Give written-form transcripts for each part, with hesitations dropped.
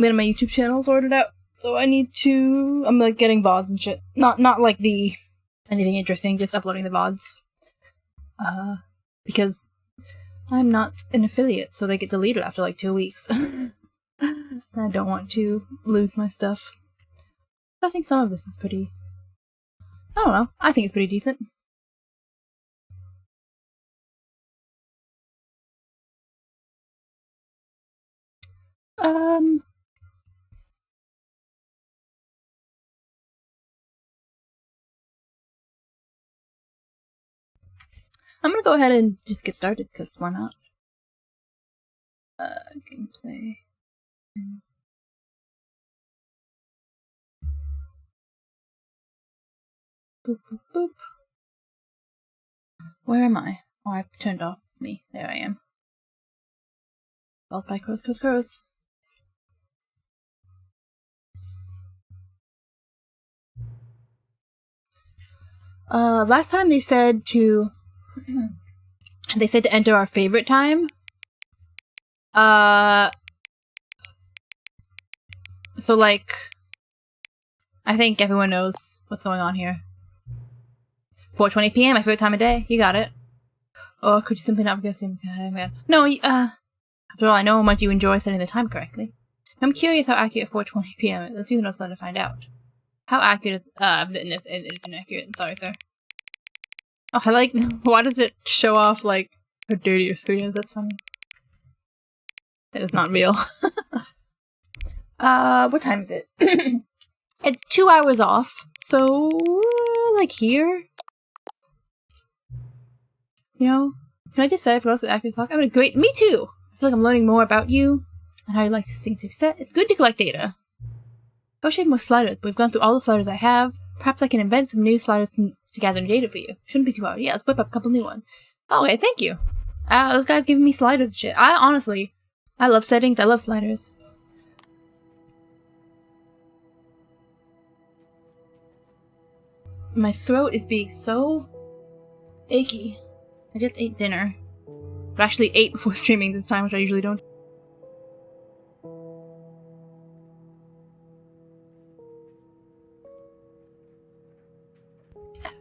getting my YouTube channel sorted out. So I need to... I'm like getting VODs and shit. Not like the... anything interesting, just uploading the VODs. Because I'm not an affiliate, so they get deleted after like 2 weeks. I don't want to lose my stuff. I think some of this is pretty... I don't know. I think it's pretty decent. I'm gonna go ahead and just get started, because why not? Gameplay. Boop, boop, boop. Where am I? Oh, I've turned off me. There I am. Followed by crows. Last time they said to... they said to enter our favorite time. So, like... I think everyone knows what's going on here. 4:20 p.m., my favorite time of day. You got it. Or could you simply not guess him? No, after all, I know how much you enjoy setting the time correctly. I'm curious how accurate 4:20 p.m. is. Let's use another slide to find out. How accurate is... it is inaccurate. Sorry, sir. Oh, I like... why does it show off, like, how dirty your screen is? That's funny. That is not real. What time is it? It's 2 hours off, so... like here? You know? Can I just say I forgot the accurate clock? I'm a great... Me too! I feel like I'm learning more about you, and how you like things to be set. It's good to collect data. I wish I had more sliders, but we've gone through all the sliders I have. Perhaps I can invent some new sliders to gather data for you. Shouldn't be too hard. Yeah, let's whip up a couple new ones. Okay, thank you. This guy's giving me sliders and shit. Honestly, I love settings. I love sliders. My throat is being so achy. I just ate dinner. I actually ate before streaming this time, which I usually don't.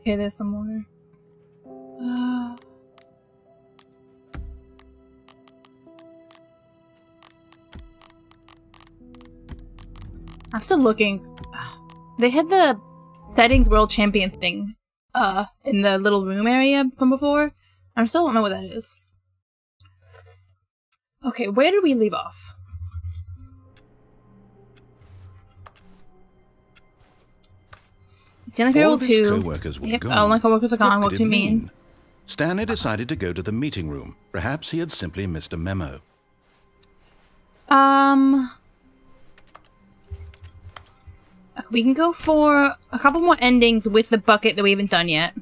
Okay, there's some water. I'm still looking. They had the settings world champion thing in the little room area from before. I still don't know what that is. Okay, where did we leave off? Stanley Parable 2. Co-workers were yep, gone. all my co-workers are gone. What did do it you mean? Stanley decided to go to the meeting room. Perhaps he had simply missed a memo. We can go for a couple more endings with the bucket that we haven't done yet.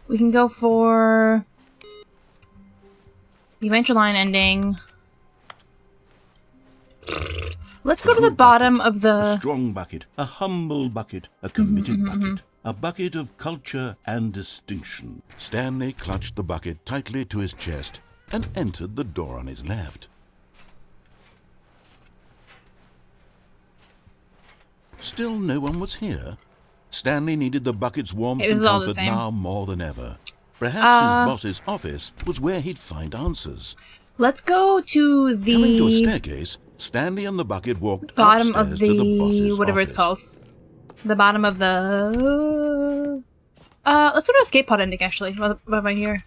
We can go for the Adventure Line ending. Let's go to the bottom of the... A strong bucket, a humble bucket, a committed bucket, a bucket of culture and distinction. Stanley clutched the bucket tightly to his chest and entered the door on his left. Still no one was here. Stanley needed the bucket's warmth and comfort now more than ever. Perhaps his boss's office was where he'd find answers. Let's go to the... Coming to a staircase, Stanley and the bucket walked bottom upstairs of the... to the boss's whatever office. it's called. The bottom of the... let's go to escape pod ending, actually. What am I here?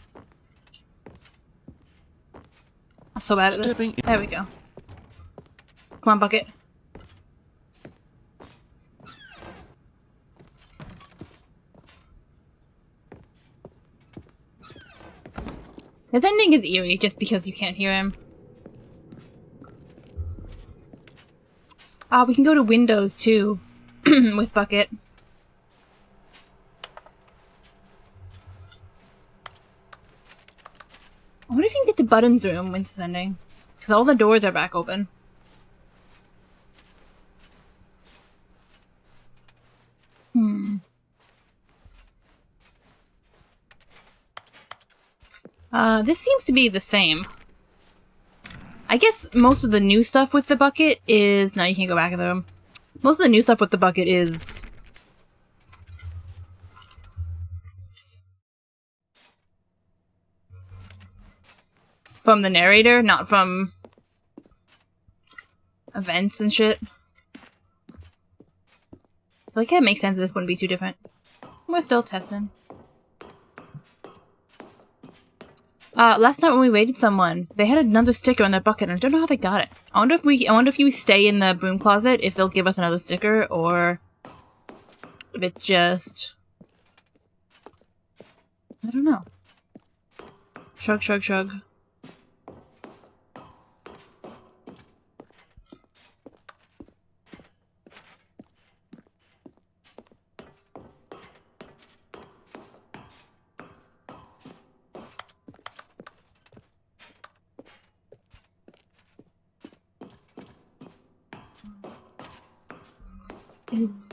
I'm so bad at this. There we go. Come on, bucket. His ending is eerie just because you can't hear him. We can go to Windows too with Bucket. I wonder if you can get to Button's room when it's ending. Because all the doors are back open. This seems to be the same. I guess most of the new stuff with the bucket is... No, you can't go back in the room. Most of the new stuff with the bucket is... from the narrator, not from... events and shit. So I can't make sense that this wouldn't be too different. We're still testing. Last night when we waited someone, they had another sticker on their bucket, and I don't know how they got it. I wonder if you stay in the broom closet, if they'll give us another sticker, or if it's just... I don't know. Shrug, shrug, shrug. Is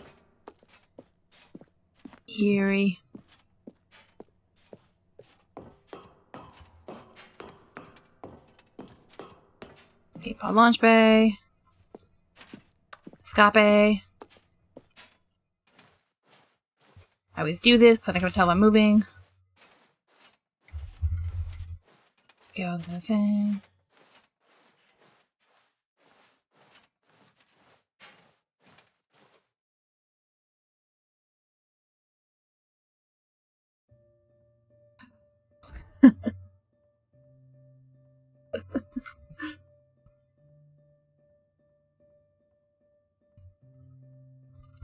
eerie. Escape pod launch bay. Escape. I always do this because I can tell I'm moving. Go to the thing.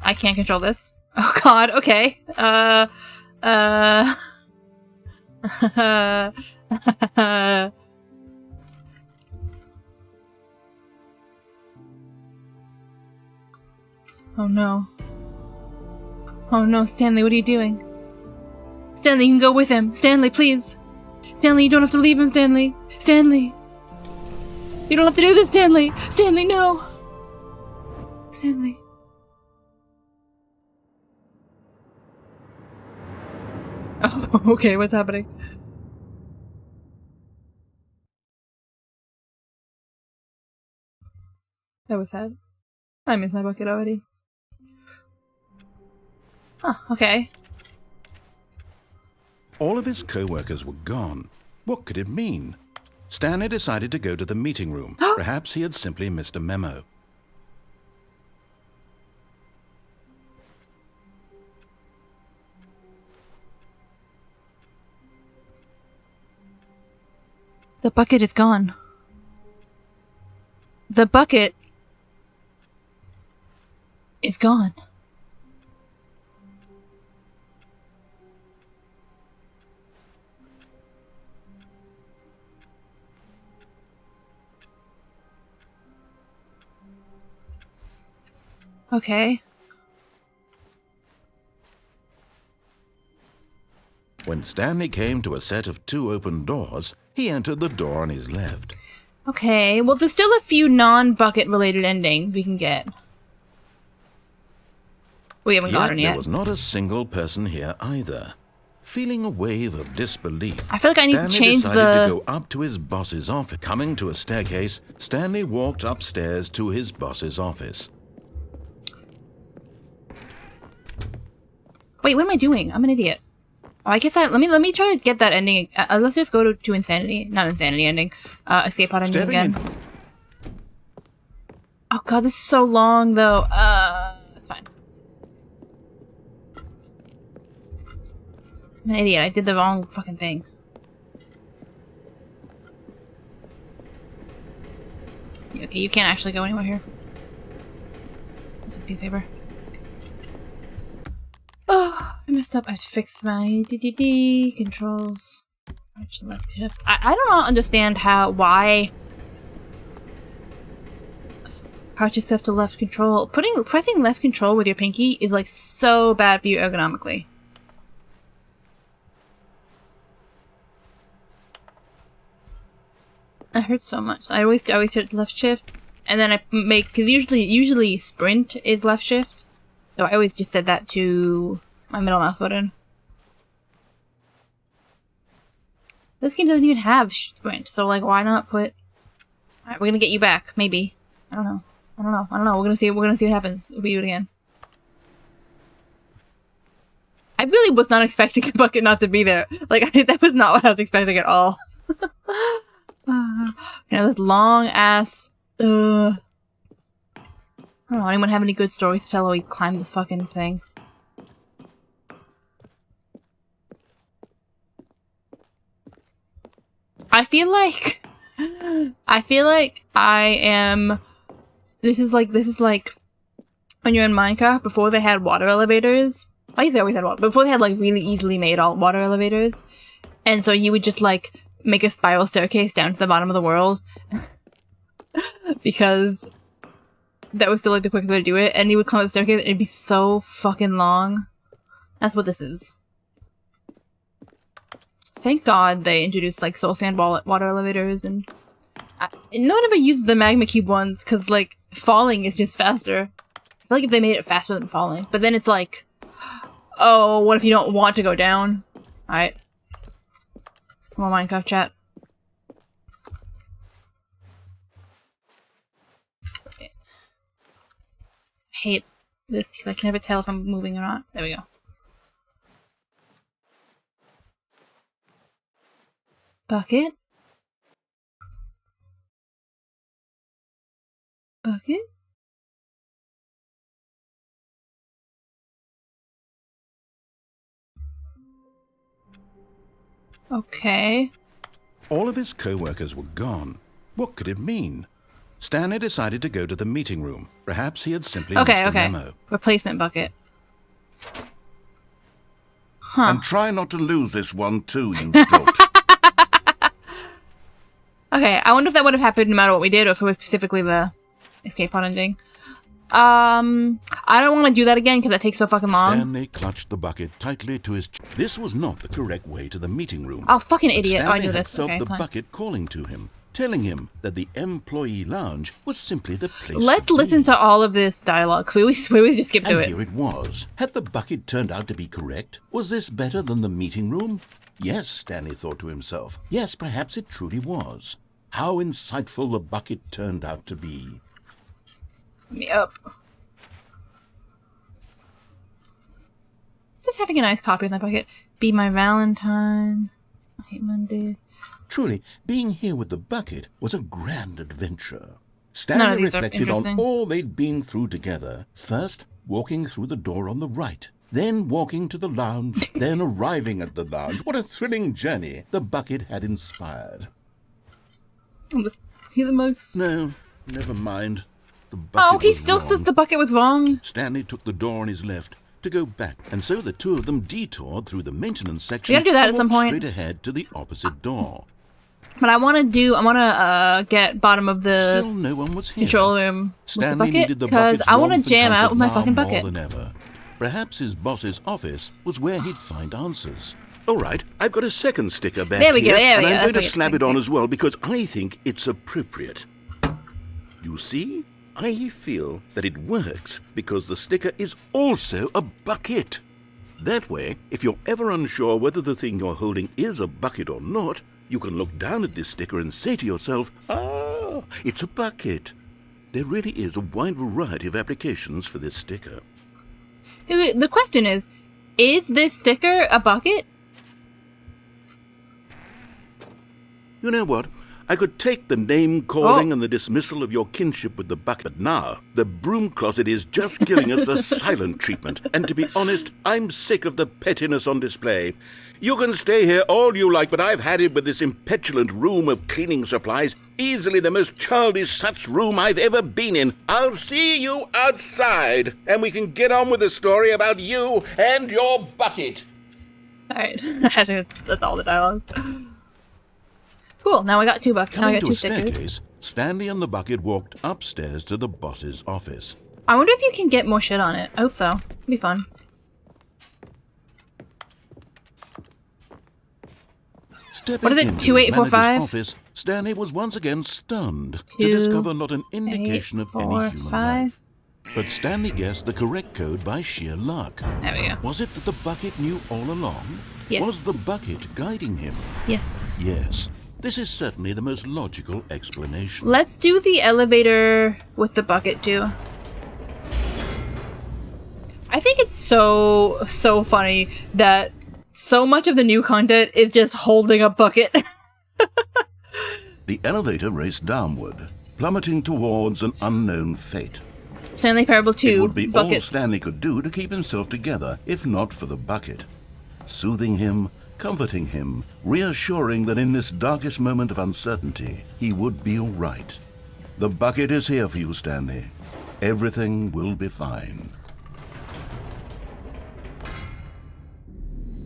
I can't control this. Oh god, okay. Oh no. Oh no, Stanley, what are you doing? Stanley, you can go with him. Stanley, please. Stanley, you don't have to leave him, Stanley. Stanley. You don't have to do this, Stanley. Stanley, no. Stanley. Oh, okay, what's happening? That was sad. I missed my bucket already. Oh, okay. All of his co-workers were gone. What could it mean? Stanley decided to go to the meeting room. Perhaps he had simply missed a memo. The bucket is gone. The bucket is gone. Okay. When Stanley came to a set of 2 open doors, he entered the door on his left. Okay, well there's still a few non-bucket related endings we can get. We haven't gotten yet. There was not a single person here either. Feeling a wave of disbelief, I feel like I need to change decided to go up to his boss's office. Coming to a staircase, Stanley walked upstairs to his boss's office. Wait, what am I doing? I'm an idiot. Oh, I guess let me try to get that ending. Let's just go to insanity, not insanity ending. Escape pod ending again. Oh god, this is so long though. It's fine. I'm an idiot. I did the wrong fucking thing. Okay, you can't actually go anywhere here. This is a piece of paper. Oh, I messed up. I have to fix my DDD controls. Right, left, shift. I don't understand why crouch yourself to left control. Pressing left control with your pinky is like so bad for you ergonomically. It hurts so much. I always hit left shift, and then I make, because usually sprint is left shift. So I always just set that to my middle mouse button. This game doesn't even have sprint, so like, why not put? Alright, we're gonna get you back, maybe. I don't know. We're gonna see. We're gonna see what happens if we do it again. I really was not expecting a bucket not to be there. Like, that was not what I was expecting at all. This long ass. I don't know. Anyone have any good stories to tell how we climbed this fucking thing? I feel like I am. This is like when you're in Minecraft before they had water elevators. I guess they always had water. Before they had like really easily made all water elevators, and so you would just like make a spiral staircase down to the bottom of the world because that was still like the quickest way to do it. And you would climb the staircase, and it'd be so fucking long. That's what this is. Thank God they introduced like soul sand water elevators, and no one ever used the magma cube ones because like falling is just faster. I feel like if they made it faster than falling, but then it's like, oh, what if you don't want to go down? Alright. Come on, Minecraft chat. I hate this because I can never tell if I'm moving or not. There we go. Bucket? Bucket? Okay. All of his co-workers were gone. What could it mean? Stanley decided to go to the meeting room. Perhaps he had simply missed a memo. Replacement bucket. Huh. And try not to lose this one too, you dolt. Okay, I wonder if that would have happened no matter what we did, or if it was specifically the escape pod ending. I don't want to do that again because that takes so fucking long. Stanley clutched the bucket tightly to his chest. This was not the correct way to the meeting room. Oh, fucking idiot. Stanley I knew this. felt Okay, the fine. bucket calling to him, telling him that the employee lounge was simply the place Let's to listen be. to all of this dialogue. We always just skip to And it. here it was. Had the bucket turned out to be correct? Was this better than the meeting room? Yes, Stanley thought to himself. Yes, perhaps it truly was. How insightful the bucket turned out to be. Yep. Just having a nice copy of that bucket. Be my Valentine. I hate Mondays. Truly, being here with the bucket was a grand adventure. None of Stanley these are reflected on interesting. all they'd been through together. First, walking through the door on the right. Then walking to the lounge. Then arriving at the lounge. What a thrilling journey the bucket had inspired. Hear the mugs? No, never mind. The bucket Oh, he was still wrong. says the bucket was wrong. Stanley took the door on his left to go back, and so the two of them detoured through the maintenance section. We gotta do that and at some walked point. straight ahead to the opposite door. But I want to get bottom of the Still no one was here. control room with the Stanley bucket needed the because bucket's I want to warmth and jam out with my comfort fucking now bucket. more than ever. Perhaps his boss's office was where he'd find answers. All right, I've got a second sticker back There we go, here, there we and go, I'm going that's to what slap we it on think. as well because I think it's appropriate. You see, I feel that it works because the sticker is also a bucket. That way, if you're ever unsure whether the thing you're holding is a bucket or not, you can look down at this sticker and say to yourself, ah, it's a bucket. There really is a wide variety of applications for this sticker. The question is this sticker a bucket? You know what? I could take the name-calling and the dismissal of your kinship with the bucket. But now, the broom closet is just giving us the silent treatment. And to be honest, I'm sick of the pettiness on display. You can stay here all you like, but I've had it with this impetulant room of cleaning supplies. Easily the most childish such room I've ever been in. I'll see you outside, and we can get on with the story about you and your bucket. Alright, that's all the dialogue. Cool, now I got 2 buckets. Now I Coming got to 2 a stickers. staircase, Stanley and the bucket walked upstairs to the boss's office. I wonder if you can get more shit on it. I hope so. It'd be fun. Stepping What is it, into 2845? the manager's office, Stanley was once again stunned to discover not an indication of any human life. But Stanley guessed the correct code by sheer luck. There we go. Was it that the bucket knew all along? Yes. Was the bucket guiding him? Yes. Yes. This is certainly the most logical explanation. Let's do the elevator with the bucket too. I think it's so funny that so much of the new content is just holding a bucket. The elevator raced downward, plummeting towards an unknown fate. Stanley Parable 2, It would be buckets. all Stanley could do to keep himself together, if not for the bucket. Soothing him, comforting him, reassuring that in this darkest moment of uncertainty, he would be all right. The bucket is here for you, Stanley. Everything will be fine.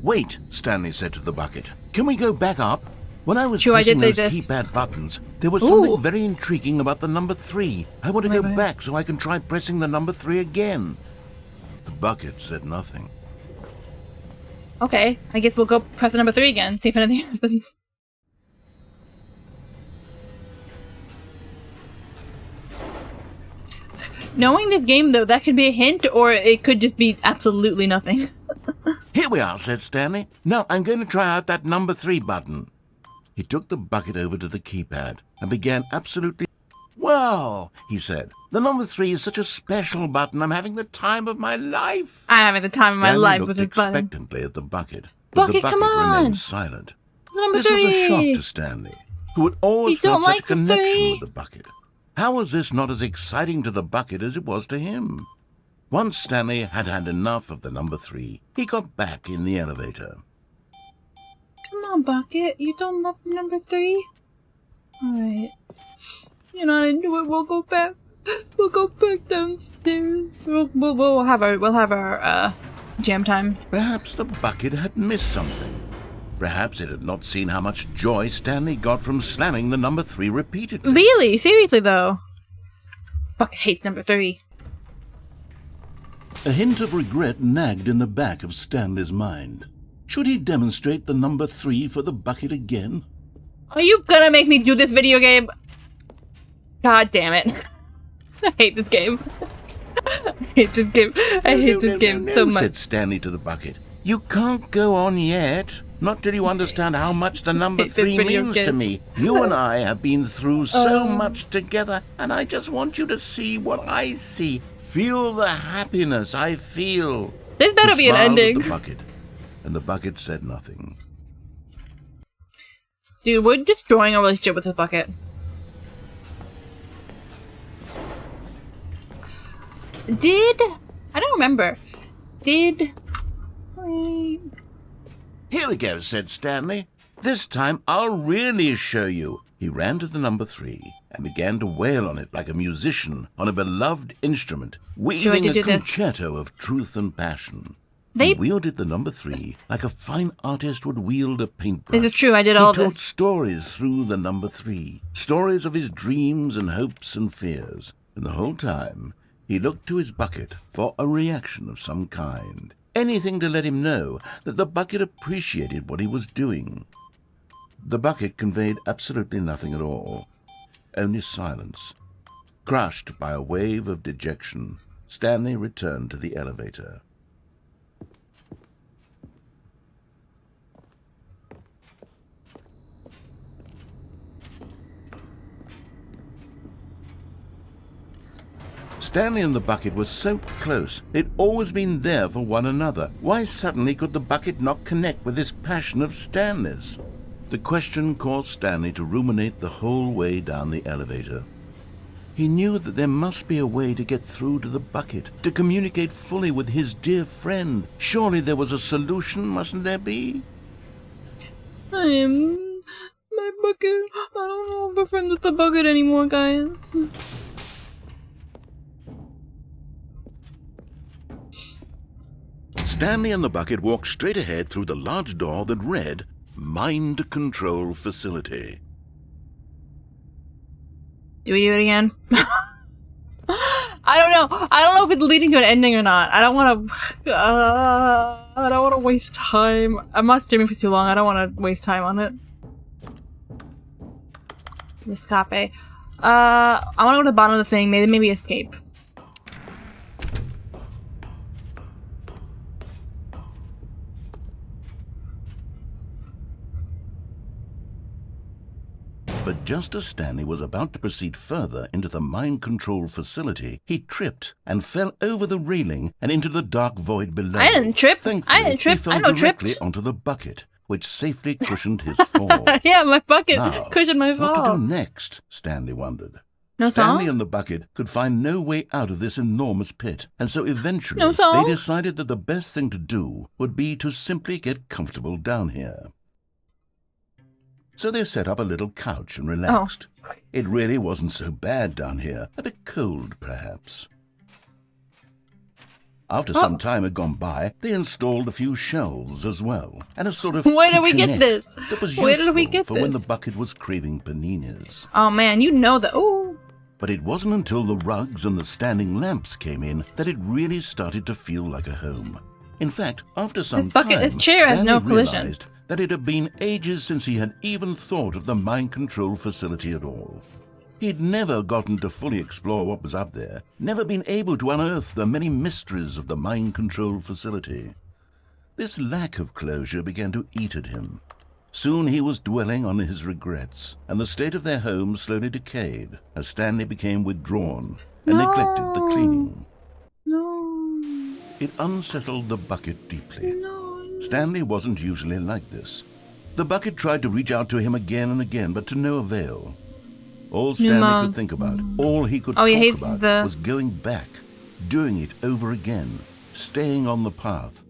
Wait, Stanley said to the bucket. Can we go back up? When I was pressing those keypad buttons, there was something very intriguing about the number 3. I want to go back so I can try pressing the number 3 again. The bucket said nothing. Okay, I guess we'll go press the number 3 again, see if anything happens. Knowing this game, though, that could be a hint, or it could just be absolutely nothing. Here we are, said Stanley. Now I'm going to try out that number 3 button. He took the bucket over to the keypad and began absolutely... Wow, he said. The number 3 is such a special button. I'm having the time of my life. I'm having the time of my life with this button. Stanley looked expectantly at the bucket. Bucket, come on! Remained silent. Number This 3! was a shock to Stanley, who had always felt such a connection with the bucket. How was this not as exciting to the bucket as it was to him? Once Stanley had had enough of the number 3, he got back in the elevator. Come on, Bucket. You don't love the number 3? Alright. You're not into it. We'll go back. We'll go back downstairs. We'll have our jam time. Perhaps the bucket had missed something. Perhaps it had not seen how much joy Stanley got from slamming the number 3 repeatedly. Really? Seriously, though? Bucket hates number 3. A hint of regret nagged in the back of Stanley's mind. Should he demonstrate the number 3 for the bucket again? Are you gonna make me do this video game? God damn it. I hate this game. I hate this game. I hate this game so much. Said Stanley to the bucket. You can't go on yet. Not till you understand how much the number 3 means to me. You and I have been through so much together, and I just want you to see what I see. Feel the happiness I feel. This better be an ending. At the bucket, and the bucket said nothing. Dude, we're destroying our relationship with this bucket. I don't remember. Here we go, said Stanley. This time I'll really show you. He ran to the number 3 and began to wail on it like a musician on a beloved instrument, weaving a concerto of truth and passion. He wielded the number 3 like a fine artist would wield a paintbrush. Is it true? I did all this. He told stories through the number 3, stories of his dreams and hopes and fears. And the whole time, he looked to his bucket for a reaction of some kind. Anything to let him know that the bucket appreciated what he was doing. The bucket conveyed absolutely nothing at all, only silence. Crushed by a wave of dejection, Stanley returned to the elevator. Stanley and the bucket were so close. They'd always been there for one another. Why suddenly could the bucket not connect with this passion of Stanley's? The question caused Stanley to ruminate the whole way down the elevator. He knew that there must be a way to get through to the bucket, to communicate fully with his dear friend. Surely there was a solution, mustn't there be? I am my bucket. I don't know if I'm friends with the bucket anymore, guys. Stanley and the bucket walked straight ahead through the large door that read, Mind Control Facility. Do we do it again? I don't know. I don't know if it's leading to an ending or not. I don't want to waste time. I'm not streaming for too long. I don't want to waste time on it. Escape. I want to go to the bottom of the thing. Maybe escape. But just as Stanley was about to proceed further into the mind control facility, he tripped and fell over the railing and into the dark void below. I didn't trip. Thankfully, I didn't trip. He fell I know directly tripped. onto the bucket, which safely cushioned his fall. Yeah, my bucket Now, cushioned my fall. what to do next? Stanley wondered. No Stanley song? and the bucket could find no way out of this enormous pit, and so eventually No song? they decided that the best thing to do would be to simply get comfortable down here. So they set up a little couch and relaxed. Oh. It really wasn't so bad down here, a bit cold perhaps. After some time had gone by, they installed a few shelves as well, and a sort of Where did we get kitchenette this? that was Where did we useful get for when this? the bucket was craving paninis. Oh man, you know that. Oh. But it wasn't until the rugs and the standing lamps came in that it really started to feel like a home. In fact, after some time, this chair has no Stanley collision. realized that it had been ages since he had even thought of the mind control facility at all. He'd never gotten to fully explore what was up there, never been able to unearth the many mysteries of the mind control facility. This lack of closure began to eat at him. Soon he was dwelling on his regrets, and the state of their home slowly decayed as Stanley became withdrawn and neglected the cleaning. No. It unsettled the bucket deeply. No. Stanley wasn't usually like this. The bucket tried to reach out to him again and again, but to no avail. All Stanley could think about, all he could talk about, was going back, doing it over again, staying on the path.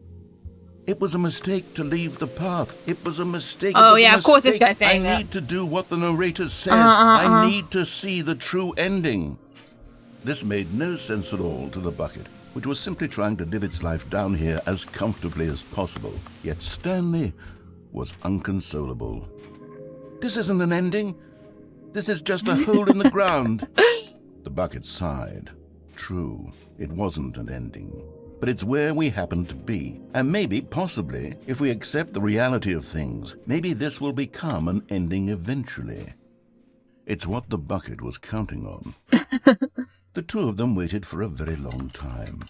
It was a mistake to leave the path. It was a mistake. Oh, yeah, of course this guy's saying that. I need to do what the narrator says. I need to see the true ending. This made no sense at all to the bucket, which was simply trying to live its life down here as comfortably as possible. Yet Stanley was inconsolable. This isn't an ending. This is just a hole in the ground. The bucket sighed. True, it wasn't an ending. But it's where we happen to be. And maybe, possibly, if we accept the reality of things, maybe this will become an ending eventually. It's what the bucket was counting on. The two of them waited for a very long time.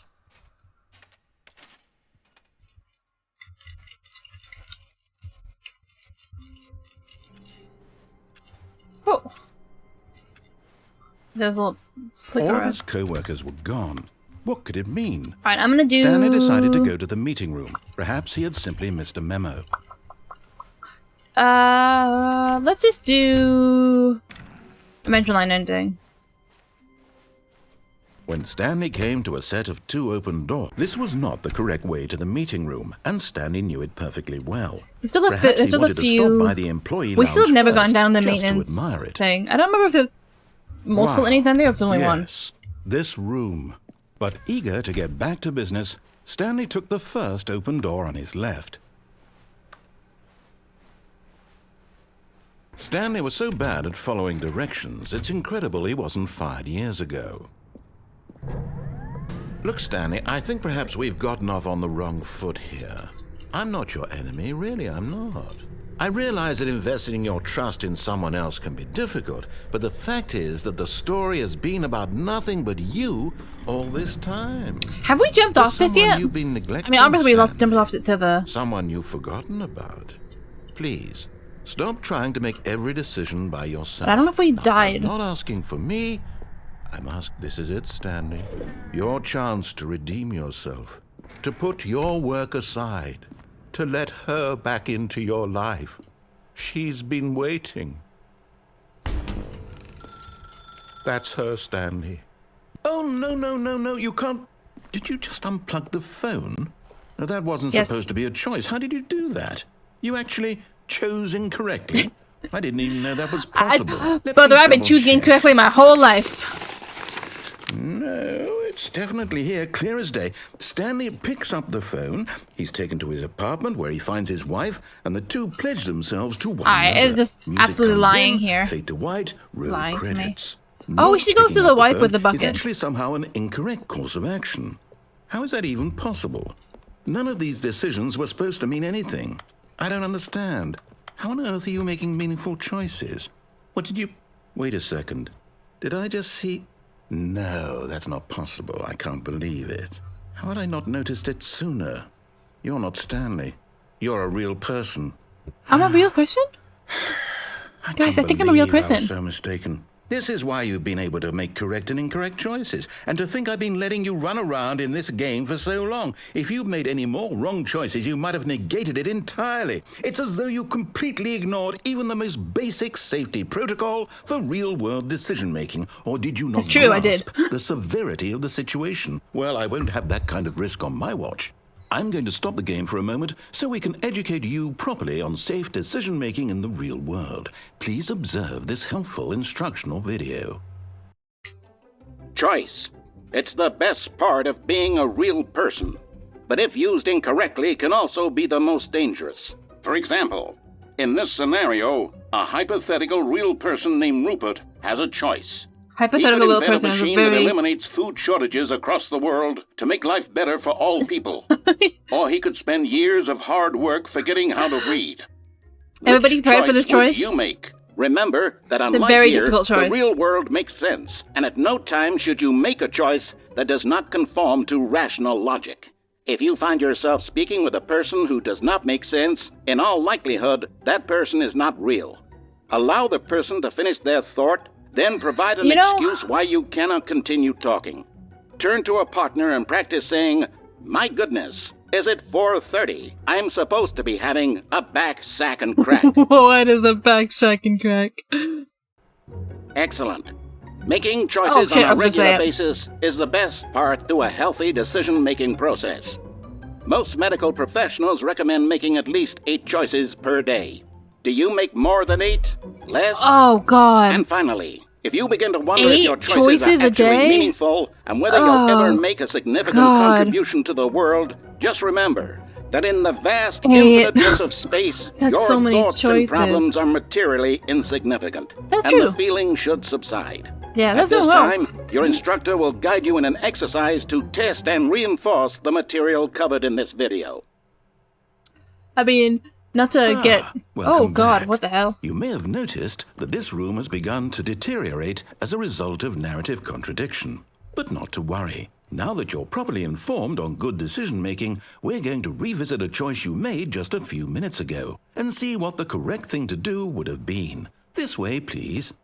Oh. There's a little flicker. All of his co-workers were gone. What could it mean? Alright, I'm gonna do... Stanley decided to go to the meeting room. Perhaps he had simply missed a memo. Let's just do... a mention line ending. When Stanley came to a set of 2 open doors, this was not the correct way to the meeting room, and Stanley knew it perfectly well. There's still a, Perhaps there's he still a wanted to few... stop by the employee we still have lounge never first, gone down the just to maintenance admire it. thing. I don't remember if there's multiple Wow. anything there or if there's only one. Yes, this room. But eager to get back to business, Stanley took the first open door on his left. Stanley was so bad at following directions, it's incredible he wasn't fired years ago. Look, Stanley, I think perhaps we've gotten off on the wrong foot here. I'm not your enemy, really, I'm not. I realize that investing your trust in someone else can be difficult, but the fact is that the story has been about nothing but you all this time. Have we jumped off this yet? You've been neglecting, I mean, obviously we Stanley. jumped off it to the... Someone you've forgotten about. Please, stop trying to make every decision by yourself. But I don't know if we Now, died. I'm not asking for me. I'm asking... This is it, Stanley. Your chance to redeem yourself. To put your work aside. To let her back into your life. She's been waiting. That's her, Stanley. Oh, no, you can't... Did you just unplug the phone? No, that wasn't supposed to be a choice. How did you do that? You actually chose incorrectly? I didn't even know that was possible. Brother, I've been choosing incorrectly my whole life. No, it's definitely here, clear as day. Stanley picks up the phone. He's taken to his apartment where he finds his wife, and the two pledge themselves to one another. It's just Music absolutely comes lying in, here. Fade to white, roll Lying to me. credits. Oh, we should go Not to the picking up wife phone with the is bucket. actually somehow an incorrect course of action. How is that even possible? None of these decisions were supposed to mean anything. I don't understand. How on earth are you making meaningful choices? What did you... Wait a second. Did I just see... No, that's not possible. I can't believe it. How had I not noticed it sooner? You're not Stanley. You're a real person. I'm a real person? Guys, I think I'm a real person. I was so mistaken. This is why you've been able to make correct and incorrect choices. And to think I've been letting you run around in this game for so long. If you'd made any more wrong choices, you might have negated it entirely. It's as though you completely ignored even the most basic safety protocol for real-world decision-making. Or did you not It's true, I did. the severity of the situation? Well, I won't have that kind of risk on my watch. I'm going to stop the game for a moment so we can educate you properly on safe decision-making in the real world. Please observe this helpful instructional video. Choice. It's the best part of being a real person, but if used incorrectly can also be the most dangerous. For example, in this scenario, a hypothetical real person named Rupert has a choice. Hypothetical real person is a machine that very... eliminates food shortages across the world to make life better for all people. Or he could spend years of hard work forgetting how to read. Everybody prepared for this choice? Which you make? Remember that unlike very here, difficult choice. the real world makes sense, and at no time should you make a choice that does not conform to rational logic. If you find yourself speaking with a person who does not make sense, in all likelihood, that person is not real. Allow the person to finish their thought, then provide an excuse why you cannot continue talking. Turn to a partner and practice saying, "My goodness, is it 4:30? I'm supposed to be having a back sack and crack." What is a back sack and crack? Excellent. Making choices on a regular basis is the best part to a healthy decision-making process. Most medical professionals recommend making at least 8 choices per day. Do you make more than 8? Less? Oh, God. And finally, if you begin to wonder 8 if your choices are actually meaningful and whether you'll ever make a significant contribution to the world, just remember that in the vast infiniteness of space, your so many thoughts and problems are materially insignificant. That's and true. the feeling should subside. Yeah, that's At this time, your instructor will guide you in an exercise to test and reinforce the material covered in this video. I mean... Not to get... Oh, God, back. what the hell? You may have noticed that this room has begun to deteriorate as a result of narrative contradiction. But not to worry. Now that you're properly informed on good decision-making, we're going to revisit a choice you made just a few minutes ago and see what the correct thing to do would have been. This way, please.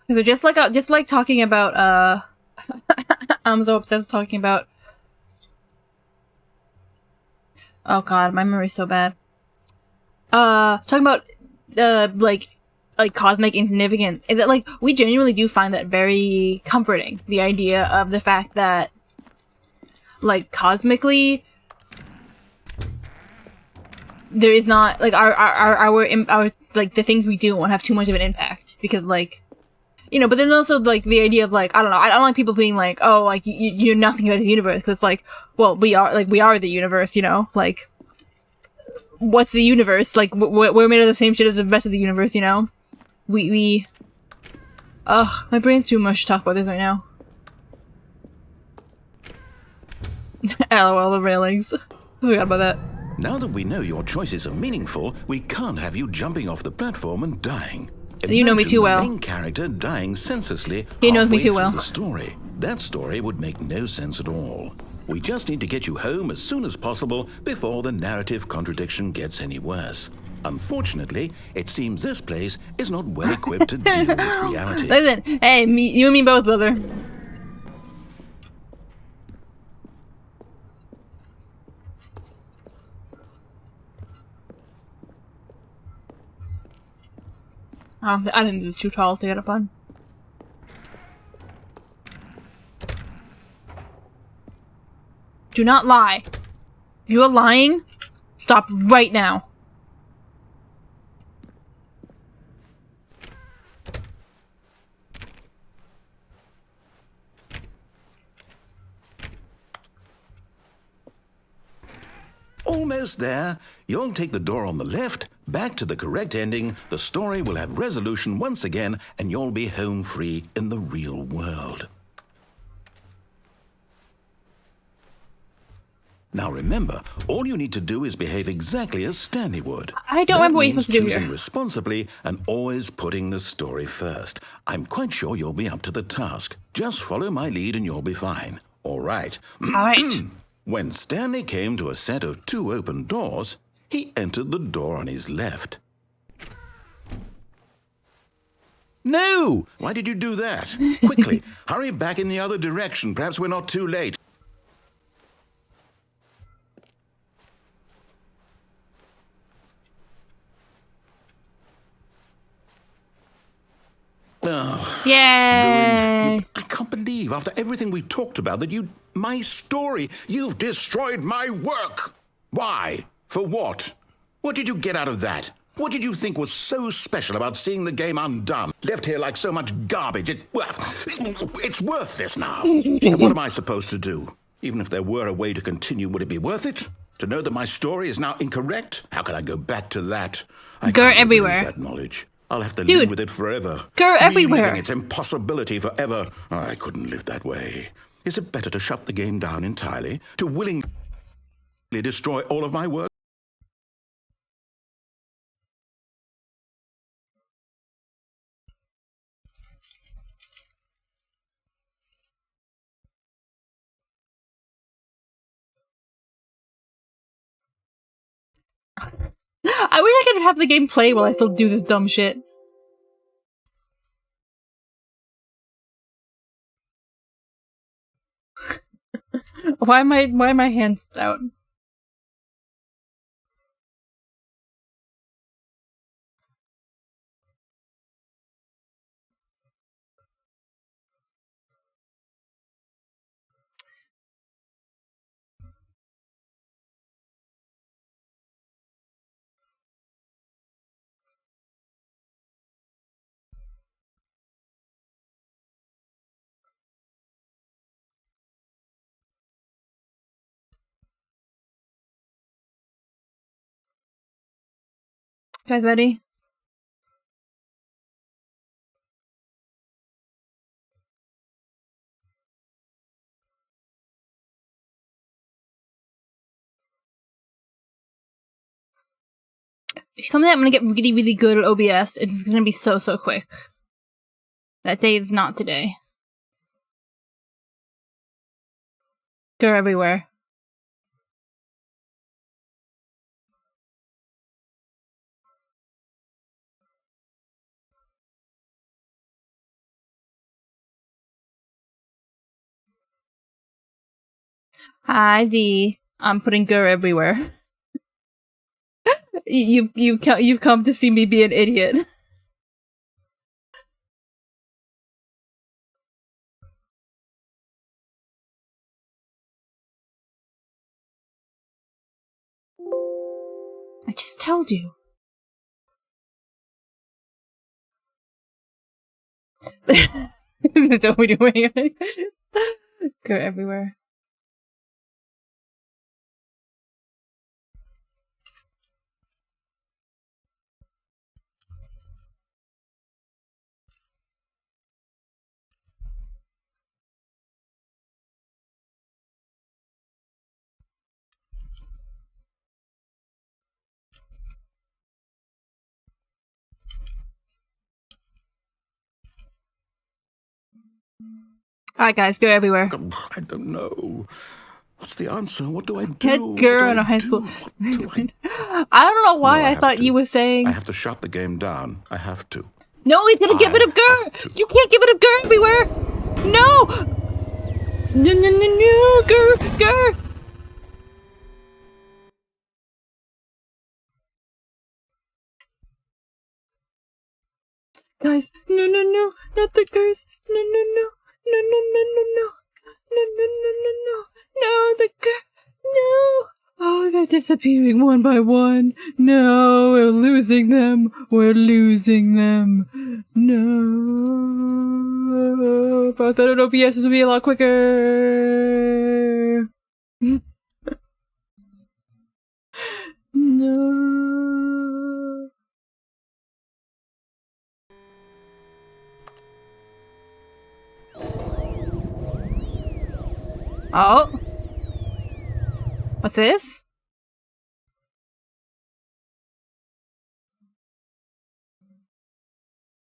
So just like talking about, I'm so obsessed with talking about... Oh God, my memory's so bad. Talking about, like cosmic insignificance. Is that, like, we genuinely do find that very comforting. The idea of the fact that, like, cosmically, there is not, like, our like, the things we do won't have too much of an impact. Because, like, you know, but then also, like, the idea of, like, I don't know, I don't like people being like, oh, like, you're nothing about the universe. Cause it's like, well, we are the universe, you know? Like, what's the universe? Like, we're made of the same shit as the rest of the universe, you know? Ugh, my brain's too much to talk about this right now. LOL, the railings. I forgot about that. Now that we know your choices are meaningful, we can't have you jumping off the platform and dying. You know me too well. The main character dying senselessly. He knows me too well. The story. That story would make no sense at all. We just need to get you home as soon as possible before the narrative contradiction gets any worse. Unfortunately, it seems this place is not well equipped to deal with reality. Listen, hey, you and me both, brother. I think it's too tall to get up on. Do not lie. If you are lying, stop right now. Almost there. You'll take the door on the left, back to the correct ending, the story will have resolution once again, and you'll be home free in the real world. Now remember, all you need to do is behave exactly as Stanley would. I don't remember what you're supposed to do here. Choosing responsibly and always putting the story first. I'm quite sure you'll be up to the task. Just follow my lead and you'll be fine. All right. All right. When Stanley came to a set of 2 open doors, he entered the door on his left. No! Why did you do that? Quickly, hurry back in the other direction. Perhaps we're not too late. Oh, Yay! I can't believe, after everything we talked about, that my story, you've destroyed my work. Why? For what? What did you get out of that? What did you think was so special about seeing the game undone? Left here like so much garbage. It's worthless now. And what am I supposed to do? Even if there were a way to continue, would it be worth it? To know that my story is now incorrect? How can I go back to that? I Go can't everywhere. lose that knowledge. I'll have to Dude, live with it forever. go everywhere. Reliving its impossibility forever. I couldn't live that way. Is it better to shut the game down entirely? To willingly destroy all of my work? I wish I could have the game play while I still do this dumb shit. Why are my hands out? Guys ready? Something I'm gonna get really, really good at OBS. It's gonna be so quick. That day is not today. Go everywhere. Hi Z. I'm putting go everywhere. You've come to see me be an idiot. I just told you. That's what we're doing. Go everywhere. Alright guys, go everywhere. I don't know. What's the answer? What do I Head do? girl in high school. What do I I don't know why No, I have thought to. you were saying. I have to shut the game down. I have to. No, he's gonna get rid of Gur! have to. You can't get rid of Gur everywhere! No! No, Gur! Guys, no, not the Gurs! No, the Gur! No! Oh, they're disappearing one by one. No, we're losing them. No. But that OBS will be a lot quicker. No. Oh. What's this?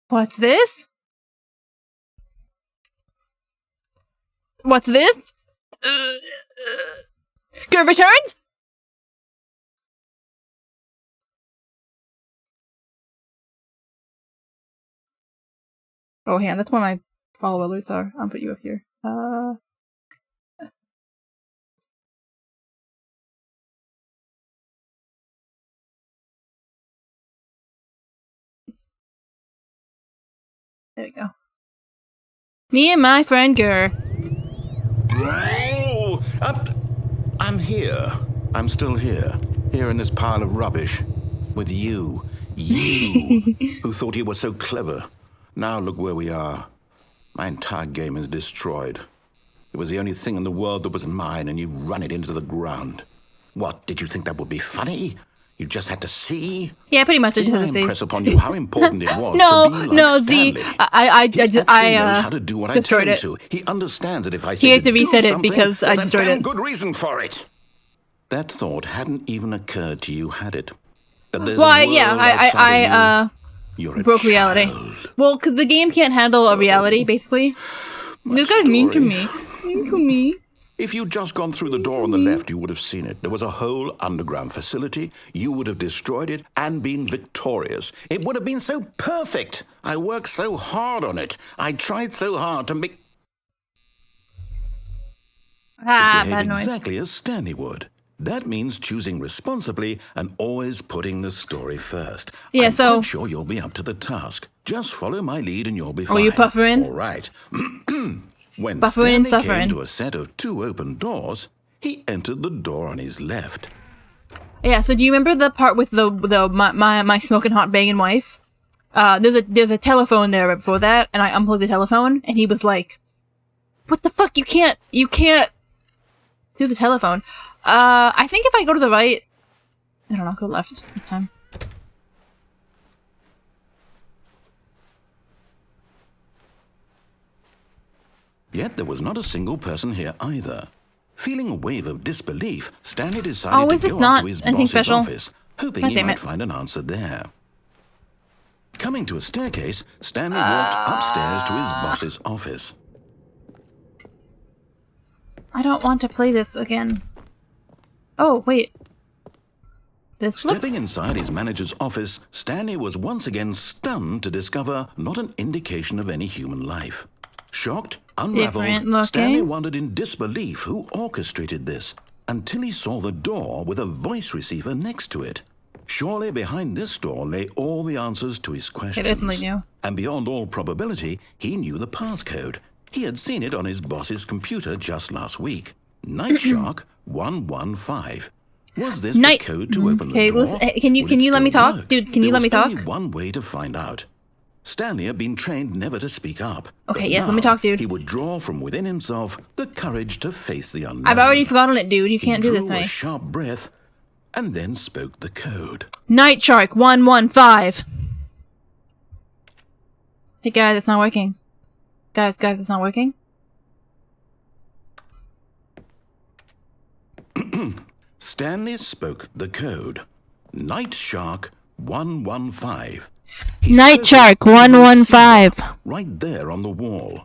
What's this? What's this? Go returns? Oh, yeah, that's where my follow alerts are. I'll put you up here. There we go. Me and my friend Gur. Oh, I'm here. I'm still here. Here in this pile of rubbish. With you. You, who thought you were so clever. Now look where we are. My entire game is destroyed. It was the only thing in the world that was mine, and you've run it into the ground. What, did you think that would be funny? You just had to see? Yeah, pretty much. I just had to Didn't see. impress upon you how important it was No, to be like no, Stanley. Z. I knows how to do what I tell destroyed him it. to. He understands that if I say He had to do reset it something, because I there's a destroyed damn it. good reason for it. That thought hadn't even occurred to you, had it? That there's Well, a world outside of you. You're a broke reality. child. Well, because the game can't handle a reality, basically. This guy's mean to story. me. Mean to me. If you'd just gone through the door on the left, you would have seen it. There was a whole underground facility. You would have destroyed it and been victorious. It would have been so perfect. I worked so hard on it. I tried so hard to make Ah, behave bad noise. exactly as Stanley would. That means choosing responsibly and always putting the story first. Yeah, I'm so- quite sure you'll be up to the task. Just follow my lead and you'll be fine. Oh, you buffering? All right. When Buffering and Stanley suffering. came to a set of 2 open doors, he entered the door on his left. Yeah, so do you remember the part with my smoking hot banging wife? There's a telephone there right before that, and I unplugged the telephone, and he was like, "What the fuck? You can't do the telephone." I think if I go to the right, I don't know, I'll go left this time. Yet there was not a single person here either. Feeling a wave of disbelief, Stanley decided Oh, is to this go not up to his anything boss's special? office, hoping God he damn might it. find an answer there. Coming to a staircase, Stanley walked upstairs to his boss's office. I don't want to play this again. Oh, wait. This looks... Stepping inside his manager's office, Stanley was once again stunned to discover not an indication of any human life. Shocked, unraveled, Different looking. Stanley wondered in disbelief who orchestrated this, until he saw the door with a voice receiver next to it. Surely behind this door lay all the answers to his questions. there's something new. And beyond all probability, he knew the passcode. He had seen it on his boss's computer just last week. Night Shark 115. Was this Night- the code to open Okay, the door? listen, can you Would it let me still talk? work? Dude, can you There let me was only talk? one way to find out. Stanley had been trained never to speak up. Okay, but yes, let me now talk, dude. He would draw from within himself the courage to face the unknown. I've already forgotten it, dude. You He can't do drew this to a me. sharp breath and then spoke the code. Night Shark 115. Hey guys, it's not working. Guys, it's not working. Stanley spoke the code. Night Shark 115. He Night spoke Shark it with a 115. receiver right there on the wall.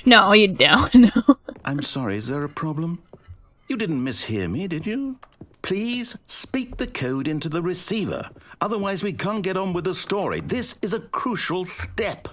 No, you don't. No. I'm sorry, is there a problem? You didn't mishear me, did you? Please speak the code into the receiver. Otherwise, we can't get on with the story. This is a crucial step.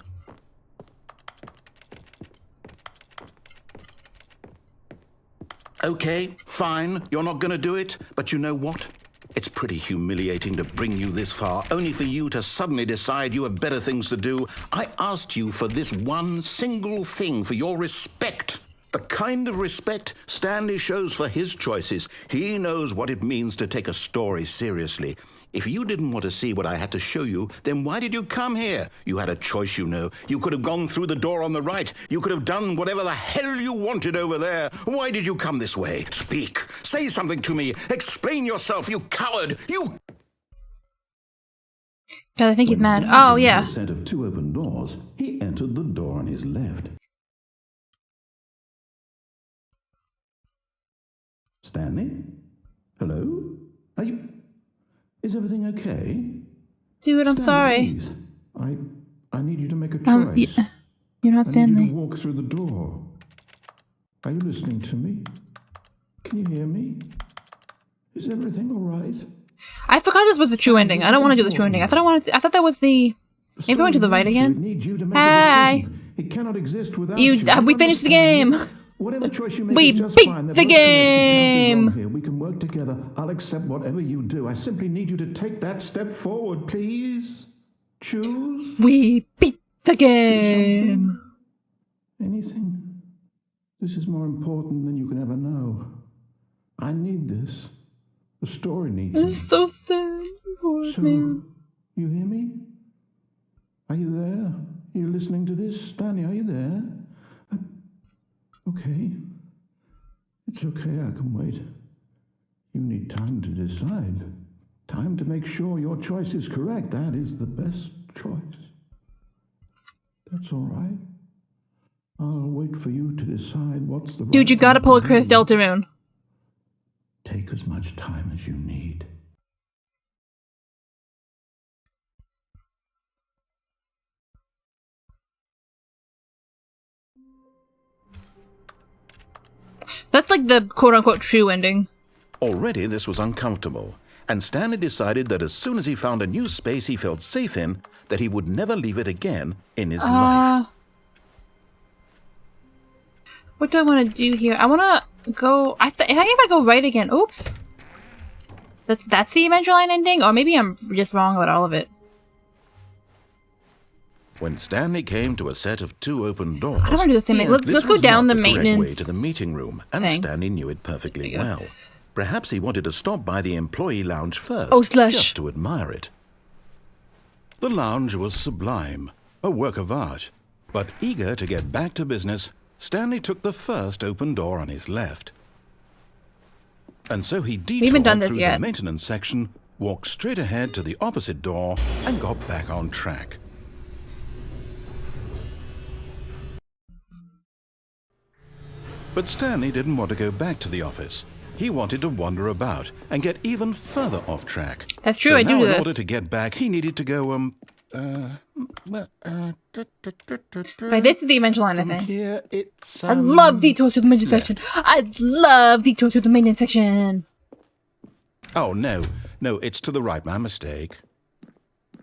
Okay, fine, you're not going to do it, but you know what? It's pretty humiliating to bring you this far, only for you to suddenly decide you have better things to do. I asked you for this one single thing, for your respect. The kind of respect Stanley shows for his choices. He knows what it means to take a story seriously. If you didn't want to see what I had to show you, then why did you come here? You had a choice, you know. You could have gone through the door on the right. You could have done whatever the hell you wanted over there. Why did you come this way? Speak. Say something to me. Explain yourself, you coward. You... God, I think he's mad. Oh, yeah. A set of 2 open doors, he entered the door on his left. Stanley? Hello? Are you... Is everything okay? Dude, I'm sorry. Please. I need you to make a choice. You're not I need you Stanley. to walk through the door. Are you listening to me? Can you hear me? Is everything all right? I forgot this was the true ending. I don't want to do the true ending. I thought that was the... Maybe we went to the right again? Hey! It cannot exist without We finished the game! Whatever choice you make We is just beat fine. the game! Here. We can work together. I'll accept whatever you do. I simply need you to take that step forward, please. Choose. We beat the game! Anything. This is more important than you can ever know. I need this. The story needs This it. is so sad. Poor man. You hear me? Are you there? Are you listening to this? Stanley, are you there? Okay. It's okay, I can wait. You need time to decide. Time to make sure your choice is correct. That is the best choice. That's all right. I'll wait for you to decide what's the right Dude, you gotta thing pull a to Chris do. Deltarune. Take as much time as you need. That's like the quote-unquote true ending. Already this was uncomfortable, and Stanley decided that as soon as he found a new space he felt safe in, that he would never leave it again in his life. What do I want to do here? I want to go... if I go right again... Oops. That's the Adventureline ending? Or maybe I'm just wrong about all of it. When Stanley came to a set of 2 open doors... I don't want to do the same thing. Let's this go was down not the correct way maintenance to the meeting room, and thing. Stanley knew it perfectly There you go. well. Perhaps he wanted to stop by the employee lounge first, Oh, slush. just to admire it. The lounge was sublime, a work of art. But eager to get back to business, Stanley took the first open door on his left. And so he detoured done this through yet. the maintenance section, walked straight ahead to the opposite door, and got back on track. But Stanley didn't want to go back to the office. He wanted to wander about and get even further off track. That's true, So I do now, in this. order to get back, he needed to go, Right, this is the Adventureline, I think. here it's, I love detours through the maintenance section. I love detours through the maintenance section. Oh, no, it's to the right, my mistake.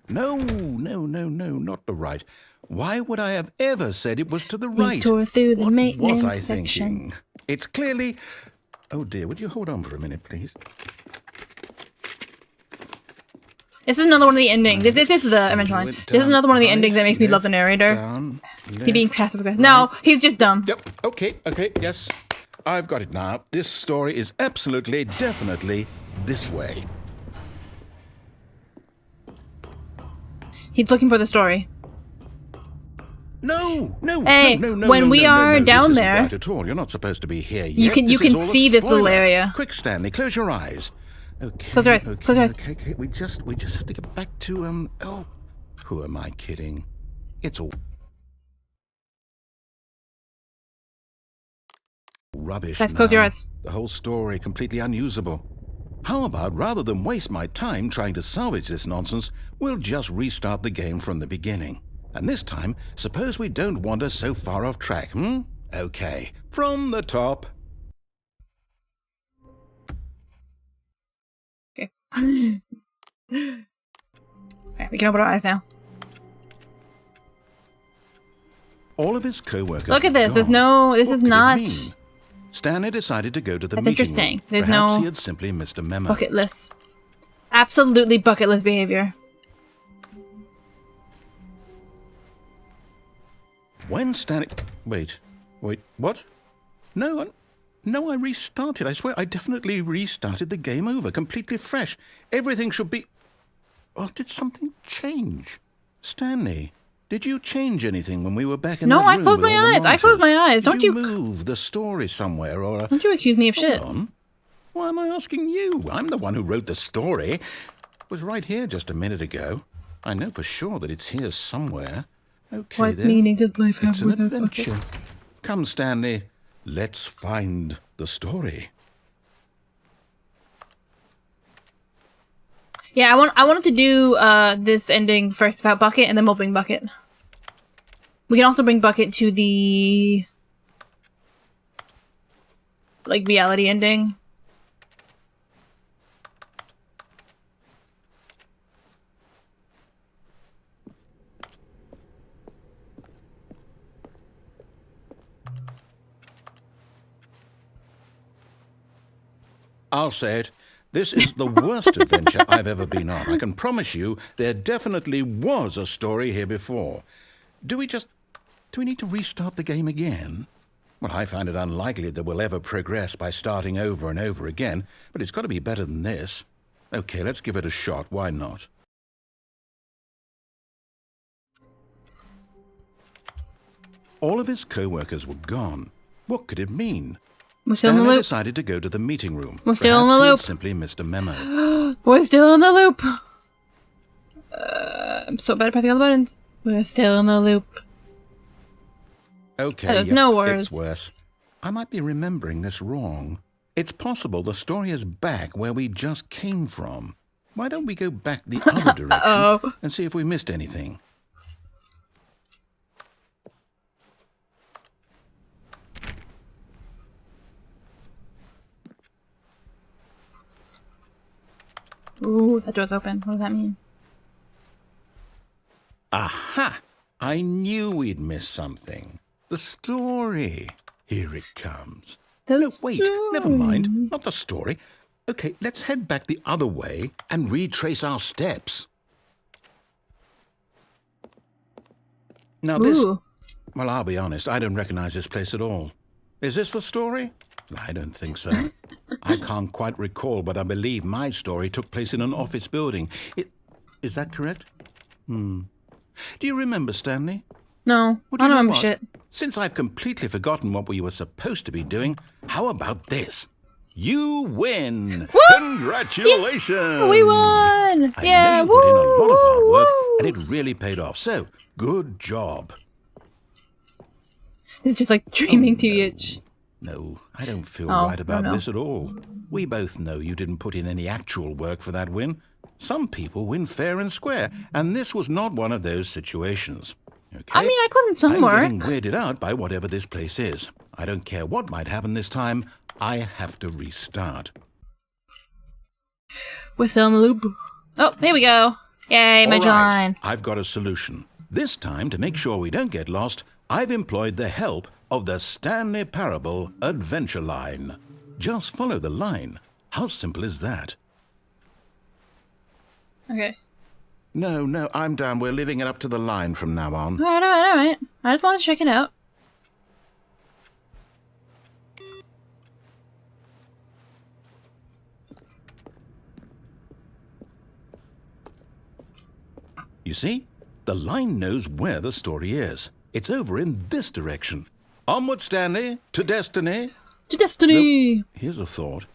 No, not the right. Why would I have ever said it was to the right? Detour through the What maintenance was I section. thinking? It's clearly... Oh dear, would you hold on for a minute, please? This is another one of the endings. This is the Adventureline. This is another one of the endings that makes me love the narrator. Down, He being left. passive aggressive. No, he's just dumb. Yep, okay, yes. I've got it now. This story is absolutely, definitely this way. He's looking for the story. No. Hey, when we are down this isn't there- right at all. You're not supposed to be here yet. You can This is all a see this little spoiler. area. Quick, Stanley, close your eyes. Okay. Close your eyes, Okay, close your eyes. Okay. We just have to get back to Oh, who am I kidding? It's all rubbish. Guys, close your now. eyes. The whole story completely unusable. How about, rather than waste my time trying to salvage this nonsense, we'll just restart the game from the beginning. And this time, suppose we don't wander so far off track, Okay, from the top. Okay. Okay, we can open our eyes now. All of his co-workers Look at were this. There's gone. no... This What is could it not... mean? Stanley decided to go to the That's meeting interesting. room. There's Perhaps no he had simply missed a memo. bucket list. Absolutely bucket list behavior. When Stanley... Wait, what? No, I restarted. I swear, I definitely restarted the game over, completely fresh. Everything should be... Oh, did something change? Stanley, did you change anything when we were back in No, that I room closed with my all the eyes. I closed monitors? my eyes. Did Don't you you- move the story somewhere, or... Don't you accuse me of shit. Hold on. Why am I asking you? I'm the one who wrote the story. It was right here just a minute ago. I know for sure that it's here somewhere. Okay, What then. meaning does life have It's an without... adventure. Okay. Come, Stanley. Let's find the story. Yeah, I wanted to do this ending first without Bucket, and then we'll bring Bucket. We can also bring Bucket to the... like, reality ending. I'll say it. This is the worst adventure I've ever been on. I can promise you there definitely was a story here before. Do we need to restart the game again? Well, I find it unlikely that we'll ever progress by starting over and over again, but it's got to be better than this. Okay, let's give it a shot. Why not? All of his co-workers were gone. What could it mean? We're still in the Stanley loop. decided to go to the meeting room. We're still in the Perhaps he had loop. simply missed a memo. We're still in the loop. I'm so bad at pressing all the buttons. We're still in the loop. Okay, There's no words. it's worse. I might be remembering this wrong. It's possible the story is back where we just came from. Why don't we go back the other direction and see if we missed anything? Ooh, that door's open. What does that mean? Aha! I knew we'd miss something. The story. Here it comes. No, wait, never mind. Not the story. Okay, let's head back the other way and retrace our steps. Now this... Ooh. Well, I'll be honest, I don't recognize this place at all. Is this the story? I don't think so. I can't quite recall, but I believe my story took place in an office building. Is that correct? Do you remember, Stanley? No, Well, I don't you know remember what? shit. Since I've completely forgotten what we were supposed to be doing, how about this? You win! Woo! Congratulations! We won! I know you put in a lot of hard work, and it really paid off. So, good job. It's just like dreaming TVH. No, I don't feel Oh, right about no. this at all. We both know you didn't put in any actual work for that win. Some people win fair and square, and this was not one of those situations. Okay? I mean, I put in some I'm work. getting weirded out by whatever this place is. I don't care what might happen this time. I have to restart. We're still in the loop. Oh, there we go. Yay, All Major right, Line. I've got a solution. This time, to make sure we don't get lost, I've employed the help of the Stanley Parable Adventure Line. Just follow the line. How simple is that? Okay. No, I'm down. We're leaving it up to the line from now on. Alright. I just want to check it out. You see? The line knows where the story is. It's over in this direction. Onward, Stanley, to destiny. To Destiny! Here's a thought.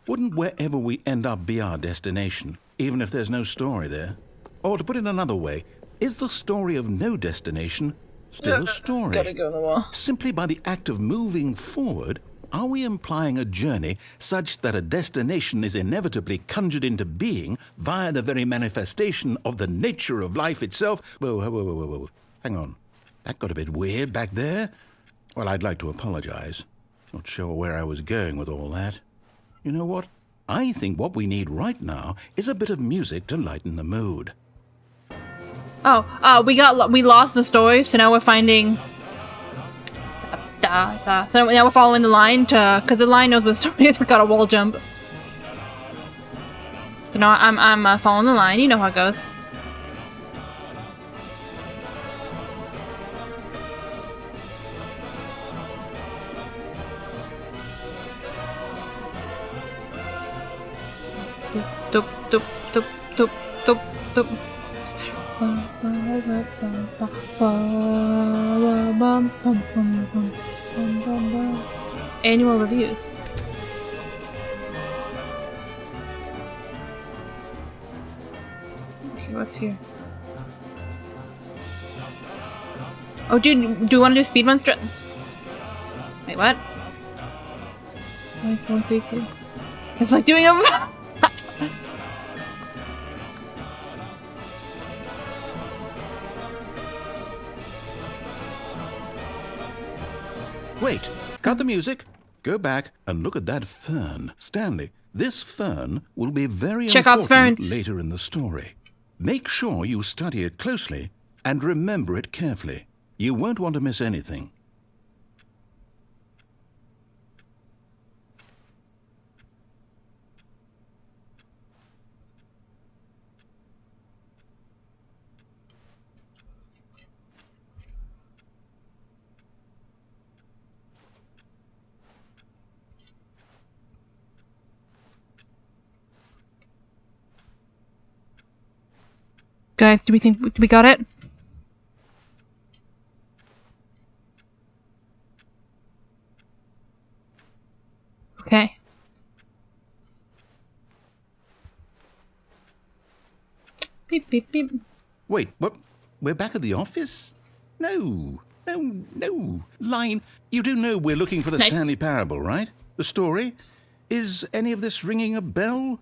Wouldn't wherever we end up be our destination, even if there's no story there? Or to put it another way, is the story of no destination still a story? Gotta go on the wall. Simply by the act of moving forward, are we implying a journey such that a destination is inevitably conjured into being via the very manifestation of the nature of life itself? Whoa. Hang on. That got a bit weird back there. Well, I'd like to apologize. Not sure where I was going with all that. You know what? I think what we need right now is a bit of music to lighten the mood. We lost the story, so now we're finding... So now we're following the line because the line knows what the story is. We got a wall jump. So now I'm following the line. You know how it goes. Doop doop doop doop doop doop. Annual reviews. Okay, what's here? Oh, dude, do you want to do speedrun strats? Wait, what? 5, 4, 3, 2. It's like doing a. Wait, cut the music. Go back and look at that fern. Stanley, this fern will be very Chekhov's important fern. later in the story. Make sure you study it closely and remember it carefully. You won't want to miss anything. Guys, do we got it? Okay. Beep, beep, beep. Wait, what? We're back at the office? No. Line, you do know we're looking for the Nice. Stanley Parable, right? The story? Is any of this ringing a bell?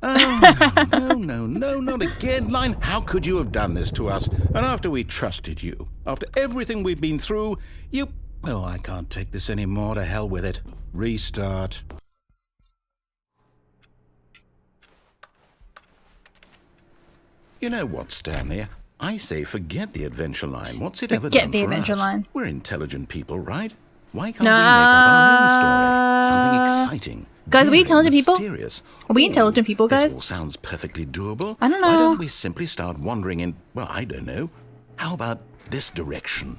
Oh, no, not again. Line, how could you have done this to us? And after we trusted you, after everything we've been through, you... Oh, I can't take this anymore. To hell with it. Restart. You know what, Stanley? I say forget the adventure line. What's it ever done Forget the for adventure us? line. We're intelligent people, right? Why can't we make up our own story? Something exciting. Guys, are we daring, intelligent people? mysterious. Are we intelligent people, This all guys? sounds perfectly doable. I don't know. Why don't we simply start wandering in, well, I don't know. How about this direction?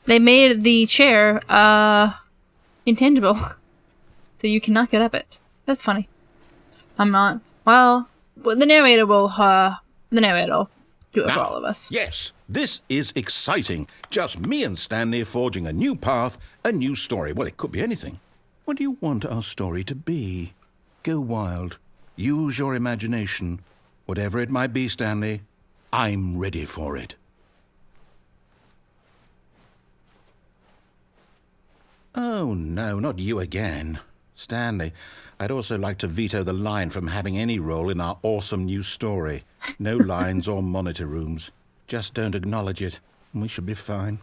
They made the chair, intangible. So you cannot get up it. That's funny. I'm not. Well, the narrator will, do it for Now, all of us. Yes, this is exciting. Just me and Stanley forging a new path, a new story. Well, it could be anything. What do you want our story to be? Go wild. Use your imagination. Whatever it might be, Stanley, I'm ready for it. Oh, no, not you again. Stanley, I'd also like to veto the line from having any role in our awesome new story. No lines or monitor rooms. Just don't acknowledge it, and we should be fine.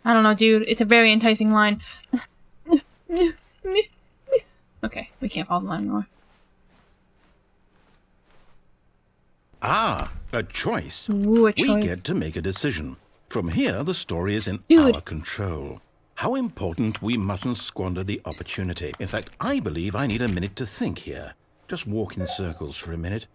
I don't know, dude. It's a very enticing line. Okay, we can't follow the line anymore. Ah, a choice. Ooh, a choice. We get to make a decision. From here, the story is in Dude. our control. How important we mustn't squander the opportunity. In fact, I believe I need a minute to think here. Just walk in circles for a minute.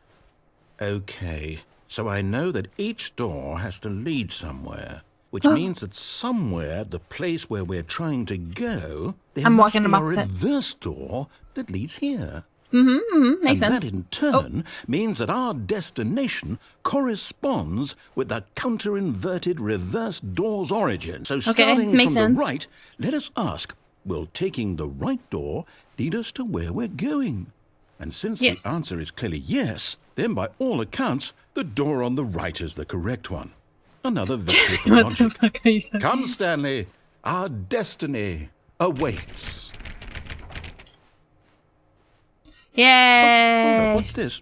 Okay, so I know that each door has to lead somewhere, which means that somewhere, the place where we're trying to go, there I'm must walking be them a opposite. reverse door that leads here. Makes And sense. that in turn means that our destination corresponds with the counter-inverted reverse door's origin. So starting makes from sense. the right, let us ask, will taking the right door lead us to where we're going? And since Yes. the answer is clearly yes, then by all accounts, the door on the right is the correct one. Another victory for What the logic. fuck are you talking? Come, Stanley, our destiny awaits. Hold Yay! up, what's this?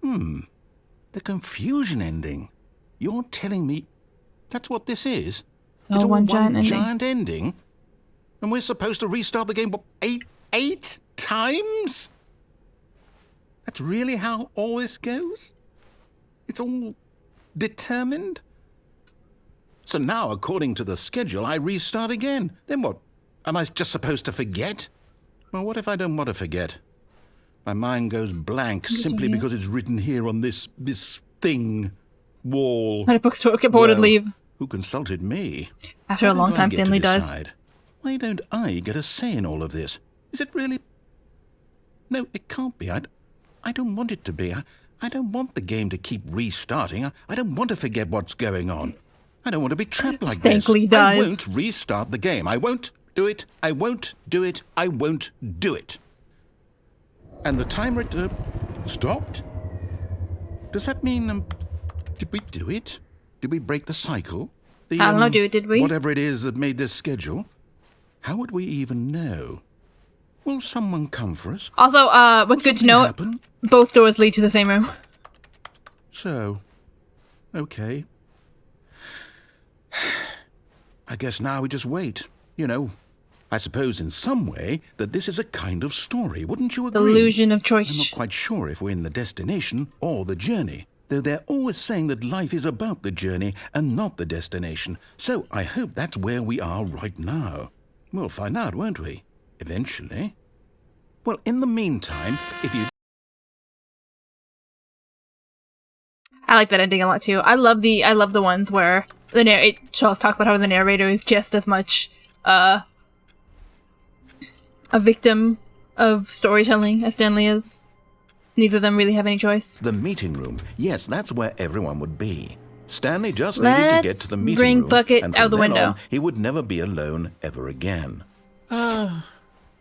The confusion ending. You're telling me that's what this is? So It's all one giant ending. giant ending? And we're supposed to restart the game, what, eight times? That's really how all this goes? It's all determined? So now, according to the schedule, I restart again. Then what? Am I just supposed to forget? Well, what if I don't want to forget? My mind goes blank simply because it's written here on this thing, wall. At a bookstore, get bored and Well, leave. Who consulted me? After a Why long don't I time, get to Stanley does. decide? Why don't I get a say in all of this? Is it really? No, it can't be. I don't want it to be. I don't want the game to keep restarting. I don't want to forget what's going on. I don't want to be trapped like this. Stanley I does. won't restart the game. I won't do it. I won't do it. I won't do it. And the timer stopped? Does that mean, did we do it? Did we break the cycle? The, I don't know, dude, did we? Whatever it is that made this schedule? How would we even know? Will someone come for us? Also, what's good to Something know, happen? both doors lead to the same room. So, okay. I guess now we just wait. You know, I suppose in some way that this is a kind of story, wouldn't you agree? The illusion of I'm choice. not quite sure if we're in the destination or the journey, though they're always saying that life is about the journey and not the destination. So I hope that's where we are right now. We'll find out, won't we? Eventually. Well, in the meantime, if you... I like that ending a lot too. I love the ones where Charles talk about how the narrator is just as much a victim of storytelling, as Stanley is. Neither of them really have any choice. The meeting room. Yes, that's where everyone would be. Stanley just needed to get to the meeting room. Bucket and out the from then window. on, he would never be alone ever again. Ah,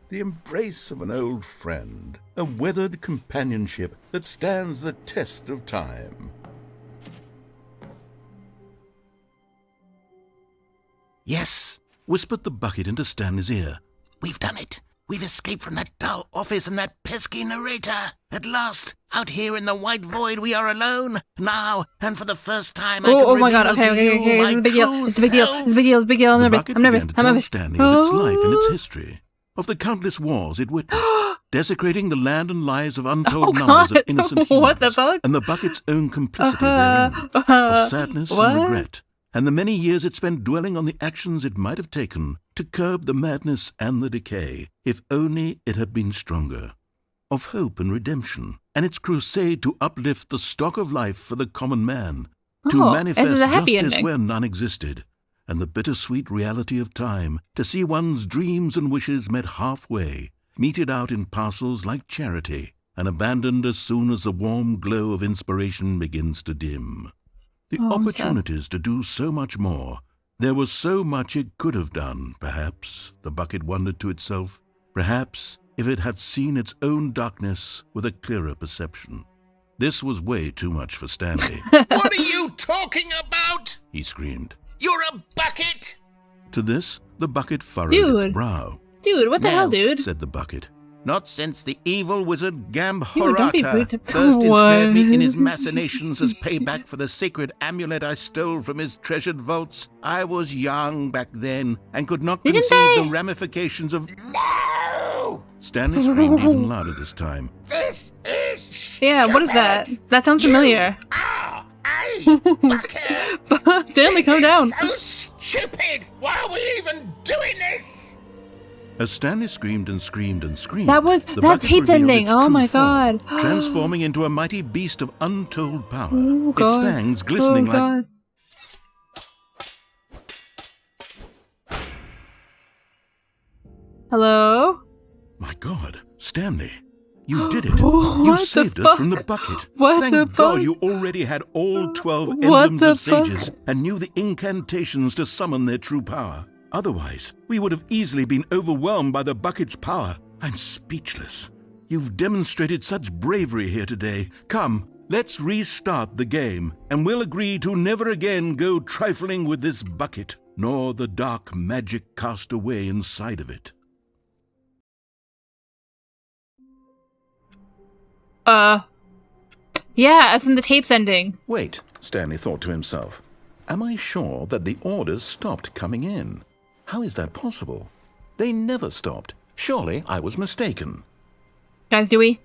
the embrace of an old friend. A weathered companionship that stands the test of time. Yes, whispered the bucket into Stanley's ear. We've done it. We've escaped from that dull office and that pesky narrator. At last, out here in the white void, we are alone. Now, and for the first time, I can oh my god, reveal okay, to you my it's a big deal. true It's a big deal. self. It's a big deal. It's a big deal. I'm The nervous. bucket I'm nervous. began to I'm tell nervous. Stanley of its life and its history, of the countless wars it witnessed, desecrating the land and lives of untold numbers of innocent humans, What the fuck? and the bucket's own complicity therein, of sadness and regret, and the many years it spent dwelling on the actions it might have taken to curb the madness and the decay, if only it had been stronger, of hope and redemption, and its crusade to uplift the stock of life for the common man, to manifest justice where none existed, and the bittersweet reality of time, to see one's dreams and wishes met halfway, meted out in parcels like charity, and abandoned as soon as the warm glow of inspiration begins to dim. The opportunities to do so much more. There was so much it could have done, perhaps, the bucket wondered to itself. Perhaps, if it had seen its own darkness with a clearer perception. This was way too much for Stanley. What are you talking about? He screamed. You're a bucket! To this, the bucket furrowed its brow. Dude, what the hell, dude? Said the bucket. Not since the evil wizard Dude, don't be Gambhorata rude to- first ensnared me in his What? machinations as payback for the sacred amulet I stole from his treasured vaults. I was young back then and could not Didn't conceive they? the ramifications of... No! Stanley screamed even louder this time. This is Yeah, what is that? That sounds familiar. Ah, a bucket! Stanley, calm down. So stupid! Why are we even doing this? As Stanley screamed and screamed and screamed, That was the that bucket tape's revealed ending. its Oh true my form, god. transforming into a mighty beast of untold power. Oh god. Its fangs glistening oh like... god. Hello? My God, Stanley, you did it. What You the saved us from the fuck? bucket. What Thank the God fuck? you already had all 12 What emblems the of fuck? sages and knew the incantations to summon their true power. Otherwise, we would have easily been overwhelmed by the bucket's power. I'm speechless. You've demonstrated such bravery here today. Come, let's restart the game, and we'll agree to never again go trifling with this bucket, nor the dark magic cast away inside of it. Yeah, as in the tape's ending. Wait, Stanley thought to himself. Am I sure that the orders stopped coming in? How is that possible? They never stopped. Surely I was mistaken. Guys, do we?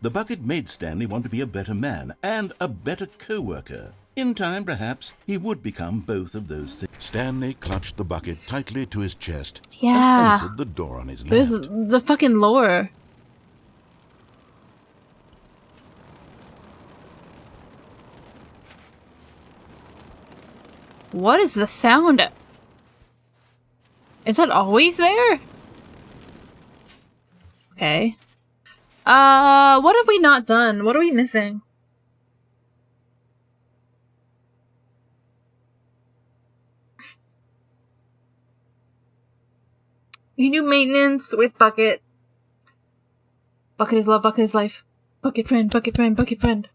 The bucket made Stanley want to be a better man and a better co-worker. In time, perhaps, he would become both of those things. Stanley clutched the bucket tightly to his chest Yeah. and entered the door on his There's left. the fucking lore. What is the sound? Is that always there? Okay. What have we not done? What are we missing? You do maintenance with Bucket. Bucket is love, Bucket is life. Bucket friend, Bucket friend, Bucket friend.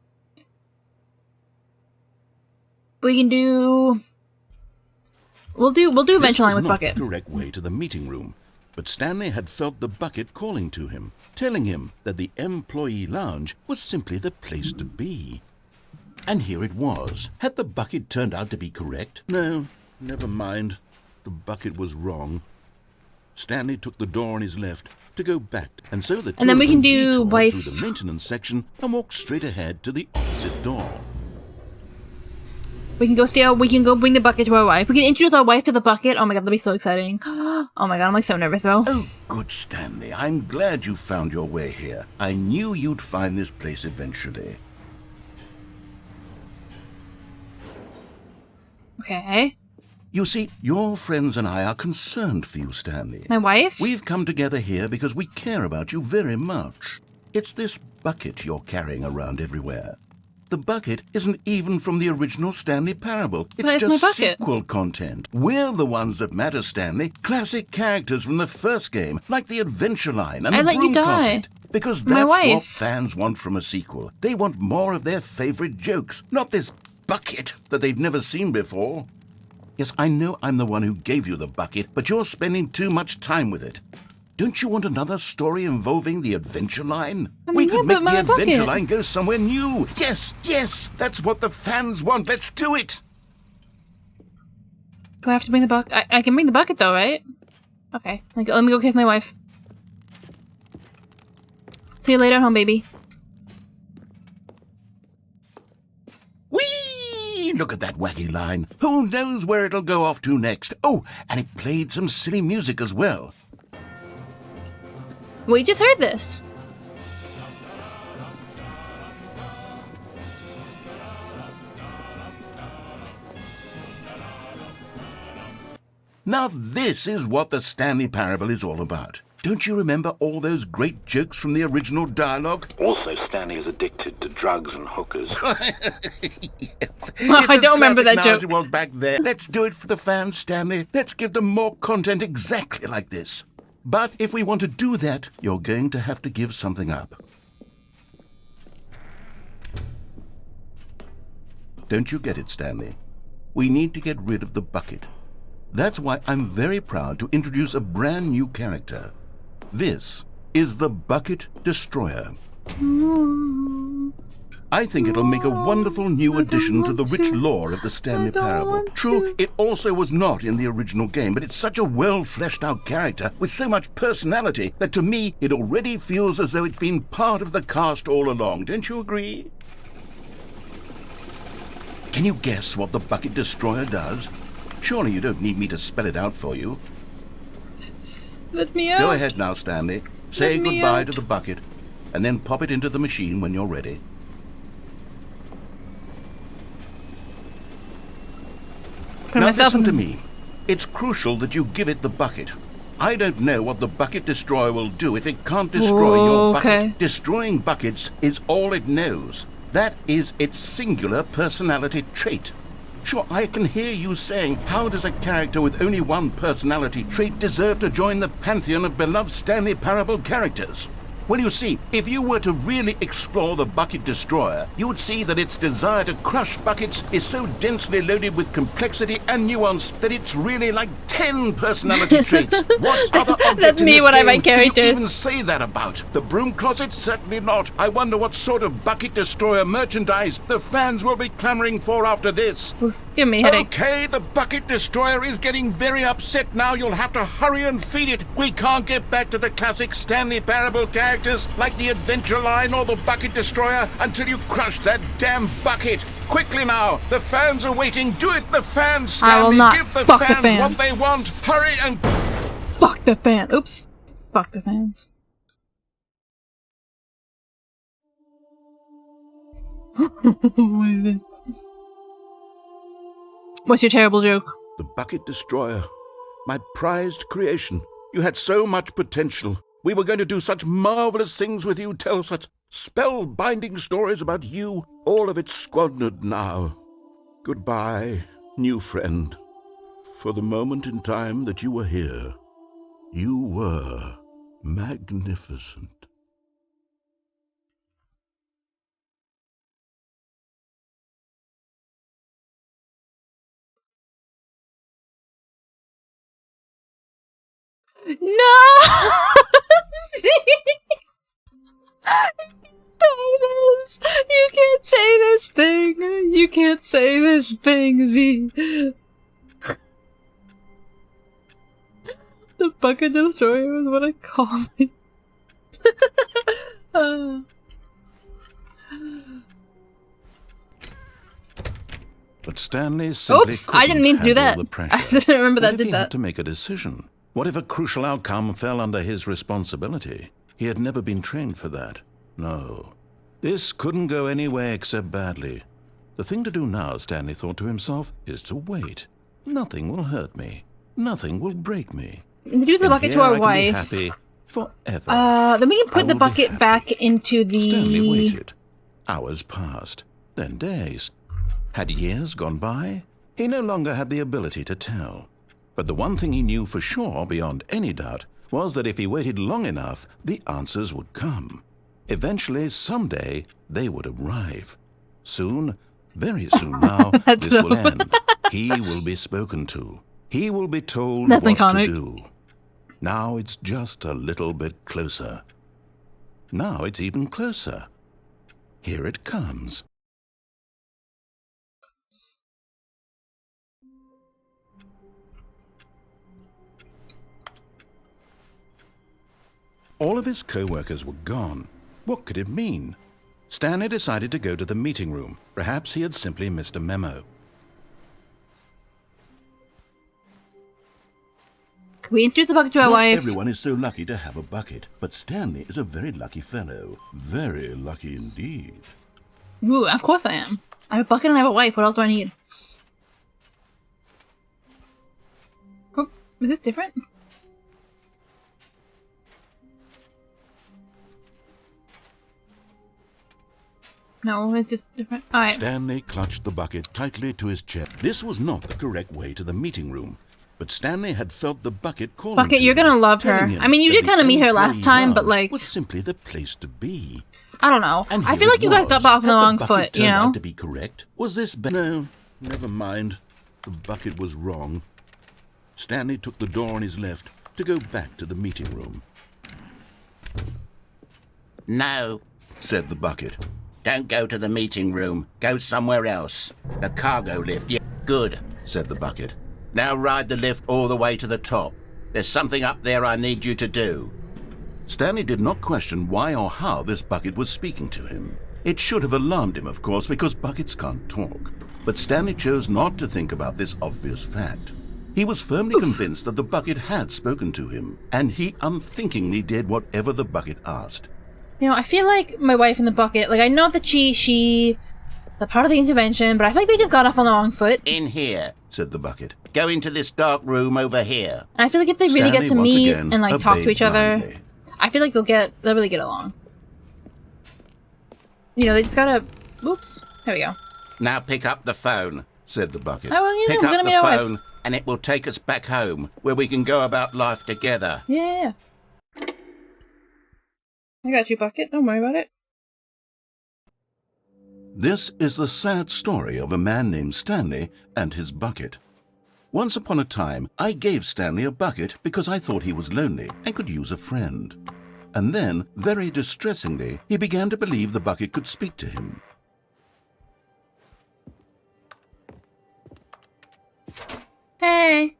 We can do... We'll do Adventure Line with Bucket. This was not the correct way to the meeting room, but Stanley had felt the bucket calling to him, telling him that the employee lounge was simply the place to be. And here it was. Had the bucket turned out to be correct? No, never mind. The bucket was wrong. Stanley took the door on his left to go back, and so the two And then of we them can do detoured wife. through the maintenance section and walked straight ahead to the opposite door. We can go steal. We can go bring the bucket to our wife. We can introduce our wife to the bucket. Oh my god, that'll be so exciting. Oh my god, I'm like so nervous though. Oh, good, Stanley. I'm glad you found your way here. I knew you'd find this place eventually. Okay. You see, your friends and I are concerned for you, Stanley. My wife? We've come together here because we care about you very much. It's this bucket you're carrying around everywhere. The bucket isn't even from the original Stanley Parable. It's just sequel content. We're the ones that matter, Stanley. Classic characters from the first game, like the Adventure Line and the Broom Closet. Because that's what fans want from a sequel. They want more of their favorite jokes, not this bucket that they've never seen before. Yes, I know I'm the one who gave you the bucket, but you're spending too much time with it. Don't you want another story involving the Adventure Line? We could make the Adventure Line go somewhere new. Yes, yes, that's what the fans want. Let's do it. Do I have to bring the bucket? I can bring the bucket though, right? Okay, let me go kiss my wife. See you later at home, baby. Whee! Look at that wacky line. Who knows where it'll go off to next? Oh, and it played some silly music as well. We just heard this. Now this is what the Stanley Parable is all about. Don't you remember all those great jokes from the original dialogue? Also, Stanley is addicted to drugs and hookers. Yes. I don't remember that joke. As it was back there. Let's do it for the fans, Stanley. Let's give them more content exactly like this. But if we want to do that, you're going to have to give something up. Don't you get it, Stanley? We need to get rid of the bucket. That's why I'm very proud to introduce a brand new character. This is the Bucket Destroyer. I think it'll make a wonderful new addition to the rich lore of the Stanley Parable. True, it also was not in the original game, but it's such a well-fleshed-out character with so much personality that to me it already feels as though it's been part of the cast all along. Don't you agree? Can you guess what the Bucket Destroyer does? Surely you don't need me to spell it out for you. Let me out. Go ahead now, Stanley. Say goodbye to the bucket, and then pop it into the machine when you're ready. Now listen to me. It's crucial that you give it the bucket. I don't know what the Bucket Destroyer will do if it can't destroy your bucket. Destroying buckets is all it knows. That is its singular personality trait. Sure, I can hear you saying, how does a character with only one personality trait deserve to join the pantheon of beloved Stanley Parable characters? Well, you see, if you were to really explore the Bucket Destroyer, you would see that its desire to crush buckets is so densely loaded with complexity and nuance that it's really like 10 personality traits. What other object That's in me this when I game write can you characters. even say that about? The Broom Closet? Certainly not. I wonder what sort of Bucket Destroyer merchandise the fans will be clamoring for after this. Give me a headache. Okay, the Bucket Destroyer is getting very upset now. You'll have to hurry and feed it. We can't get back to the classic Stanley Parable characters like the Adventure Line or the Bucket Destroyer until you crush that damn bucket. Quickly now, the fans are waiting. Do it, the fans, Stanley. I will not. Give the Fuck fans the fans what they want. Hurry and... Fuck the fans. Oops. Fuck the fans. What is it? What's your terrible joke? The Bucket Destroyer. My prized creation. You had so much potential. We were going to do such marvelous things with you, tell such spellbinding stories about you. All of it squandered now. Goodbye, new friend. For the moment in time that you were here, you were magnificent. No! You can't say this thing. You can't say this thing, Z. The Bucket Destroyer is what I call it. But Stanley simply Oops, I didn't mean to do that. I didn't remember that What if did he that. had to make a decision? What if a crucial outcome fell under his responsibility? He had never been trained for that. No. This couldn't go anywhere except badly. The thing to do now, Stanley thought to himself, is to wait. Nothing will hurt me. Nothing will break me. Introduce the bucket to our wife. Happy forever. Then we can put the bucket back into the... Stanley waited. Hours passed, then days. Had years gone by? He no longer had the ability to tell. But the one thing he knew for sure, beyond any doubt, was that if he waited long enough, the answers would come. Eventually, someday, they would arrive. Soon, very soon now, this will end. He will be spoken to. He will be told what to do. Now it's just a little bit closer. Now it's even closer. Here it comes. All of his co-workers were gone. What could it mean? Stanley decided to go to the meeting room. Perhaps he had simply missed a memo. We introduce the bucket to our wife. Everyone is so lucky to have a bucket, but Stanley is a very lucky fellow. Very lucky indeed. Ooh, of course I am. I have a bucket and I have a wife. What else do I need? Oh, is this different? No, it's just different. All right. Stanley clutched the bucket tightly to his chest. This was not the correct way to the meeting room, but Stanley had felt the bucket calling to him, you're gonna love her. I mean, you did kind of meet her last time, but like, was simply the place to be. I don't know. And I feel like you guys got off on the wrong foot. You know. Out to be correct. Was this? No, never mind. The bucket was wrong. Stanley took the door on his left to go back to the meeting room. No, said the bucket. don't go to the meeting room. Go somewhere else. The cargo lift. Yeah, good, said the bucket. Now ride the lift all the way to the top. There's something up there I need you to do. Stanley did not question why or how this bucket was speaking to him. It should have alarmed him, of course, because buckets can't talk. But Stanley chose not to think about this obvious fact. He was firmly convinced that the bucket had spoken to him, and he unthinkingly did whatever the bucket asked. You know, I feel like my wife and the bucket, like, I know that she the part of the intervention, but I feel like they just got off on the wrong foot. In here, said the bucket. Go into this dark room over here. And I feel like if they really Stanley get to once meet again and, like, talk to obeyed each other, blindly. I feel like they'll really get along. You know, they just gotta... Oops. There we go. Now pick up the phone, said the bucket. Oh, well, you know, pick we're up gonna the meet our wife. phone, and it will take us back home, where we can go about life together. Yeah. I got you, bucket. Don't worry about it. This is the sad story of a man named Stanley and his bucket. Once upon a time, I gave Stanley a bucket because I thought he was lonely and could use a friend. And then, very distressingly, he began to believe the bucket could speak to him. Hey.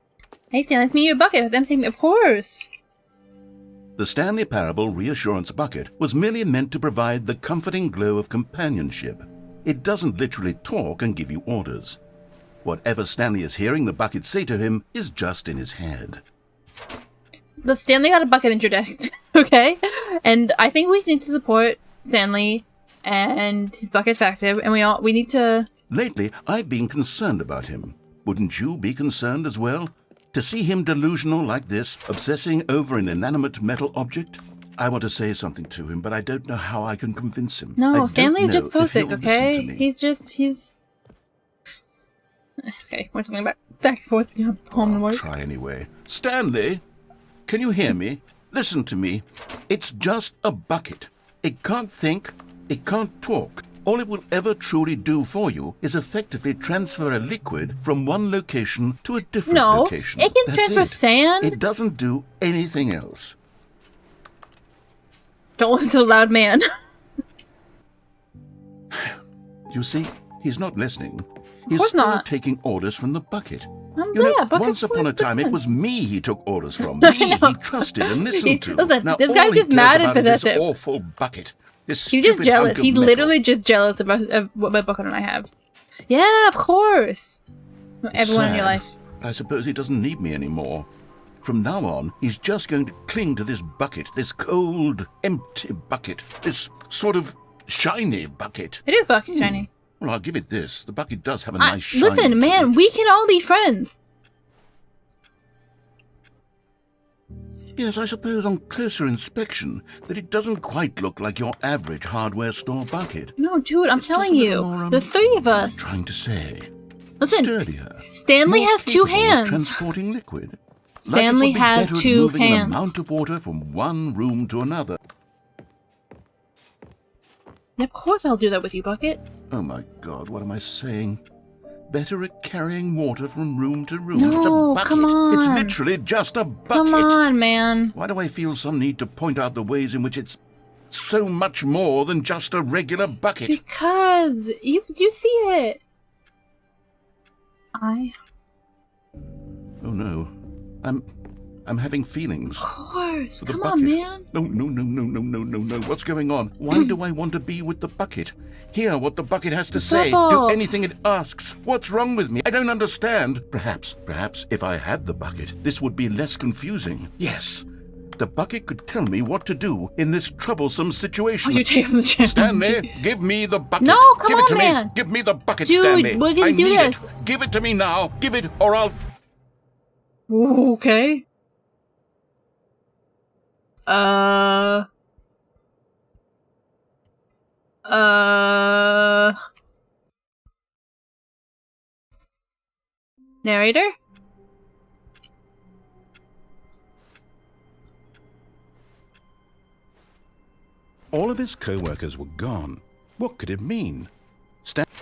Hey, Stanley, let's meet your bucket. It's empty. Of course. The Stanley Parable Reassurance Bucket was merely meant to provide the comforting glow of companionship. It doesn't literally talk and give you orders. Whatever Stanley is hearing the bucket say to him is just in his head. The Stanley got a bucket interdict, okay? And I think we need to support Stanley and his bucket factor, and we need to... Lately, I've been concerned about him. Wouldn't you be concerned as well? To see him delusional like this, obsessing over an inanimate metal object? I want to say something to him, but I don't know how I can convince him. No, Stanley's just posting, Posick, okay? He's... Okay, we're talking back and forth between home and work. Try anyway. Stanley, can you hear me? Listen to me. It's just a bucket. It can't think. It can't talk. All it will ever truly do for you is effectively transfer a liquid from one location to a different location. No, it can That's transfer sand. It doesn't do anything else. Don't listen to the loud man. You see, he's not listening. Of He's course still not. taking orders from the bucket. Bucket's Once upon a time, it different. was me he took orders from. Me he trusted and listened to. Listen, now, this all guy's he just cares mad and about is this possessive. awful bucket. This He's just stupid jealous. hunk of He's metal. literally just jealous of what my bucket and I have. Yeah, of course. Everyone in your life. I suppose he doesn't need me anymore. From now on, he's just going to cling to this bucket, this cold, empty bucket, this sort of shiny bucket. It is bucket shiny. Well, I'll give it this. The bucket does have a nice shine. Listen, man, we can all be friends. Yes, I suppose on closer inspection that it doesn't quite look like your average hardware store bucket. No, dude, I'm It's just telling a you. little more, There's 3 of what am I us. trying to say? Listen, Sturdier. Stanley More has 2 capable of hands. transporting liquid. Stanley like it would be has better at 2 moving hands. an amount of water from one room to another. Of course I'll do that with you, Bucket. Oh my God, what am I saying? Better at carrying water from room to room. No, It's a bucket. come on. It's literally just a bucket. Come on, man. Why do I feel some need to point out the ways in which it's so much more than just a regular bucket? Because you see it. Oh no. I'm having feelings. Of course. For the Come bucket. on, man. No. What's going on? Why do I want to be with the bucket? Hear what the bucket has to say. Double. Do anything it asks. What's wrong with me? I don't understand. Perhaps if I had the bucket, this would be less confusing. Yes. The bucket could tell me what to do in this troublesome situation. Oh, you're taking the chance. Stanley, give me the bucket. No, come give on, it to man. me. Give me the bucket, Dude, Stanley. we're gonna I do need this. It. Give it to me now. Give it, or I'll... Okay. Narrator? All of his co-workers were gone. What could it mean?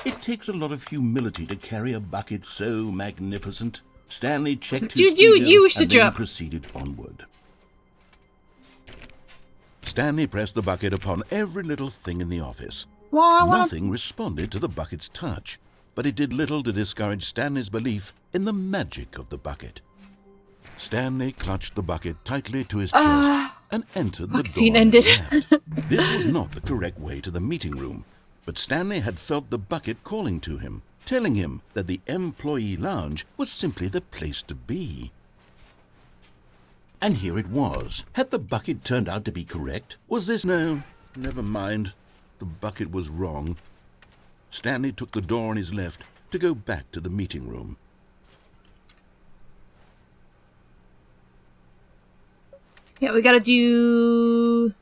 It takes a lot of humility to carry a bucket so magnificent. Stanley checked his Dude, ego you should and then jump. proceeded onward. Stanley pressed the bucket upon every little thing in the office. Well, I want Nothing responded to the bucket's touch, but it did little to discourage Stanley's belief in the magic of the bucket. Stanley clutched the bucket tightly to his chest and entered the door. scene on his ended. left. This was not the correct way to the meeting room, but Stanley had felt the bucket calling to him, telling him that the employee lounge was simply the place to be. And here it was. Had the bucket turned out to be correct? Was this... No, never mind. The bucket was wrong. Stanley took the door on his left to go back to the meeting room. Yeah, we gotta do...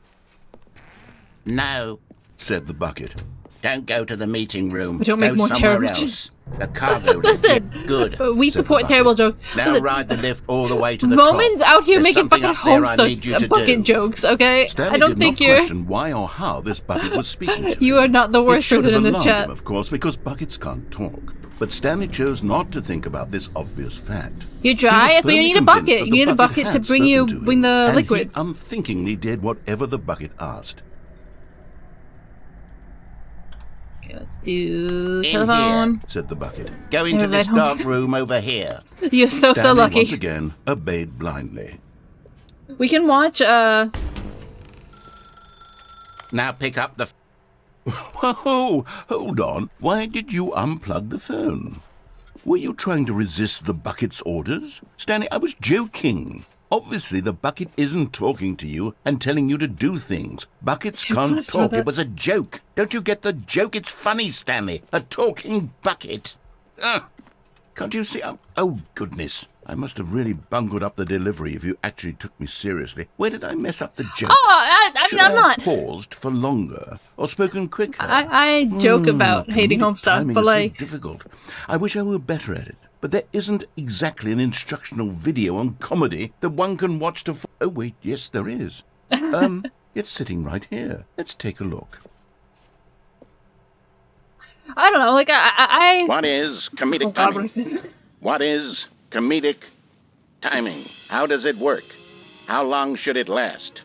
No, Said the bucket. don't go to the meeting room. Don't make go more somewhere terrible else. The cargo lift is good. We Said support the terrible jokes. Now Listen, ride the lift all the way to the Roman's top. out here There's making something fucking up there I need you to bucket do. jokes, okay? Stanley I don't did think not you're... question why or how this bucket was speaking to him. You are not the It worst should person have in this alarmed chat. him, of course, because buckets can't talk. But Stanley chose not to think about this obvious fact. You're He dry, was but you firmly need a convinced bucket. that You the need a bucket had to bring spoken to the him, and liquids. he unthinkingly did whatever the bucket asked. Okay, let's do In telephone. Said the bucket. Go into Never this mind, dark Holmes. room over here. You're so Stanley lucky. once again obeyed blindly. We can watch, Now pick up the... Whoa, hold on. Why did you unplug the phone? Were you trying to resist the bucket's orders? Stanley, I was joking. Obviously, the bucket isn't talking to you and telling you to do things. Buckets can't close to talk. it. It was a joke. Don't you get the joke? It's funny, Stanley. A talking bucket. Can't you see? Oh, goodness. I must have really bungled up the delivery if you actually took me seriously. Where did I mess up the joke? Should I I'm not. have paused for longer or spoken quicker? I joke about hating Comedic home stuff, timing but is so like... difficult. I wish I were better at it. But there isn't exactly an instructional video on comedy that one can watch to... Oh, wait, yes, there is. It's sitting right here. Let's take a look. I don't know, like, I What is comedic Oh, God, timing? what is it? What is comedic timing? How does it work? How long should it last?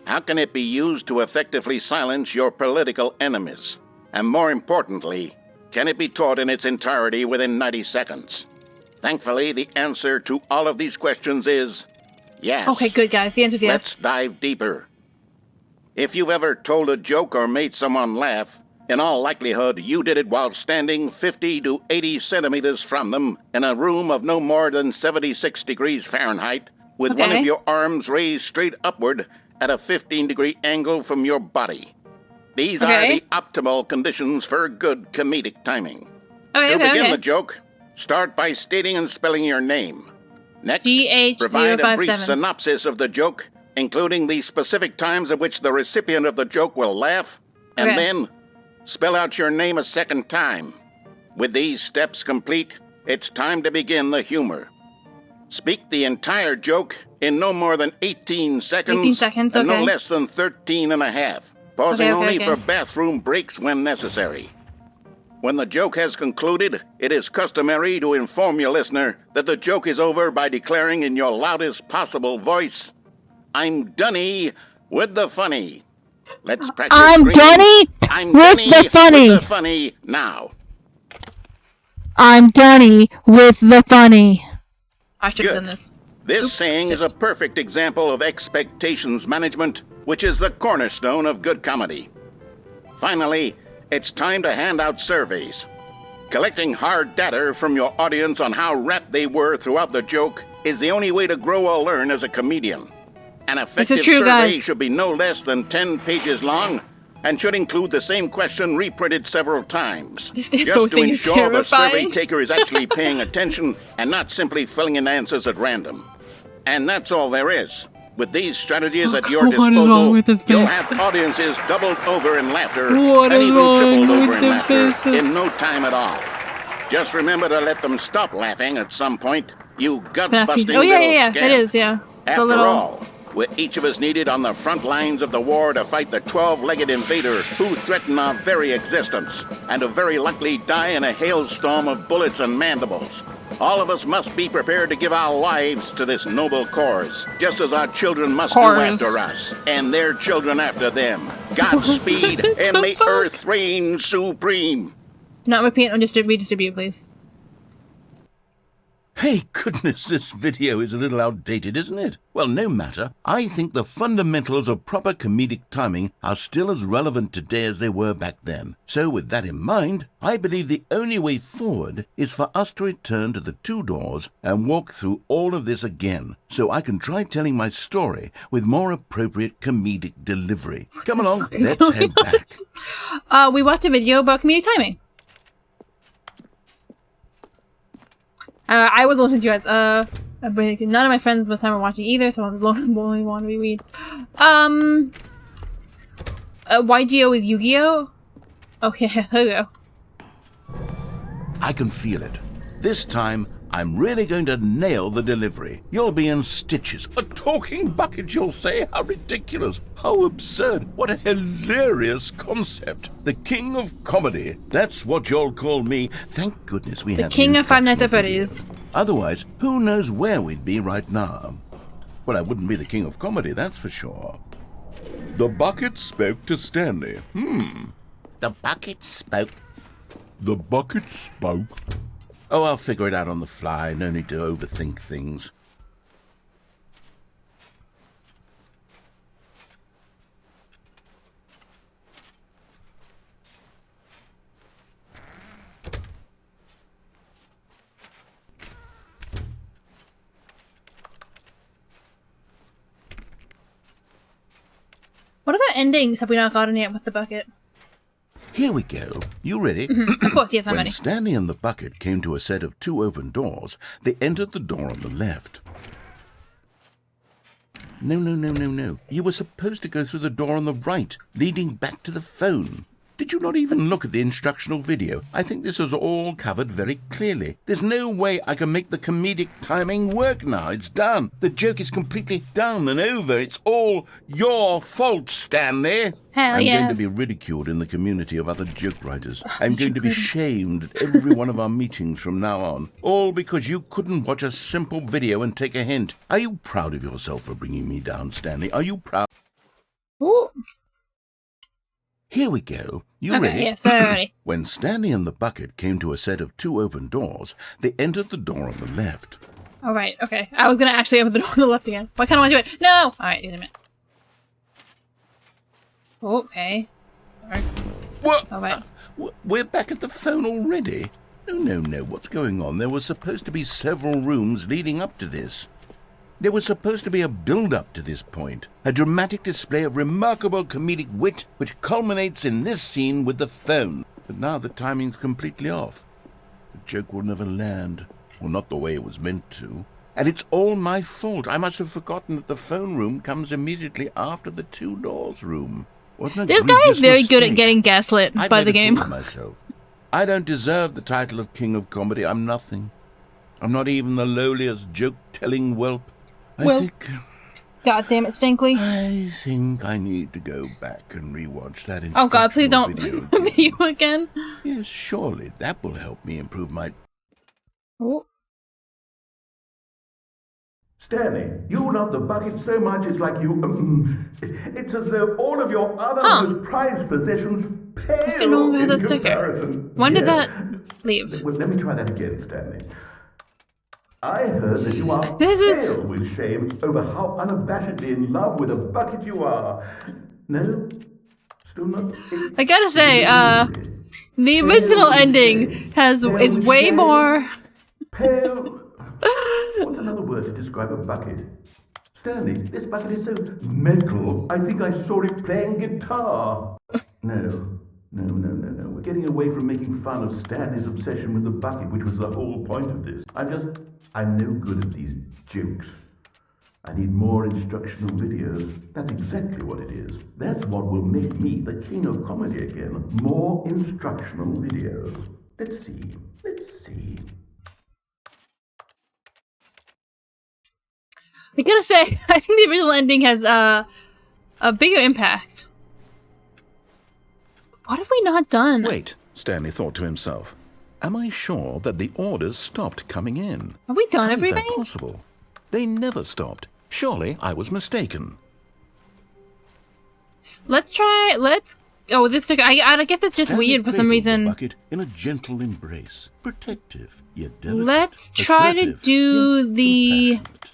How can it be used to effectively silence your political enemies? And more importantly, can it be taught in its entirety within 90 seconds? Thankfully, the answer to all of these questions is yes. Okay, good, guys. The answer's yes. Let's dive deeper. If you've ever told a joke or made someone laugh, in all likelihood, you did it while standing 50 to 80 centimeters from them in a room of no more than 76 degrees Fahrenheit, with one Okay. of your arms raised straight upward at a 15-degree angle from your body. These are Okay. the optimal conditions for good comedic timing. Okay, To okay, begin okay. the joke, start by stating and spelling your name. Next, GH057. provide a brief synopsis of the joke, including the specific times at which the recipient of the joke will laugh, and Okay. then spell out your name a second time. With these steps complete, it's time to begin the humor. Speak the entire joke in no more than 18 seconds. 18 seconds, and okay. no less than 13 and a half, pausing Okay, only okay. for bathroom breaks when necessary. When the joke has concluded, it is customary to inform your listener that the joke is over by declaring in your loudest possible voice, "I'm Dunny with the funny." Let's practice I'm screaming. Dunny I'm with Dunny the funny. with the funny now. I'm Dunny with the funny. I should have Good. done this. This Oops, saying is a perfect example of expectations management, which is the cornerstone of good comedy. Finally, it's time to hand out surveys. Collecting hard data from your audience on how rapt they were throughout the joke is the only way to grow or learn as a comedian. An effective true, survey guys. should be no less than 10 pages long and should include the same question reprinted several times, This just to thing is ensure the survey terrifying. taker is actually paying attention and not simply filling in answers at random. And that's all there is. With these strategies at your What is wrong disposal, with this you'll face? have audiences doubled over in laughter What and is even wrong tripled with over in the laughter faces? in no time at all. Just remember to let them stop laughing at some point, you gut-busting Oh, yeah, little yeah, scamp. it is, yeah. After The little... all, we're each of us needed on the front lines of the war to fight the 12-legged invader who threaten our very existence, and to very likely die in a hailstorm of bullets and mandibles. All of us must be prepared to give our lives to this noble cause, just as our children must do Cause. after us, and their children after them. Godspeed, and may fuck? Earth reign supreme. Not repeat or redistribute, please. Hey, goodness, this video is a little outdated, isn't it? Well, no matter. I think the fundamentals of proper comedic timing are still as relevant today as they were back then. So with that in mind, I believe the only way forward is for us to return to the two doors and walk through all of this again, so I can try telling my story with more appropriate comedic delivery. Come along, let's head back. We watched a video about comedic timing. I was listening to you guys. None of my friends by the time were watching either, so I only want to reread. YGO is Yu-Gi-Oh? Okay, here we go. I can feel it. This time, I'm really going to nail the delivery. You'll be in stitches. A talking bucket, you'll say? How ridiculous. How absurd. What a hilarious concept. The king of comedy. That's what you'll call me. Thank goodness we have The king of Five Nights at instructional Freddy's. videos. Otherwise, who knows where we'd be right now? Well, I wouldn't be the king of comedy, that's for sure. The bucket spoke to Stanley. The bucket spoke. The bucket spoke. Oh, I'll figure it out on the fly. No need to overthink things. What are the endings have we not gotten yet with the bucket? Here we go. You ready? Of course, yes, I'm When ready. Stanley and the bucket came to a set of two open doors, they entered the door on the left. No. You were supposed to go through the door on the right, leading back to the phone. Did you not even look at the instructional video? I think this is all covered very clearly. There's no way I can make the comedic timing work now. It's done. The joke is completely done and over. It's all your fault, Stanley. Hell I'm yeah. going to be ridiculed in the community of other joke writers. I'm going to be shamed at every one of our meetings from now on. All because you couldn't watch a simple video and take a hint. Are you proud of yourself for bringing me down, Stanley? Are you proud? Ooh. Here we go. You Okay, ready? yes, I'm ready. When Stanley and the bucket came to a set of two open doors, they entered the door on the left. Alright, okay. I was gonna actually open the door on the left again. Why can't I do it? No! Alright, wait a minute. Okay. What? Alright. We're back at the phone already? No. What's going on? There was supposed to be several rooms leading up to this. There was supposed to be a build-up to this point, a dramatic display of remarkable comedic wit which culminates in this scene with the phone. But now the timing's completely off. The joke will never land. Well, not the way it was meant to. And it's all my fault. I must have forgotten that the phone room comes immediately after the two doors room. What an This guy is egregious very good at mistake. getting gaslit I've by made the a game. fool of myself. I don't deserve the title of King of Comedy. I'm nothing. I'm not even the lowliest joke-telling whelp. I think God damn it, Stanley. I need to go back and rewatch that Oh God, please don't video video again. Yes, surely that will help me improve my... Oh. Stanley, you love the bucket so much it's like you... it's as though all of your other most prized possessions pale can no longer have in the sticker. comparison. When did Yes. that leave? Well, let me try that again, Stanley. I heard that you are This is- pale with shame over how unabashedly in love with a bucket you are. No? Still not? I gotta say, the original ending is way more... Pale... What's another word to describe a bucket? Stanley, this bucket is so metal, I think I saw it playing guitar. No. We're getting away from making fun of Stanley's obsession with the bucket, which was the whole point of this. I'm no good at these jokes. I need more instructional videos. That's exactly what it is. That's what will make me the king of comedy again. More instructional videos. Let's see. I gotta say, I think the original ending has a bigger impact. What have we not done? Wait, Stanley thought to himself. Am I sure that the orders stopped coming in? Have we done How everything? is that possible? They never stopped. Surely I was mistaken. Let's. Oh, this took. I guess it's just Stanley weird for some cradled the reason. bucket in a gentle embrace, protective yet delicate. Let's try to assertive, do yet the compassionate.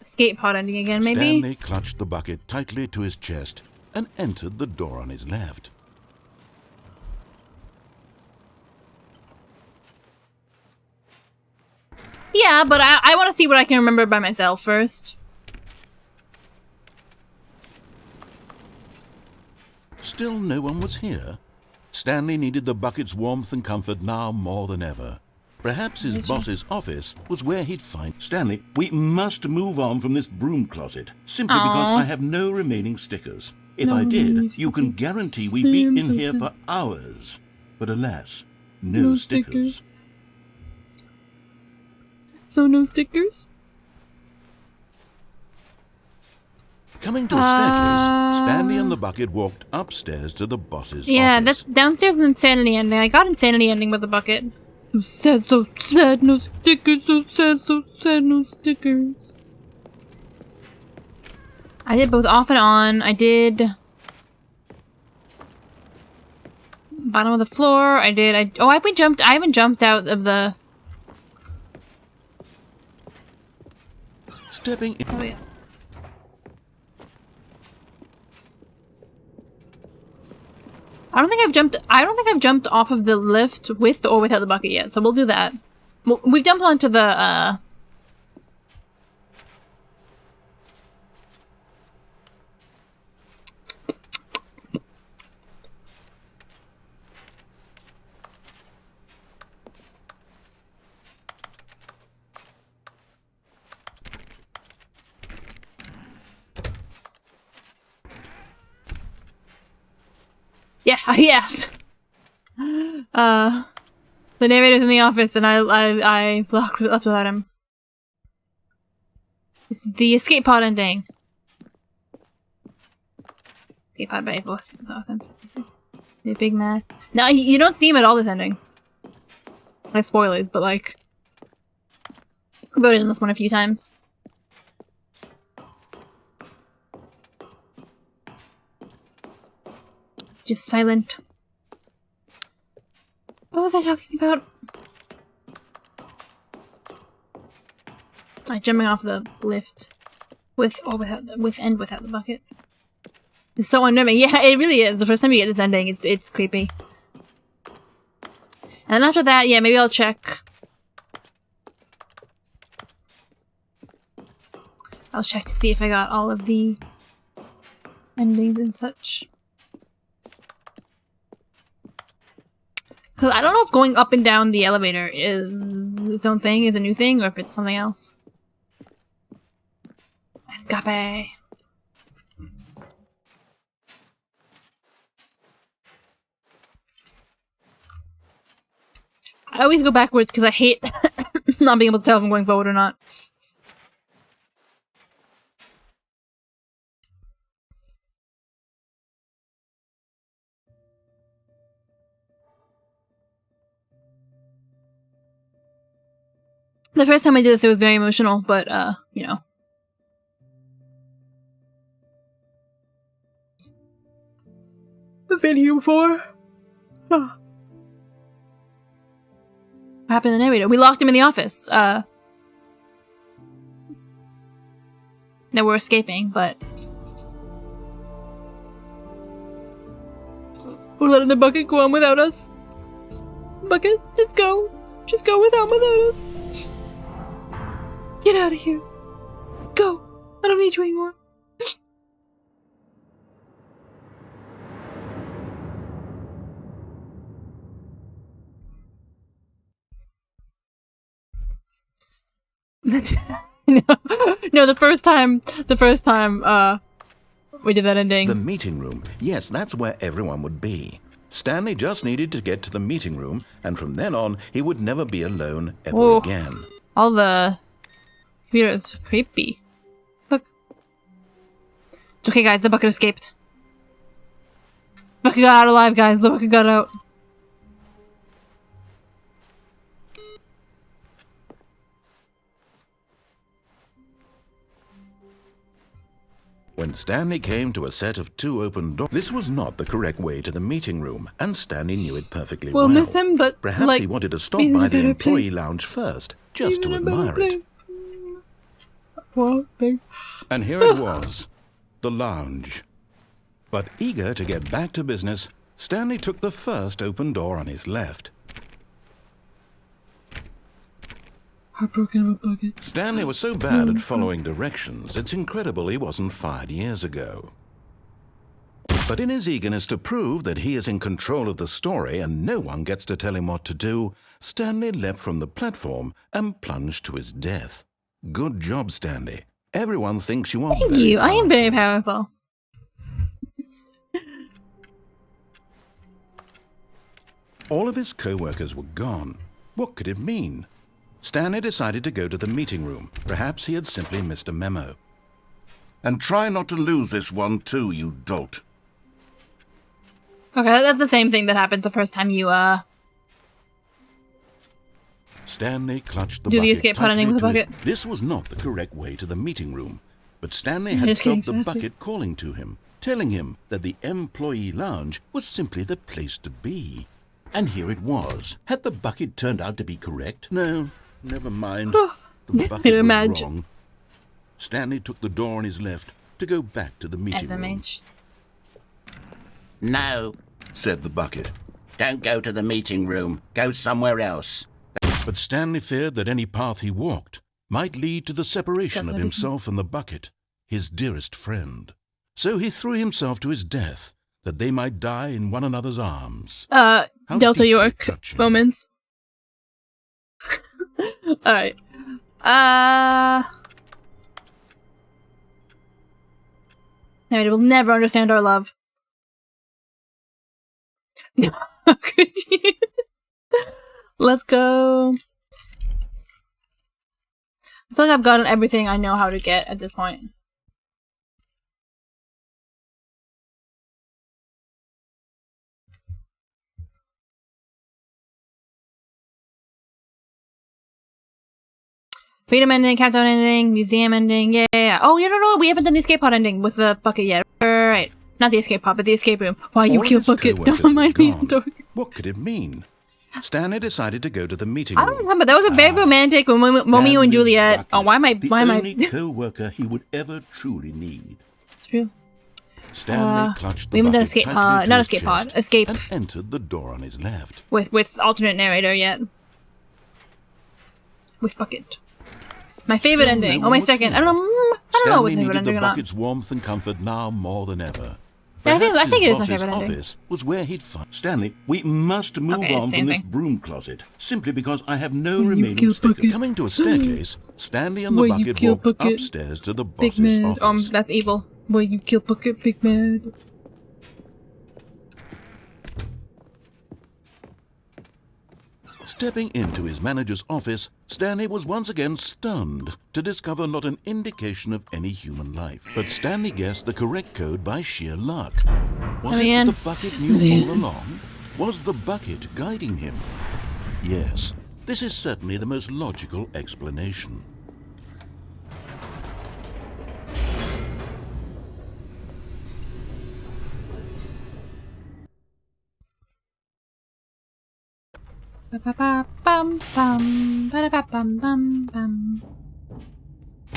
escape pod ending again, maybe. Stanley clutched the bucket tightly to his chest and entered the door on his left. Yeah, but I want to see what I can remember by myself first. Still no one was here. Stanley needed the bucket's warmth and comfort now more than ever. Perhaps his boss's office was where he'd find... Stanley, we must move on from this broom closet, simply because I have no remaining stickers. If I did, you can guarantee we'd be in here for hours. But alas, no stickers. So no stickers? Coming to a staircase, Stanley and the bucket walked upstairs to the boss's Yeah, office. that's downstairs in Insanity ending. I got Insanity ending with the bucket. So sad, no stickers, so sad, no stickers. I did both off and on. I did bottom of the floor. I haven't jumped out of the... Stepping in. Oh, yeah. I don't think I've jumped off of the lift with or without the bucket yet, so we'll do that. We've jumped onto the, yeah. The narrator's in the office, and I blocked left without him. This is the escape pod ending. Escape pod by voice. The big man. No, you don't see him at all this ending. Like spoilers, but like, I voted in this one a few times. It's just silent. What was I talking about? Jumping off the lift with or without without the bucket. It's so unnerving. Yeah, it really is. The first time you get this ending, it's creepy. And then after that, yeah, maybe I'll check. I'll check to see if I got all of the endings and such. Because I don't know if going up and down the elevator is its own thing, is a new thing, or if it's something else. Escape. I always go backwards because I hate not being able to tell if I'm going forward or not. The first time I did this, it was very emotional, but, you know. I've been here before. What happened to the narrator? We locked him in the office. Now we're escaping, but... We're letting the bucket go on without us. Bucket, just go. Just go without us. Get out of here. Go. I don't need you anymore. No, the first time, we did that ending. The meeting room. Yes, that's where everyone would be. Stanley just needed to get to the meeting room, and from then on, he would never be alone ever again. All the computers creepy. Look. It's okay, guys. The bucket escaped. The bucket got out alive, guys. The bucket got out. When Stanley came to a set of 2 open doors, this was not the correct way to the meeting room, and Stanley knew it perfectly well. We'll miss him, but perhaps like, he wanted to stop by the employee lounge first, just to admire it. And here it was, the lounge. But eager to get back to business, Stanley took the first open door on his left. Heartbroken of a bucket. Stanley was so bad at following directions, it's incredible he wasn't fired years ago. But in his eagerness to prove that he is in control of the story and no one gets to tell him what to do, Stanley leapt from the platform and plunged to his death. Good job, Stanley. Everyone thinks you are Thank you. I am very powerful. All of his co-workers were gone. What could it mean? Stanley decided to go to the meeting room. Perhaps he had simply missed a memo. And try not to lose this one too, you dolt. Okay, that's the same thing that happens the first time you, Stanley clutched the do bucket the escape pod ending with the bucket. This was not the correct way to the meeting room, but Stanley had felt the bucket calling to him, telling him that the employee lounge was simply the place to be. And here it was. Had the bucket turned out to be correct? No, never mind. The bucket was wrong. Stanley took the door on his left to go back to the meeting room. No, said the bucket. don't go to the meeting room. Go somewhere else. But Stanley feared that any path he walked might lead to the separation of himself and the bucket, his dearest friend. So he threw himself to his death, that they might die in one another's arms. Delta York moments. Alright. Narrator will never understand our love. Could you? Let's go. I feel like I've gotten everything I know how to get at this point. Freedom ending, countdown ending, museum ending, yeah. Oh, you don't know, we haven't done the escape pod ending with the bucket yet. Right. Not the escape pod, but the escape room. Why you kill bucket? Don't mind me. What could it mean? Stanley decided to go to the meeting room. I don't remember. That was a very romantic Romeo and Juliet. Bucket, oh, why am I? The only co-worker he would ever truly need. It's true. Stanley clutched the we haven't done bucket escape tightly pod. to Not his escape chest pod. Escape. And entered the door on his left. With alternate narrator yet. With bucket. My favorite ending. Oh, my second. I don't know. I don't know what Stanley favorite needed ending the or not. bucket's warmth and comfort now more than ever. Yeah, I think it is my Perhaps his favorite boss's ending. office was where he'd find Stanley. We must move Okay, on same from this thing. broom closet, simply because I have no Will you remaining kill stickers. Bucket? Coming to a staircase, Stanley and the Will you bucket kill walked Bucket? upstairs to the Big boss's man. office. That's evil. Will you kill Bucket, Big man? Stepping into his manager's office, Stanley was once again stunned to discover not an indication of any human life. But Stanley guessed the correct code by sheer luck. Was it that the bucket knew all along? Was the bucket guiding him? Yes, this is certainly the most logical explanation.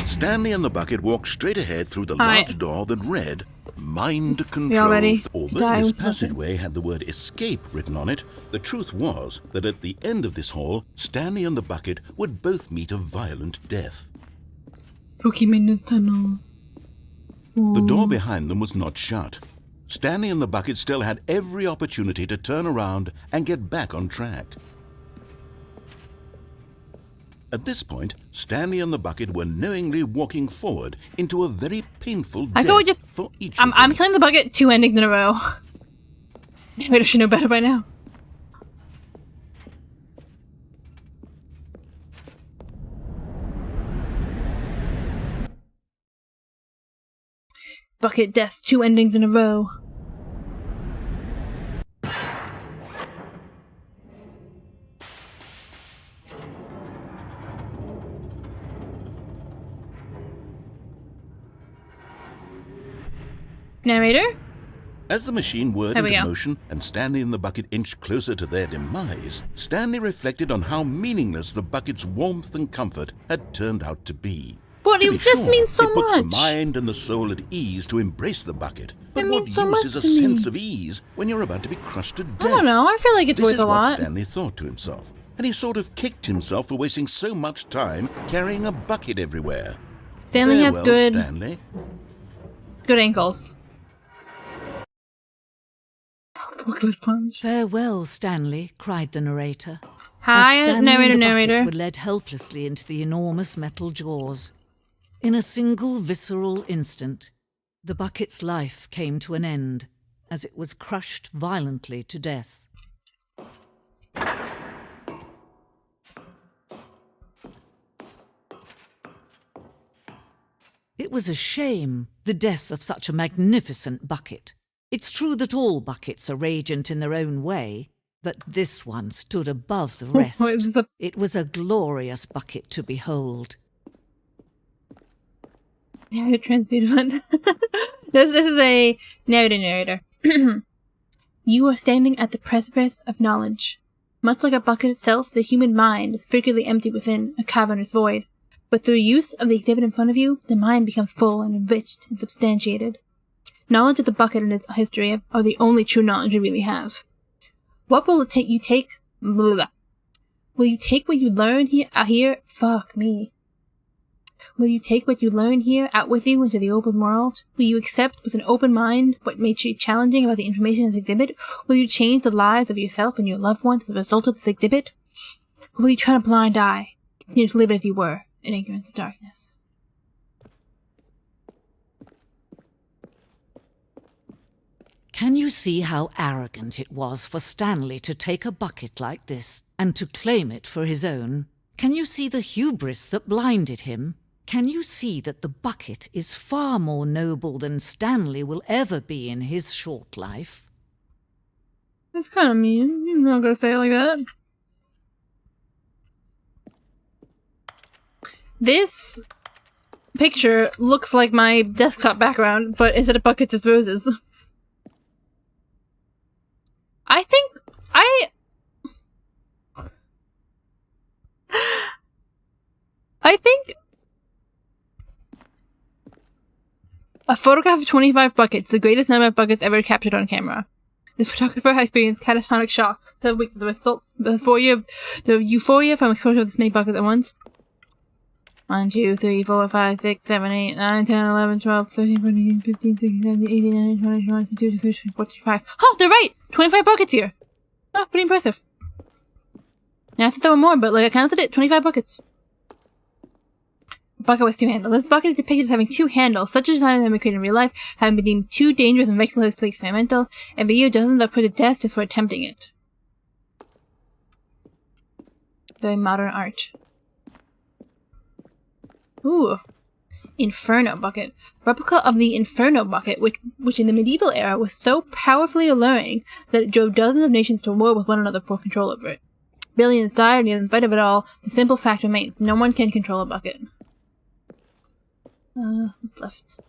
Stanley and the bucket walked straight ahead through the large door that read, Mind Control. ready? Although this passageway had the word escape written on it, the truth was that at the end of this hall, Stanley and the bucket would both meet a violent death. Spooky Midnight's Tunnel. The door behind them was not shut. Stanley and the bucket still had every opportunity to turn around and get back on track. At this point, Stanley and the bucket were knowingly walking forward into a very painful death for each of them. I'm killing the bucket 2 endings in a row. Maybe I should know better by now. Bucket death 2 endings in a row. Narrator? As the machine whirred There we into go. motion and Stanley and the bucket inched closer to their demise, Stanley reflected on how meaningless the bucket's warmth and comfort had turned out to be. But To be it just sure, means so it puts much. the mind and the soul at ease to embrace the bucket. But It what means so use much is a to me. sense of ease when you're about to be crushed to death? I don't know. I feel like it's This worth is a what lot. Stanley thought to himself, and he sort of kicked himself for wasting so much time carrying a bucket everywhere. Stanley has Farewell, Stanley. good ankles. Forklift punch. Farewell, Stanley, cried the narrator. Hi, As Stanley and the bucket narrator. were led helplessly into the enormous metal jaws. In a single visceral instant, the bucket's life came to an end as it was crushed violently to death. It was a shame, the death of such a magnificent bucket. It's true that all buckets are radiant in their own way, but this one stood above the rest. What is the- It was a glorious bucket to behold. Narrator transmuted one. This is a narrator. You are standing at the precipice of knowledge. Much like a bucket itself, the human mind is frequently empty within a cavernous void. But through use of the exhibit in front of you, the mind becomes full and enriched and substantiated. Knowledge of the bucket and its history are the only true knowledge we really have. What will it take you take? Blah, blah. Will you take what you learn here? Fuck me. Will you take what you learn here out with you into the open world? Will you accept with an open mind what may be challenging about the information in this exhibit? Will you change the lives of yourself and your loved ones as a result of this exhibit? Or will you turn a blind eye, continue to live as you were, in ignorance and darkness? Can you see how arrogant it was for Stanley to take a bucket like this and to claim it for his own? Can you see the hubris that blinded him? Can you see that the bucket is far more noble than Stanley will ever be in his short life? That's kind of mean. You're not gonna say it like that. This picture looks like my desktop background, but instead of buckets, it's roses. I think a photograph of 25 buckets, the greatest number of buckets ever captured on camera. The photographer has experienced catatonic shock. The euphoria from exposure of this many buckets at once. 1, 2, 3, 4, 5, 6, 7, 8, 9, 10, 11, 12, 13, 14, 15, 16, 17, 18, 19, 20, 21, 22, 23, 24, 25. Oh, they're right! 25 buckets here! Oh, pretty impressive. Now I thought there were more, but like I counted it, 25 buckets. Bucket with 2 handles. This bucket is depicted as having 2 handles. Such a design has been created in real life, having been deemed too dangerous and recklessly experimental, and video dozens are put to death just for attempting it. Very modern art. Ooh. Inferno bucket. Replica of the Inferno bucket, which in the medieval era was so powerfully alluring that it drove dozens of nations to war with one another for control over it. Billions died, and in spite of it all, the simple fact remains: no one can control a bucket. What's left?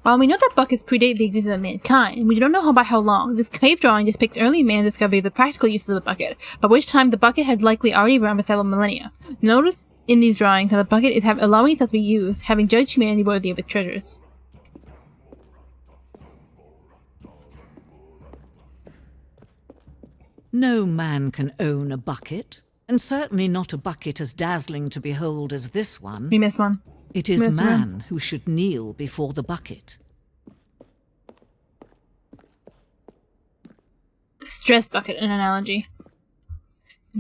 While we know that buckets predate the existence of mankind, we don't know by how long. This cave drawing depicts early man's discovery of the practical uses of the bucket, by which time the bucket had likely already run for several millennia. Notice in these drawings how the bucket is allowing itself to be used, having judged humanity worthy of its treasures. No man can own a bucket, and certainly not a bucket as dazzling to behold as this one. We missed one. It is man who should kneel before the bucket. The stress bucket, an analogy.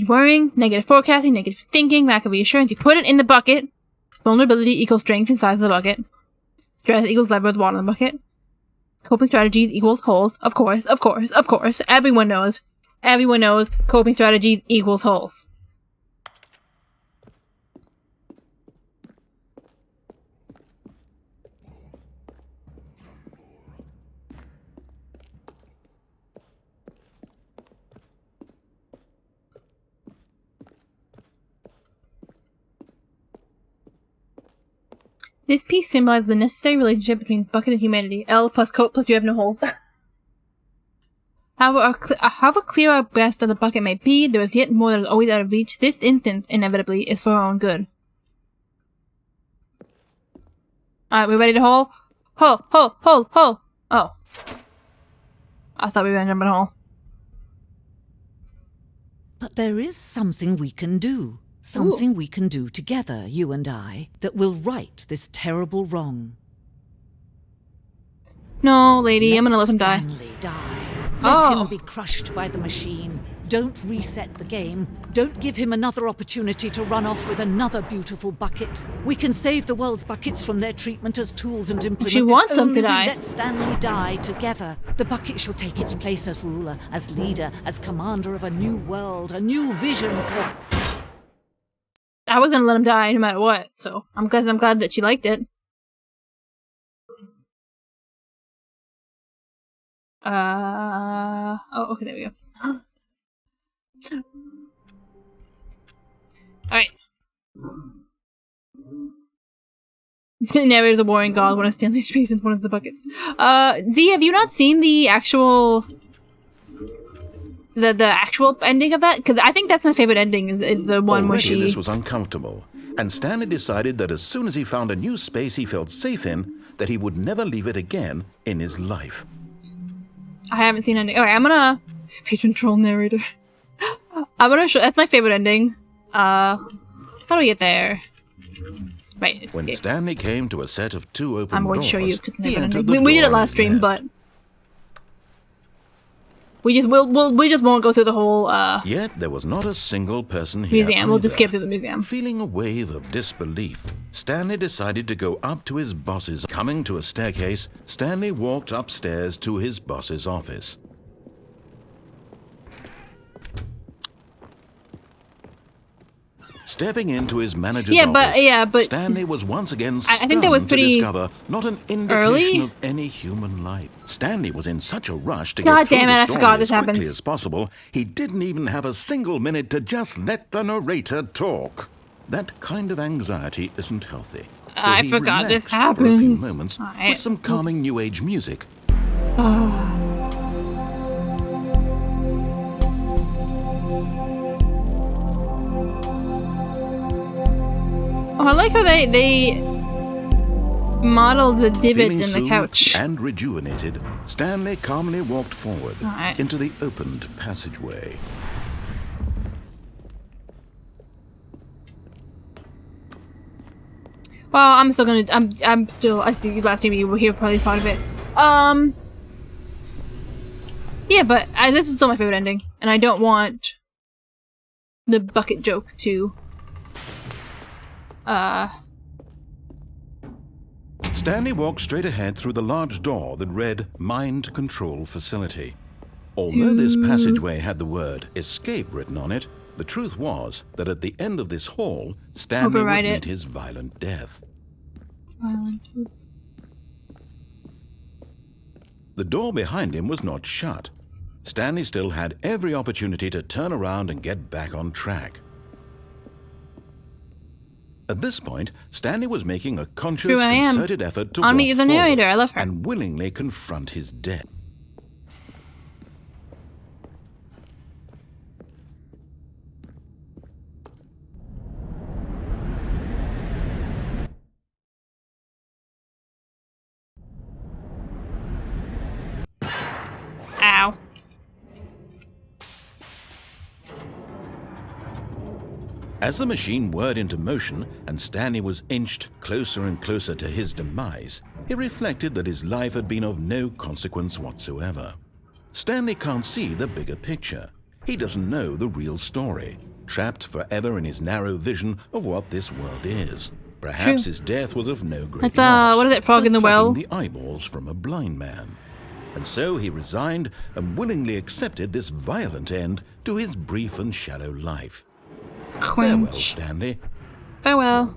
Worrying, negative forecasting, negative thinking, lack of reassurance. You put it in the bucket. Vulnerability equals strength and size of the bucket. Stress equals level of water in the bucket. Coping strategies equals holes. Of course, of course, of course. Everyone knows. Everyone knows coping strategies equals holes. This piece symbolizes the necessary relationship between bucket and humanity. L plus coat plus you have no holes. However clear our grasp of the bucket may be, there is yet more that is always out of reach. This instance, inevitably, is for our own good. Alright, we ready to hole? Hole, hole, hole, hole! Oh. I thought we were gonna jump in a hole. But there is something we can do. Something we can do together, you and I, that will right this terrible wrong. No, lady, I'm gonna let him die. Stanley die. Let him be crushed by the machine. Don't reset the game. Don't give him another opportunity to run off with another beautiful bucket. We can save the world's buckets from their treatment as tools and implements. She wants them to die. Let Stanley die together. The bucket shall take its place as ruler, as leader, as commander of a new world, a new vision for... I was gonna let him die no matter what, so I'm glad that she liked it. Oh, okay, there we go. Alright. The narrator's a warring god. One of Stanley's face in one of the buckets. Dee, have you not seen the actual... The actual ending of that? Because I think that's my favorite ending, is the one where she... This was uncomfortable, and Stanley decided that as soon as he found a new space he felt safe in, that he would never leave it again in his life. I haven't seen ending. Alright, I'm gonna... Patron troll narrator. I'm gonna show... That's my favorite ending. How do we get there? Right, it's When escape. Stanley came to a set of 2 open I'm going to doors, show you, because he entered the we did it door last stream, left. but... We just won't go through the whole, Yet there was not a single person here museum. We'll just either. skip through the museum. Feeling a wave of disbelief, Stanley decided to go up to his boss's. Coming to a staircase, Stanley walked upstairs to his boss's office. Stepping into his manager's office, Stanley was once again stunned I think that was pretty to discover not an indication of any human life. Stanley was in such a rush to get through the story as quickly as possible, he didn't even have a single minute to just let the narrator talk. That kind of anxiety isn't healthy. So I he forgot this relaxed for a few happens. moments with some calming new age music. Oh, I like how they model the divots Feeling in the soothed couch. and rejuvenated, Stanley calmly walked forward Alright. into the opened passageway. Well, I'm still gonna. I see you last time you were here, probably part of it. Yeah, but this is still my favorite ending, and I don't want the bucket joke to. Stanley walked straight ahead through the large door that read Mind Control Facility. Although this passageway had the word escape written on it, the truth was that at the end of this hall, Stanley would meet his violent death. The door behind him was not shut. Stanley still had every opportunity to turn around and get back on track. At this point, Stanley was making a conscious, concerted effort to walk the narrator. I love her. and willingly confront his death. Ow. As the machine whirred into motion and Stanley was inched closer and closer to his demise, he reflected that his life had been of no consequence whatsoever. Stanley can't see the bigger picture. He doesn't know the real story, trapped forever in his narrow vision of what this world is. Perhaps his death was of no great loss. What is it, frog in the well? The eyeballs from a blind man. And so he resigned and willingly accepted this violent end to his brief and shallow life. Farewell, Stanley. Farewell.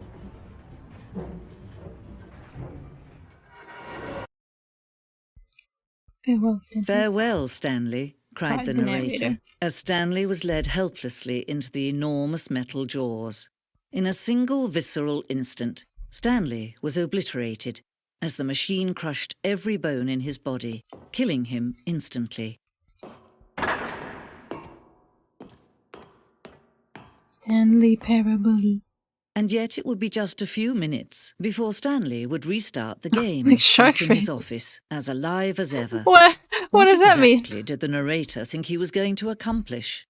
Farewell, Stanley. Farewell, Stanley, cried the narrator, as Stanley was led helplessly into the enormous metal jaws. In a single visceral instant, Stanley was obliterated as the machine crushed every bone in his body, killing him instantly. Stanley Parable. And yet it would be just a few minutes before Stanley would restart the game Like in his office, as alive as ever. What does that mean? What exactly did the narrator think he was going to accomplish?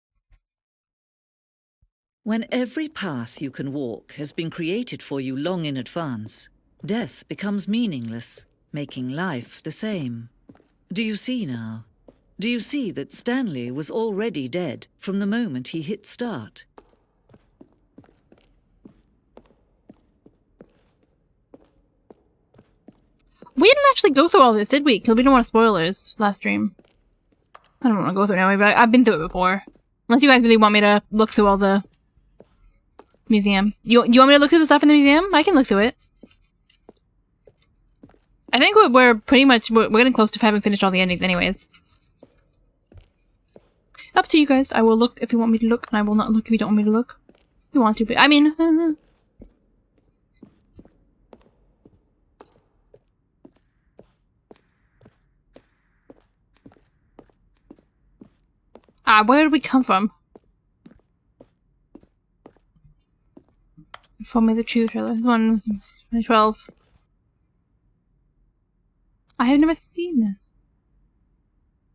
When every path you can walk has been created for you long in advance, death becomes meaningless, making life the same. Do you see now? Do you see that Stanley was already dead from the moment he hit start? We didn't actually go through all this, did we? Because we didn't want spoilers last stream. I don't want to go through it now, but I've been through it before. Unless you guys really want me to look through all the museum. You want me to look through the stuff in the museum? I can look through it. I think we're pretty much, we're getting close to having finished all the endings anyways. Up to you guys. I will look if you want me to look, and I will not look if you don't want me to look. If you want to, but I mean... where did we come from? For me, the true trailer. This one was 2012. I have never seen this.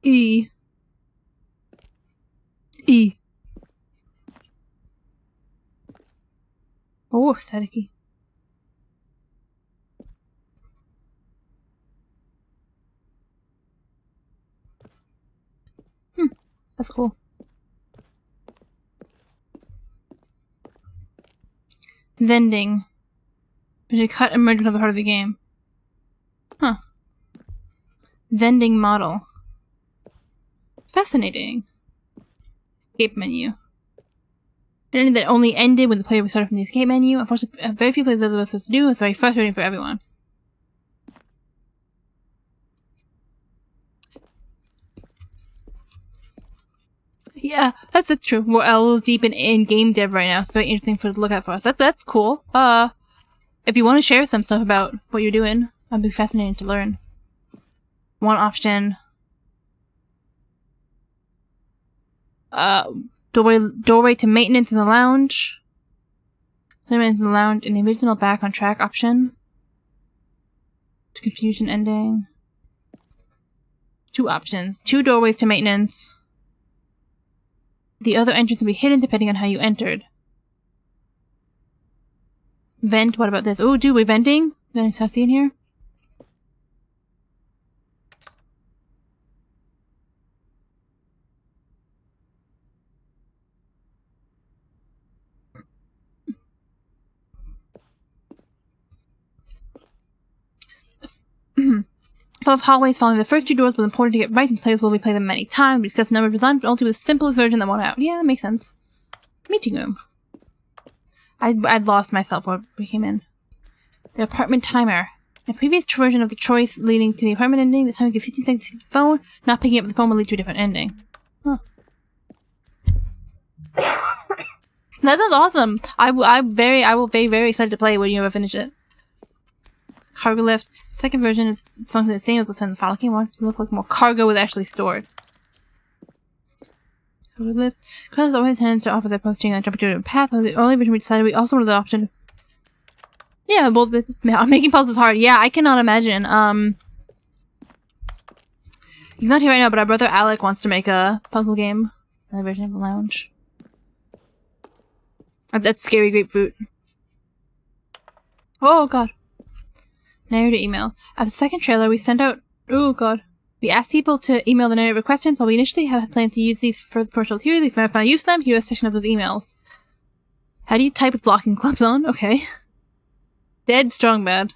E. Oh, staticky. That's cool. Zending. We should cut and merge another part of the game. Huh. Zending model. Fascinating. Escape menu. An that only ended when the player restarted from the escape menu. Unfortunately, very few players are supposed to do. It's very frustrating for everyone. Yeah, that's true. We're a little deep in game dev right now. It's very interesting to look at for us. That's cool. If you want to share some stuff about what you're doing, I'd be fascinated to learn. One option. Doorway to maintenance in the lounge. Maintenance in the lounge in the original back on track option. Confusion ending. 2 options. 2 doorways to maintenance. The other entrance will be hidden depending on how you entered. Vent, what about this? Oh, dude, we're venting? Any sassy in here? Above hallways following the first 2 doors was important to get right, and players will replay them many times. We discussed the number of designs, but only with the simplest version that won out. Yeah, that makes sense. Meeting room. I'd lost myself when we came in. The apartment timer. In a previous version of the choice leading to the apartment ending, the timer gives 15 seconds to hit the phone. Not picking up the phone will lead to a different ending. Huh. That sounds awesome. I will be very excited to play when you ever finish it. Cargo lift. The second version is functionally the same as what's in the file. I want it to look like more cargo was actually stored. Cargo lift. Because the only tenants to offer their posting on jumping to a path, the only version we decided we also wanted the option. Yeah, both making puzzles hard. Yeah, I cannot imagine. He's not here right now, but our brother Alec wants to make a puzzle game. Another version of the lounge. That's scary grapefruit. Oh god. Narrator email. As a second trailer, we sent out... Oh god. We asked people to email the narrator questions. While we initially have planned to use these for the partial theory, we've never found use for them. Here's a section of those emails. How do you type with blocking gloves on? Okay. Dead strong bad.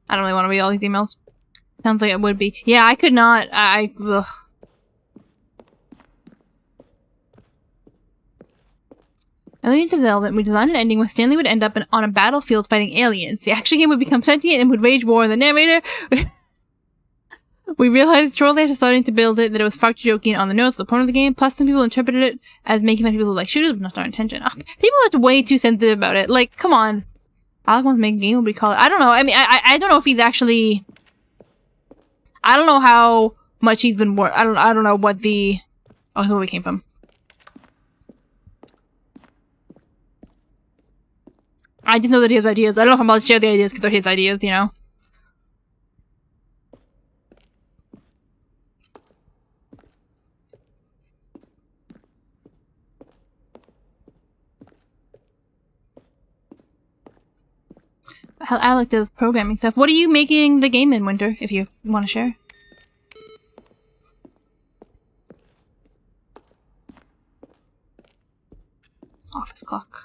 I don't really want to read all these emails. Sounds like it would be. Yeah, I could not. Ugh. Early into development, we designed an ending where Stanley would end up on a battlefield fighting aliens. The action game would become sentient and would wage war on the narrator. We realized shortly after starting to build it that it was far too joking on the nose of the point of the game. Plus, some people interpreted it as making fun of people who like shooters, but not our intention. Oh, people are way too sensitive about it. Like, come on. Alec wants to make a game. What do we call it? I don't know. I mean, I don't know if he's actually. I don't know how much he's been. I don't know what the. Oh, that's where we came from. I just know that he has ideas. I don't know if I'm allowed to share the ideas because they're his ideas, you know? Alec does programming stuff. What are you making the game in, Winter, if you want to share? Office clock.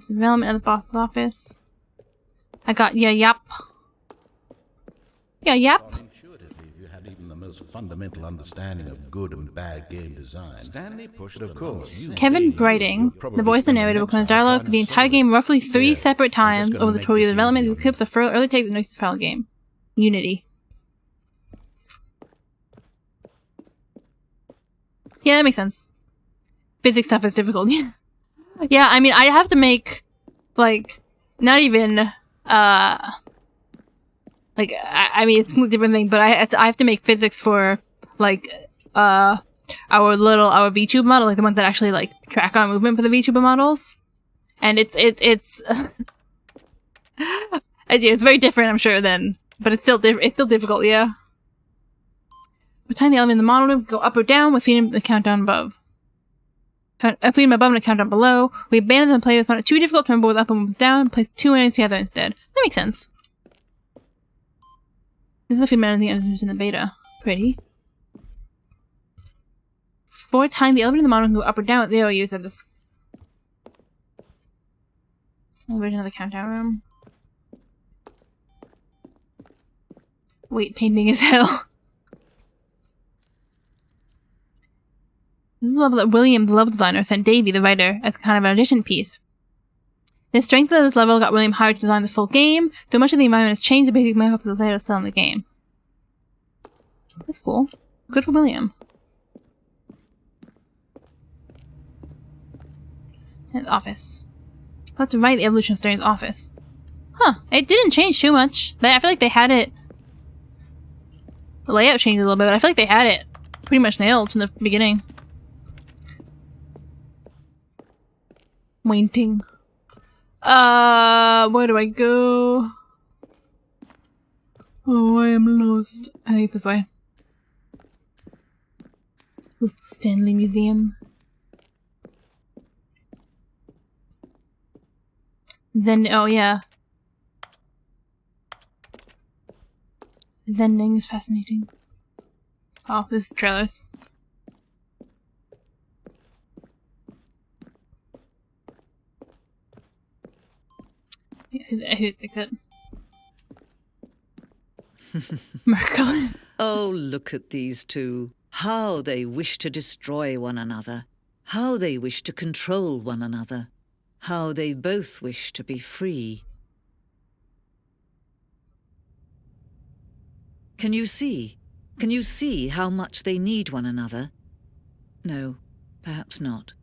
Development of the boss's office. I got yep. Yeah, yep. Intuitively, if you had even the most fundamental understanding of good and bad game design. Stanley pushed, of course. Kevin Brighting, the voice of the narrator, will come dialogue for the entire game roughly 3 separate times over the tutorial development. These clips are early take the next file game. Unity. Yeah, that makes sense. Physics stuff is difficult. Yeah, I mean, I have to make, like, not even, like, I mean, it's a completely different thing, but I have to make physics for, like, our VTuber model, like, the ones that actually, like, track our movement for the VTuber models. And it's very different, I'm sure, then, but it's still difficult, yeah. What time the element in the model room go up or down with feeding the countdown above. Feeding above and a countdown below. We abandoned the players found it too difficult to remember what up and what was down and placed 2 endings together instead. That makes sense. This is a few minutes in the beta. Pretty. 4 times the elevator in the model can go up or down. Oh, you said this. There's another countdown room. Wait, painting as hell. This is a level that William, the level designer, sent Davey, the writer, as kind of an audition piece. The strength of this level got William hired to design this full game, though much of the environment has changed, the basic makeup of the layout is still in the game. That's cool. Good for William. His office. That's right, the evolution of Stanley's office. Huh, it didn't change too much. I feel like they had it... The layout changed a little bit, but I feel like they had it pretty much nailed from the beginning. Waiting. Where do I go? Oh, I am lost. I think it's this way. Stanley Museum. Then, oh yeah. Zending is fascinating. Oh, this is trailers. Yeah, who's exit? Merkel. Oh, look at these two. How they wish to destroy one another. How they wish to control one another. How they both wish to be free. Can you see? Can you see how much they need one another? No, perhaps not.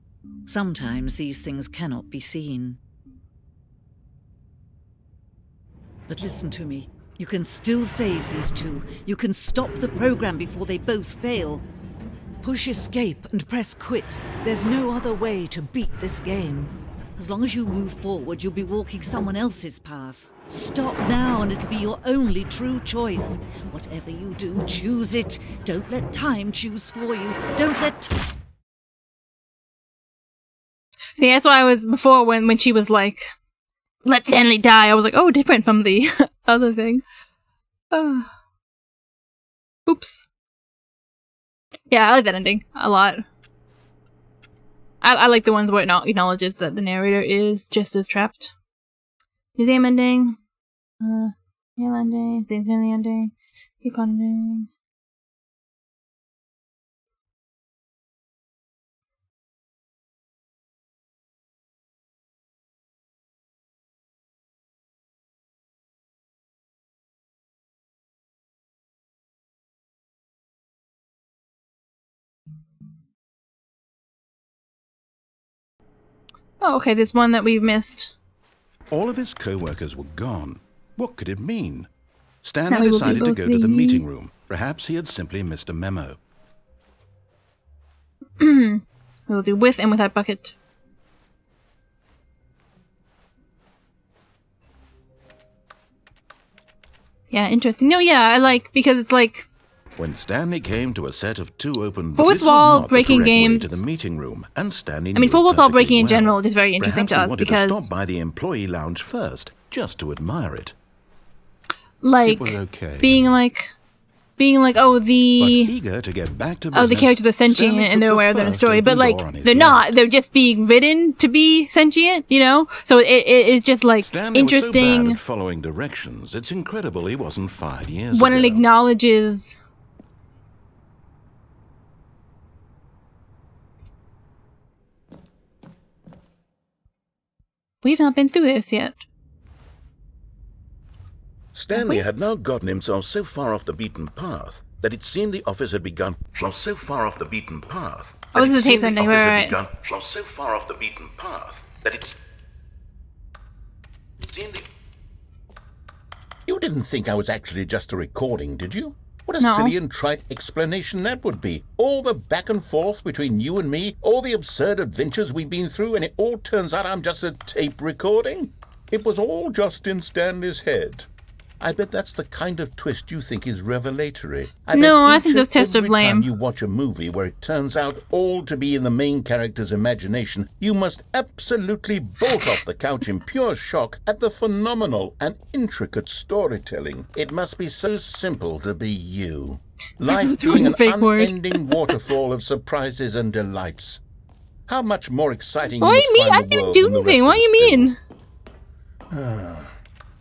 Sometimes these things cannot be seen. But listen to me. You can still save these two. You can stop the program before they both fail. Push escape and press quit. There's no other way to beat this game. As long as you move forward, you'll be walking someone else's path. Stop now and it'll be your only true choice. Whatever you do, choose it. Don't let time choose for you. Don't let... See, that's why I was before when she was like, let Stanley die. I was like, oh, different from the other thing. Oops. Yeah, I like that ending a lot. I like the ones where it acknowledges that the narrator is just as trapped. Museum ending. Real ending. Stanley ending. Keep on ending. Oh, okay, there's one that we missed. All of his co-workers were gone. What could it mean? Stanley decided to go to the meeting room. Perhaps he had simply missed a memo. We'll do with and without bucket. Yeah, interesting. No, yeah, I like, because it's like... When Stanley came to a set of two open fourth wall breaking games to the meeting room, and Stanley fourth wall breaking in general is very interesting to us because he wanted to stop by the employee lounge first, just to admire it. Like it was okay. being like, oh, the but eager to get back to business, the characters are sentient and they're aware of their story, but like they're not. They're just being written to be sentient, you know. So it's just like Stanley interesting. Was so bad at following directions. It's incredible he wasn't 5 years when ago. It acknowledges. We've not been through this yet. Stanley had now gotten himself so far off the beaten path that it seemed the office had begun. So far off the beaten path. Oh, this is a tape ending, right? So far off the beaten path that it seemed the... You didn't think I was actually just a recording, did you? What a silly and trite explanation that would be. All the back and forth between you and me, all the absurd adventures we've been through, and it all turns out I'm just a tape recording? It was all just in Stanley's head. I bet that's the kind of twist you think is revelatory. I think the twist are lame. Every time you watch a movie where it turns out all to be in the main character's imagination, you must absolutely bolt off the couch in pure shock at the phenomenal and intricate storytelling. It must be so simple to be you. Life being an unending waterfall of surprises and delights. How much more exciting What do you mean? I didn't do anything. What do you mean?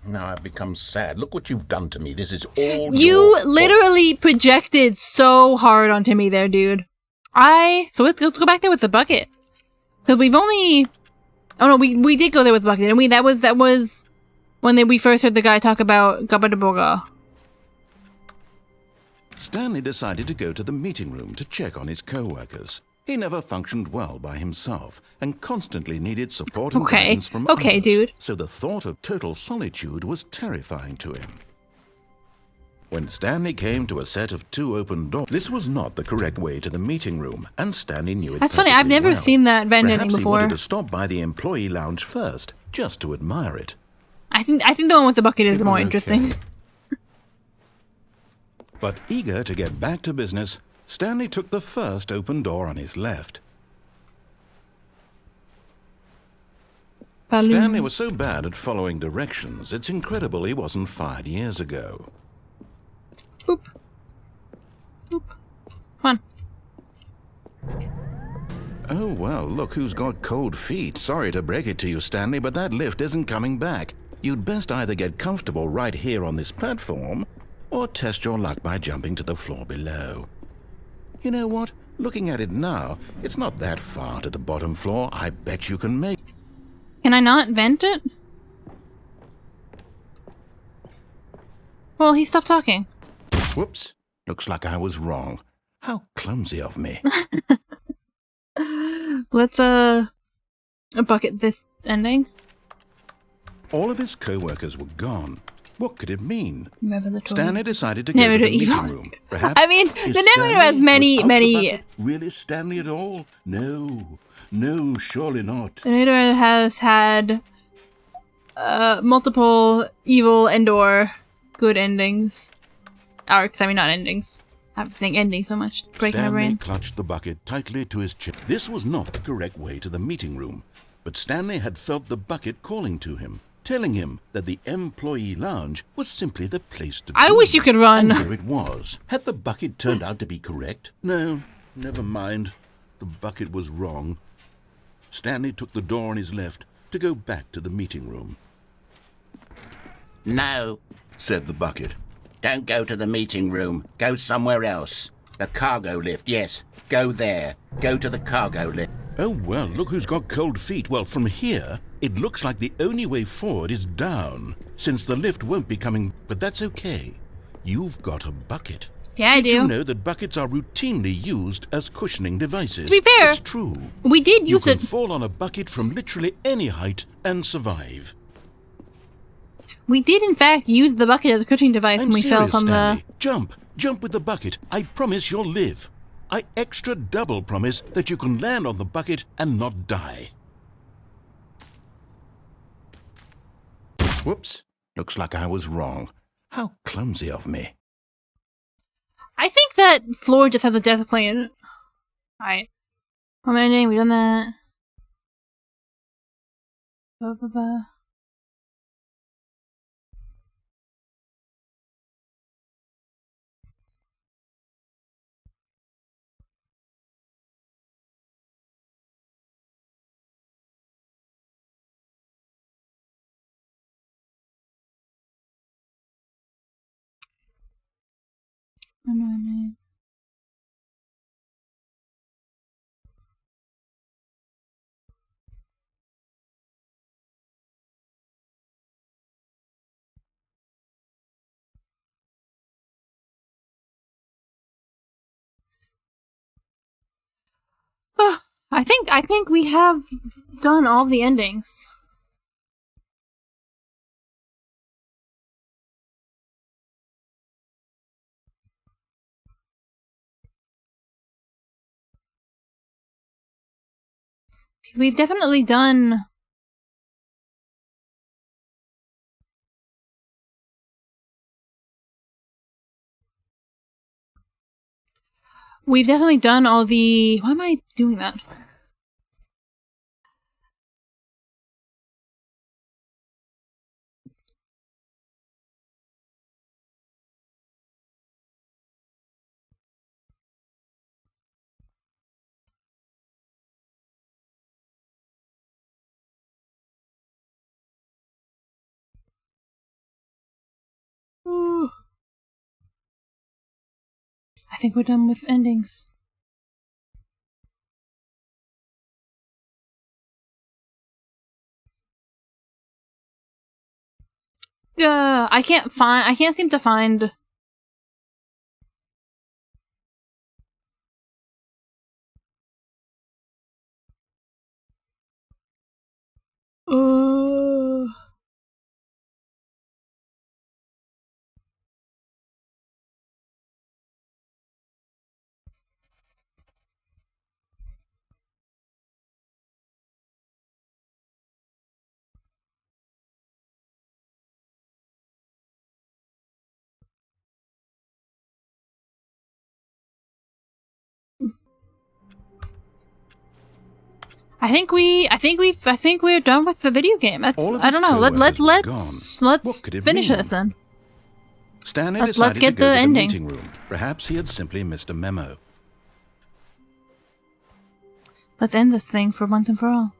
Now I've become sad. Look what you've done to me. This is all you literally projected so hard onto me there, dude. So let's go back there with the bucket. Because we've only... Oh no, we did go there with the bucket, didn't we? That was when we first heard the guy talk about Gabadaboga. Stanley decided to go to the meeting room to check on his co-workers. He never functioned well by himself and constantly needed support and guidance from others. Dude. So the thought of total solitude was terrifying to him. When Stanley came to a set of two open doors, this was not the correct way to the meeting room, and Stanley knew it. That's funny. I've never seen that vending Perhaps before. He wanted to stop by the employee lounge first, just to admire it. I think the one with the bucket is It more was interesting. okay. But eager to get back to business, Stanley took the first open door on his left. Stanley was so bad at following directions, it's incredible he wasn't fired years ago. Boop. Boop. Come on. Oh, well, look who's got cold feet. Sorry to break it to you, Stanley, but that lift isn't coming back. You'd best either get comfortable right here on this platform, or test your luck by jumping to the floor below. You know what? Looking at it now, it's not that far to the bottom floor. I bet you can make... Can I not vent it? Well, he stopped talking. Whoops. Looks like I was wrong. How clumsy of me. Let's, bucket this ending. All of his co-workers were gone. What could it mean? Never the Stanley decided to go Never to the to meeting evil. room. Perhaps I mean, is the Never has Stanley many, without many... the bucket really Stanley at all? No. No, surely not. The Nader has had multiple evil and/or good endings. Arcs, I mean not endings. I'm saying ending so much. Breaking my Stanley brain. clutched the bucket tightly to his chest. This was not the correct way to the meeting room, but Stanley had felt the bucket calling to him, telling him that the employee lounge was simply the place to be. I wish you could run. And there it was. Had the bucket turned out to be correct? No, never mind. The bucket was wrong. Stanley took the door on his left to go back to the meeting room. No, Said the bucket. don't go to the meeting room. Go somewhere else. The cargo lift, yes. Go there. Go to the cargo lift. Oh, well, look who's got cold feet. Well, from here, it looks like the only way forward is down, since the lift won't be coming. But that's okay. You've got a bucket. Yeah, I Did you do. know that buckets are routinely used as cushioning devices? To be fair, it's true. We did You use can it. fall on a bucket from literally any height and survive. We did in fact use the bucket as a cooking device I'm when we fell serious, from Stanley. Jump with the bucket. I promise you'll live. I extra double promise that you can land on the bucket and not die. Whoops. Looks like I was wrong. How clumsy of me. I think that floor just has a death plane in it. Alright. How many? We done that. Ba, ba, ba. Oh, I think we have done all the endings. We've definitely done. We've definitely done all the. Why am I doing that? Ooh. I think we're done with endings. I can't seem to find. I think we're done with the video game. I don't know. Let's finish this then. Stanley Let's decided get to go the to ending. the meeting room. Perhaps he had simply missed a memo. Let's end this thing for once and for all.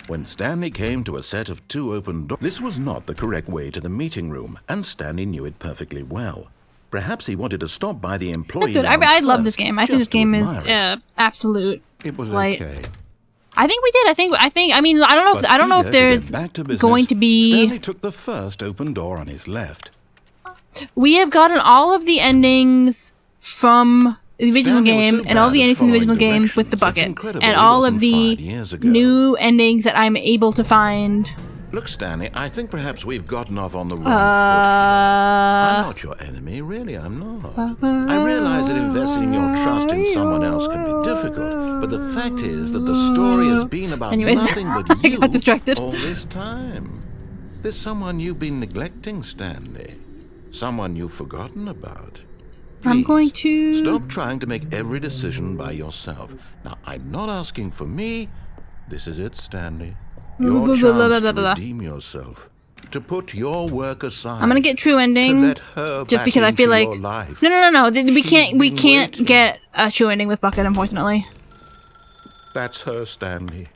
When Stanley came to a set of 2 open doors, this was not the correct way to the meeting room, and Stanley knew it perfectly well. Perhaps he wanted to stop by the employee. That's good. I love this game. I think this game is absolute. It was light. okay. I think we did. I mean, I don't know if there's going to be. Stanley took the first open door on his left. We have gotten all of the endings from the original game and all the endings from the original games with the bucket and all of the new endings that I'm able to find. Look, Stanley, I think perhaps we've gotten off on the wrong foot here. I'm not your enemy, really, I'm not. I realize that investing your trust in someone else can be difficult, but the fact is that the story has been about nothing but you got distracted. all this time. There's someone you've been neglecting, Stanley. Someone you've forgotten about. Please, I'm going to stop trying to make every decision by yourself. Now, I'm not asking for me. This is it, Stanley. Your chance to redeem yourself. To put your work aside. I'm gonna get true ending just because I feel like no. We can't get a true ending with bucket, unfortunately. That's her, Stanley.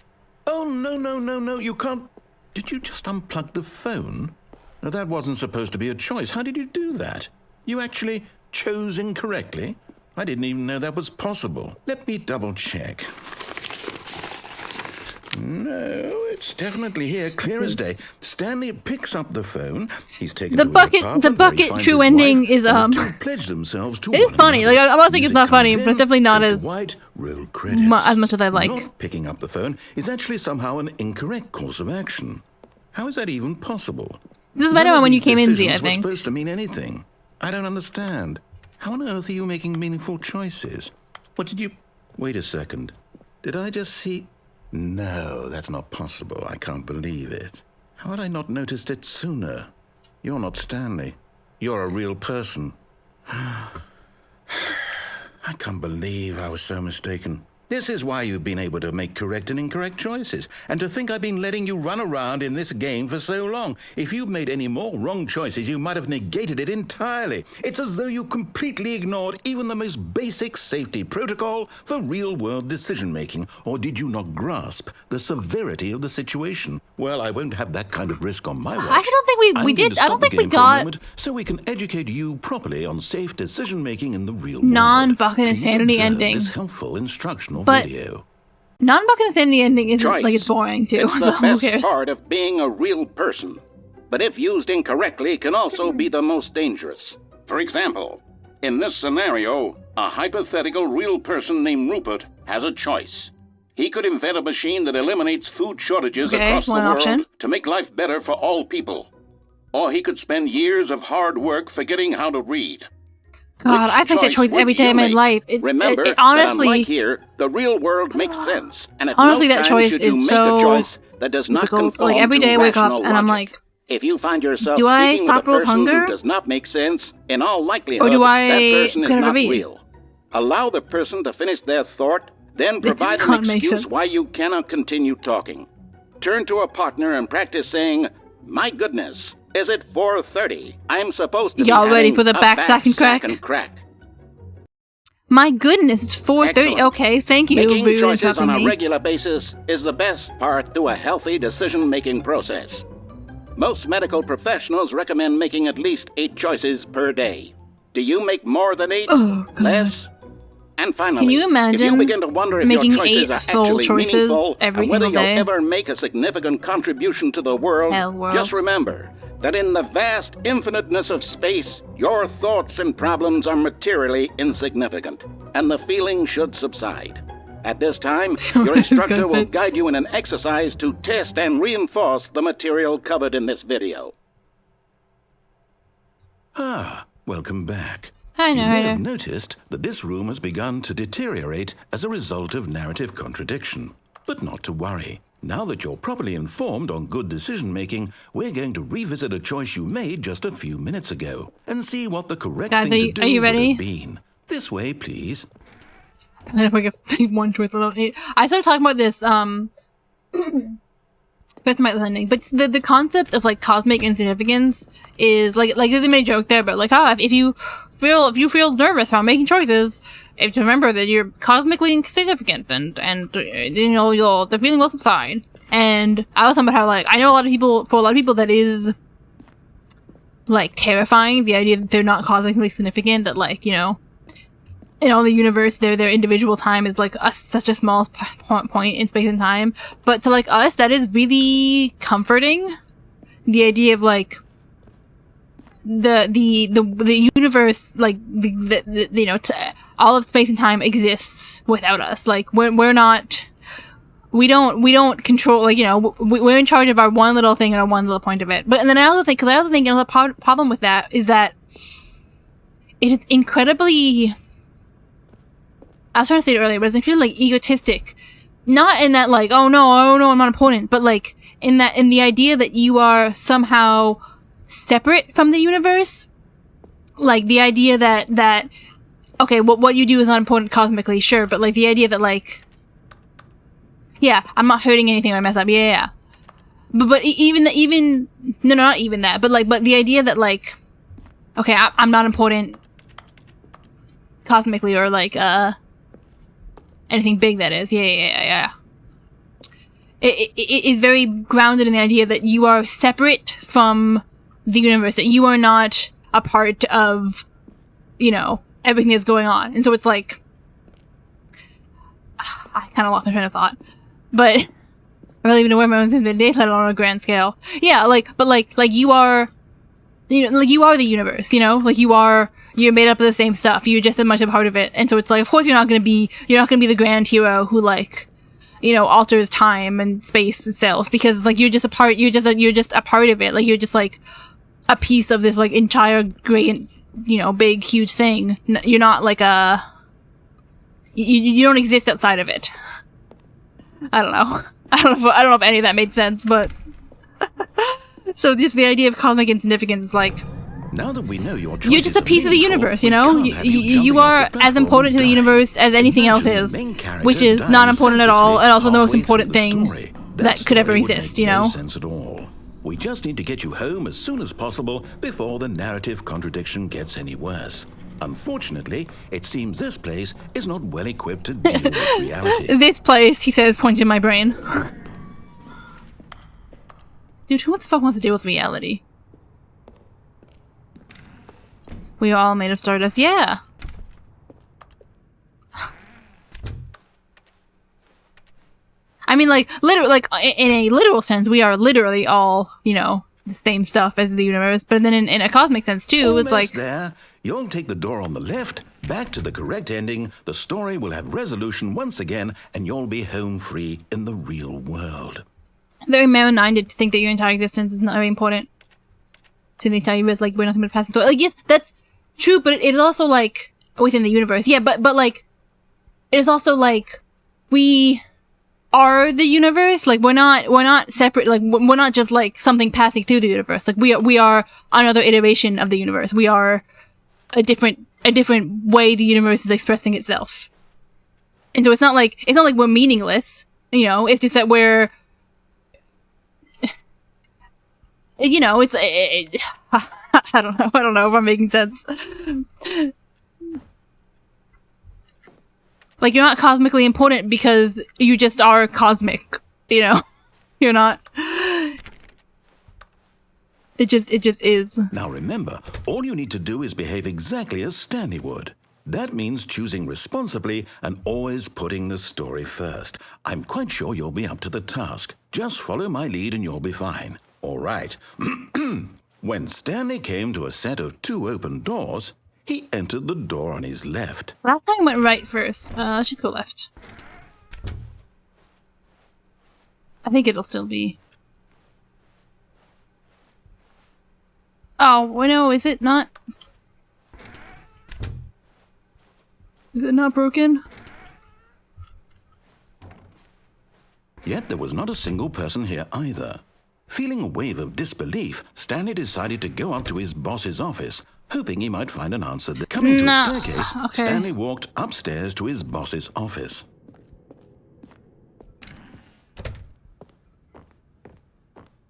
Oh no! You can't. Did you just unplug the phone? No, that wasn't supposed to be a choice. How did you do that? You actually chose incorrectly? I didn't even know that was possible. Let me double check. No, it's definitely here, clear as day. Stanley picks up the phone. He's taken the bucket true ending is pledged themselves to it is funny. Like I'm not saying it's not funny, but it's definitely not as much as I like. Not picking up the phone is actually somehow an incorrect course of action. How is that even possible? This is better when you came in, Z, I think. think. Supposed to mean anything. I don't understand. How on earth are you making meaningful choices? What did you... Wait a second. Did I just see... No, that's not possible. I can't believe it. How had I not noticed it sooner? You're not Stanley. You're a real person. I can't believe I was so mistaken. This is why you've been able to make correct and incorrect choices, and to think I've been letting you run around in this game for so long. If you'd made any more wrong choices, you might have negated it entirely. It's as though you completely ignored even the most basic safety protocol for real-world decision-making. Or did you not grasp the severity of the situation? Well, I won't have that kind of risk on my watch. I don't think we did. I don't think we got so we can educate you properly on safe decision-making in the real non-bucket insanity ending. This helpful instructional but video. Non-bucket insanity ending isn't Choice. like it's boring too. It's So the who best cares? part of being a real person, but if used incorrectly, can also be the most dangerous. For example, in this scenario, a hypothetical real person named Rupert has a choice. He could invent a machine that eliminates food shortages across the world to make life better for all people. Or he could spend years of hard work forgetting how to read. God, I make that choice every day of my life. Remember it honestly, that unlike here, the real world makes sense, and at honestly, no that time choice should you is make so a choice that does not difficult. conform Like every day I to wake up rational and I'm logic. like, if you find yourself do I speaking stop with a with person hunger? who does not make sense, in all likelihood, Or do I that person is gotta not read? real. Allow the person to finish their thought, then This provide does an not make excuse sense. why you cannot continue talking. Turn to a partner and practice saying, "My goodness, is it 4:30? I'm supposed to be Y'all ready having for the a back fat sack and crack? My goodness, it's 4:30. Excellent. Okay, thank you. Making for choices interrupting on a me. regular basis is the best part to a healthy decision-making process. Most medical professionals recommend making at least 8 choices per day. Do you make more than 8? Oh, God. Less? And finally, Can you if imagine you begin to wonder if making your choices 8 are full actually choices meaningful every and whether single you'll day? ever make a significant contribution to the world, just remember that in the vast infiniteness of space, your thoughts and problems are materially insignificant, and the feeling should subside. At this time, your instructor will guide you in an exercise to test and reinforce the material covered in this video. Ah, welcome back. Hi, you may narrator. have noticed that this room has begun to deteriorate as a result of narrative contradiction. But not to worry. Now that you're properly informed on good decision-making, we're going to revisit a choice you made just a few minutes ago and see what the correct Guys, thing to do are you would ready? have been. This way, please. And then if we get one choice alone, I started talking about this, first time listening, but the concept of like cosmic insignificance is like there's a made joke there, but like if you feel nervous about making choices, if to remember that you're cosmically insignificant and you know the feeling will subside. And I was talking about how like I know for a lot of people that is like terrifying, the idea that they're not cosmically significant, that like, you know, in all the universe, their individual time is like such a small point in space and time. But to like us, that is really comforting. The idea of like the universe, like the you know, all of space and time exists without us. Like we're not. We don't control, like, you know, we're in charge of our one little thing and our one little point of it. But, and then I also think another problem with that is that it is incredibly, I was trying to say it earlier, but it's incredibly, like, egotistic. Not in that, like, oh no, I'm not important, but, like, in the idea that you are somehow separate from the universe. Like, the idea that, okay, what you do is not important cosmically, sure, but, like, the idea that, like, yeah, I'm not hurting anything if I mess up. Yeah. But even no, not even that. But the idea that like, okay, I'm not important cosmically or like anything big that is. Yeah. It is very grounded in the idea that you are separate from the universe, that you are not a part of, you know, everything that's going on. And so it's like, I kind of lost my train of thought. But I really even know where my own thing's been let alone on a grand scale. Yeah, but you are, you know, like you are the universe, you know, like you're made up of the same stuff. You're just as much a part of it. And so it's like, of course you're not gonna be the grand hero who like, you know, alters time and space itself, because like you're just a part of it. Like you're just like a piece of this like entire great, you know, big huge thing. You're not like you don't exist outside of it. I don't know if any of that made sense, but so just the idea of cosmic insignificance is like, now that we know you're just a piece of the universe, you know? You are as important to the universe as anything else is, which is not important at all, and also the most important thing that could ever exist, you know? No sense at all. We just need to get you home as soon as possible before the narrative contradiction gets any worse. Unfortunately, it seems this place is not well equipped to deal with reality. This place, he says, pointing in my brain. Dude, who the fuck wants to deal with reality? We are all made of stardust. Yeah. I mean, like, literally, like, in a literal sense, we are literally all, you know, the same stuff as the universe. But then in a cosmic sense, too, almost it's like... there. You'll take the door on the left, back to the correct ending, the story will have resolution once again, and you'll be home free in the real world. Very narrow-minded to think that your entire existence is not very important to the entire universe, like, we're nothing but passing through. Like, yes, that's true, but it is also, like, within the universe. Yeah, but like, it is also, like, we are the universe. Like, we're not separate, like, we're not just, like, something passing through the universe. Like, we are another iteration of the universe. We are a different way the universe is expressing itself. And so it's not like we're meaningless, you know, it's just that we're, you know, it's, I don't know if I'm making sense. Like, you're not cosmically important because you just are cosmic, you know? You're not. It just is. Now remember, all you need to do is behave exactly as Stanley would. That means choosing responsibly and always putting the story first. I'm quite sure you'll be up to the task. Just follow my lead and you'll be fine. All right. When Stanley came to a set of 2 open doors, he entered the door on his left. Last time went right first. Let's just go left. I think it'll still be. Oh, well, no, is it not? Is it not broken? Yet there was not a single person here either. Feeling a wave of disbelief, Stanley decided to go up to his boss's office, hoping he might find an answer. Coming to a staircase, Okay. Stanley walked upstairs to his boss's office.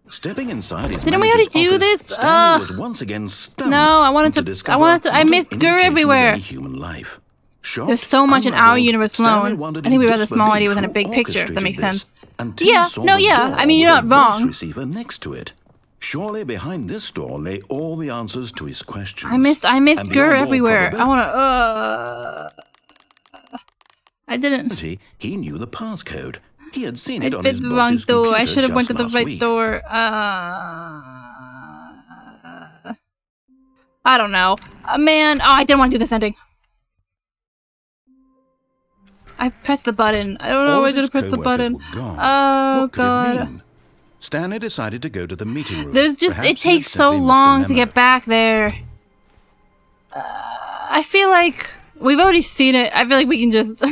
Stepping inside his Didn't we already manager's do office, this? Stanley was once again stunned. No, I wanted to. I missed Guru everywhere. Human life. Shocked, There's so much in our unraveled, universe Stanley alone. wondered I think we in read the small idea disbelief within a who big picture, if that makes orchestrated sense. this, until Yeah, he saw no, the yeah. door I mean, you're with not a voice wrong. receiver next to it. Surely behind this door lay all the answers to his questions. I missed And Guru beyond all everywhere. I probability, wanna. I didn't. he knew the passcode. He had seen I it on bit his the wrong boss's door. computer I should have went to just the last right week. door. I don't know. Man, I didn't want to do this ending. I pressed the button. I don't know All why I of his didn't press the co-workers button. were gone. Oh, What could it God. mean? Stanley decided to go to the meeting room. There's just, Perhaps it he had takes so simply missed a long to memo. get back there. I feel like we've already seen it. I feel like we can just...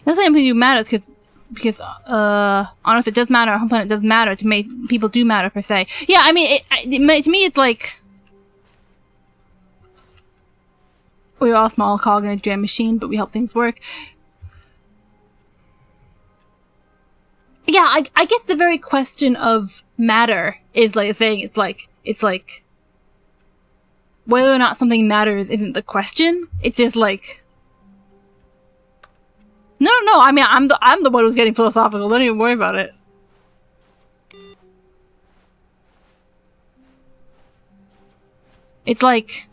Nothing I'm gonna do matters because on Earth it does matter, on home planet it does matter to make people do matter per se. Yeah, I mean, to me it's like we're all a small cog in a giant machine, but we help things work. Yeah, I guess the very question of matter is like a thing. It's like whether or not something matters isn't the question. It's just like no. I mean, I'm the one who's getting philosophical. Don't even worry about it. It's like,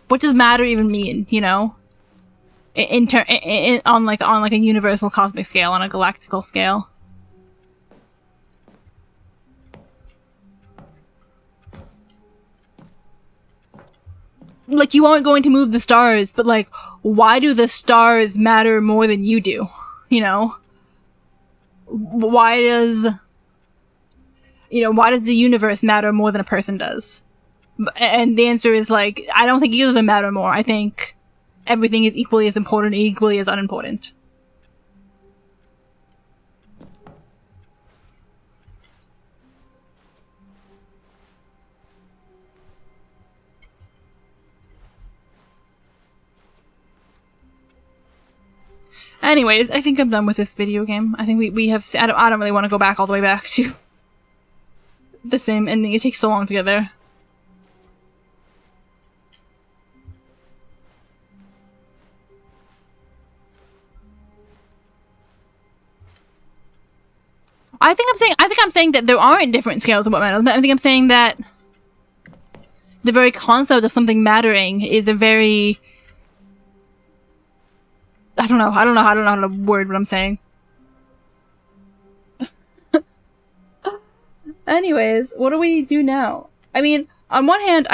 what does matter even mean? You know, on like a universal cosmic scale, on a galactical scale. Like, you aren't going to move the stars, but like, why do the stars matter more than you do? You know? Why does the universe matter more than a person does? And the answer is like, I don't think either of them matter more. I think everything is equally as important, equally as unimportant. Anyways, I think I'm done with this video game. I think we have... I don't really want to go back all the way back to the same ending. It takes so long to get there. I think I'm saying that there aren't different scales of what matters. I think I'm saying that the very concept of something mattering is a very... I don't know how to word what I'm saying. Anyways, what do we do now? I mean, on one hand,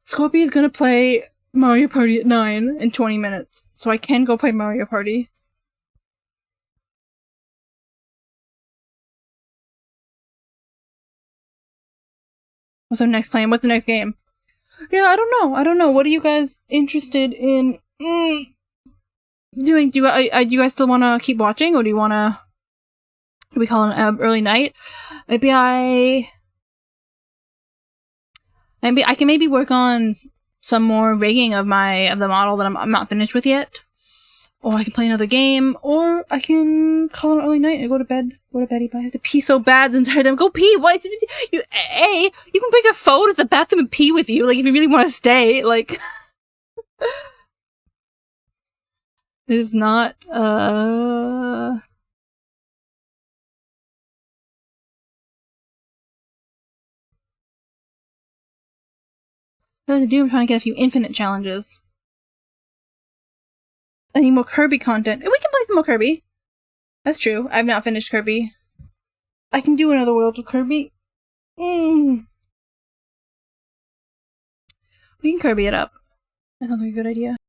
Scorpion's gonna play Mario Party at 9 in 20 minutes, so I can go play Mario Party. What's our next plan? What's the next game? Yeah, I don't know. What are you guys interested in doing? Do you guys still want to keep watching, or do you want to? Do we call it an early night? Maybe I can work on some more rigging of the model that I'm not finished with yet, or I can play another game, or I can call it an early night and go to bed. I have to pee so bad the entire time. Go pee. What? You can bring a phone to the bathroom and pee with you. Like, if you really want to stay. Like, it is not. What do I have to do? I'm trying to get a few infinite challenges. I need more Kirby content. We can play some more Kirby. That's true. I've not finished Kirby. I can do another world with Kirby. We can Kirby it up. That sounds like a good idea.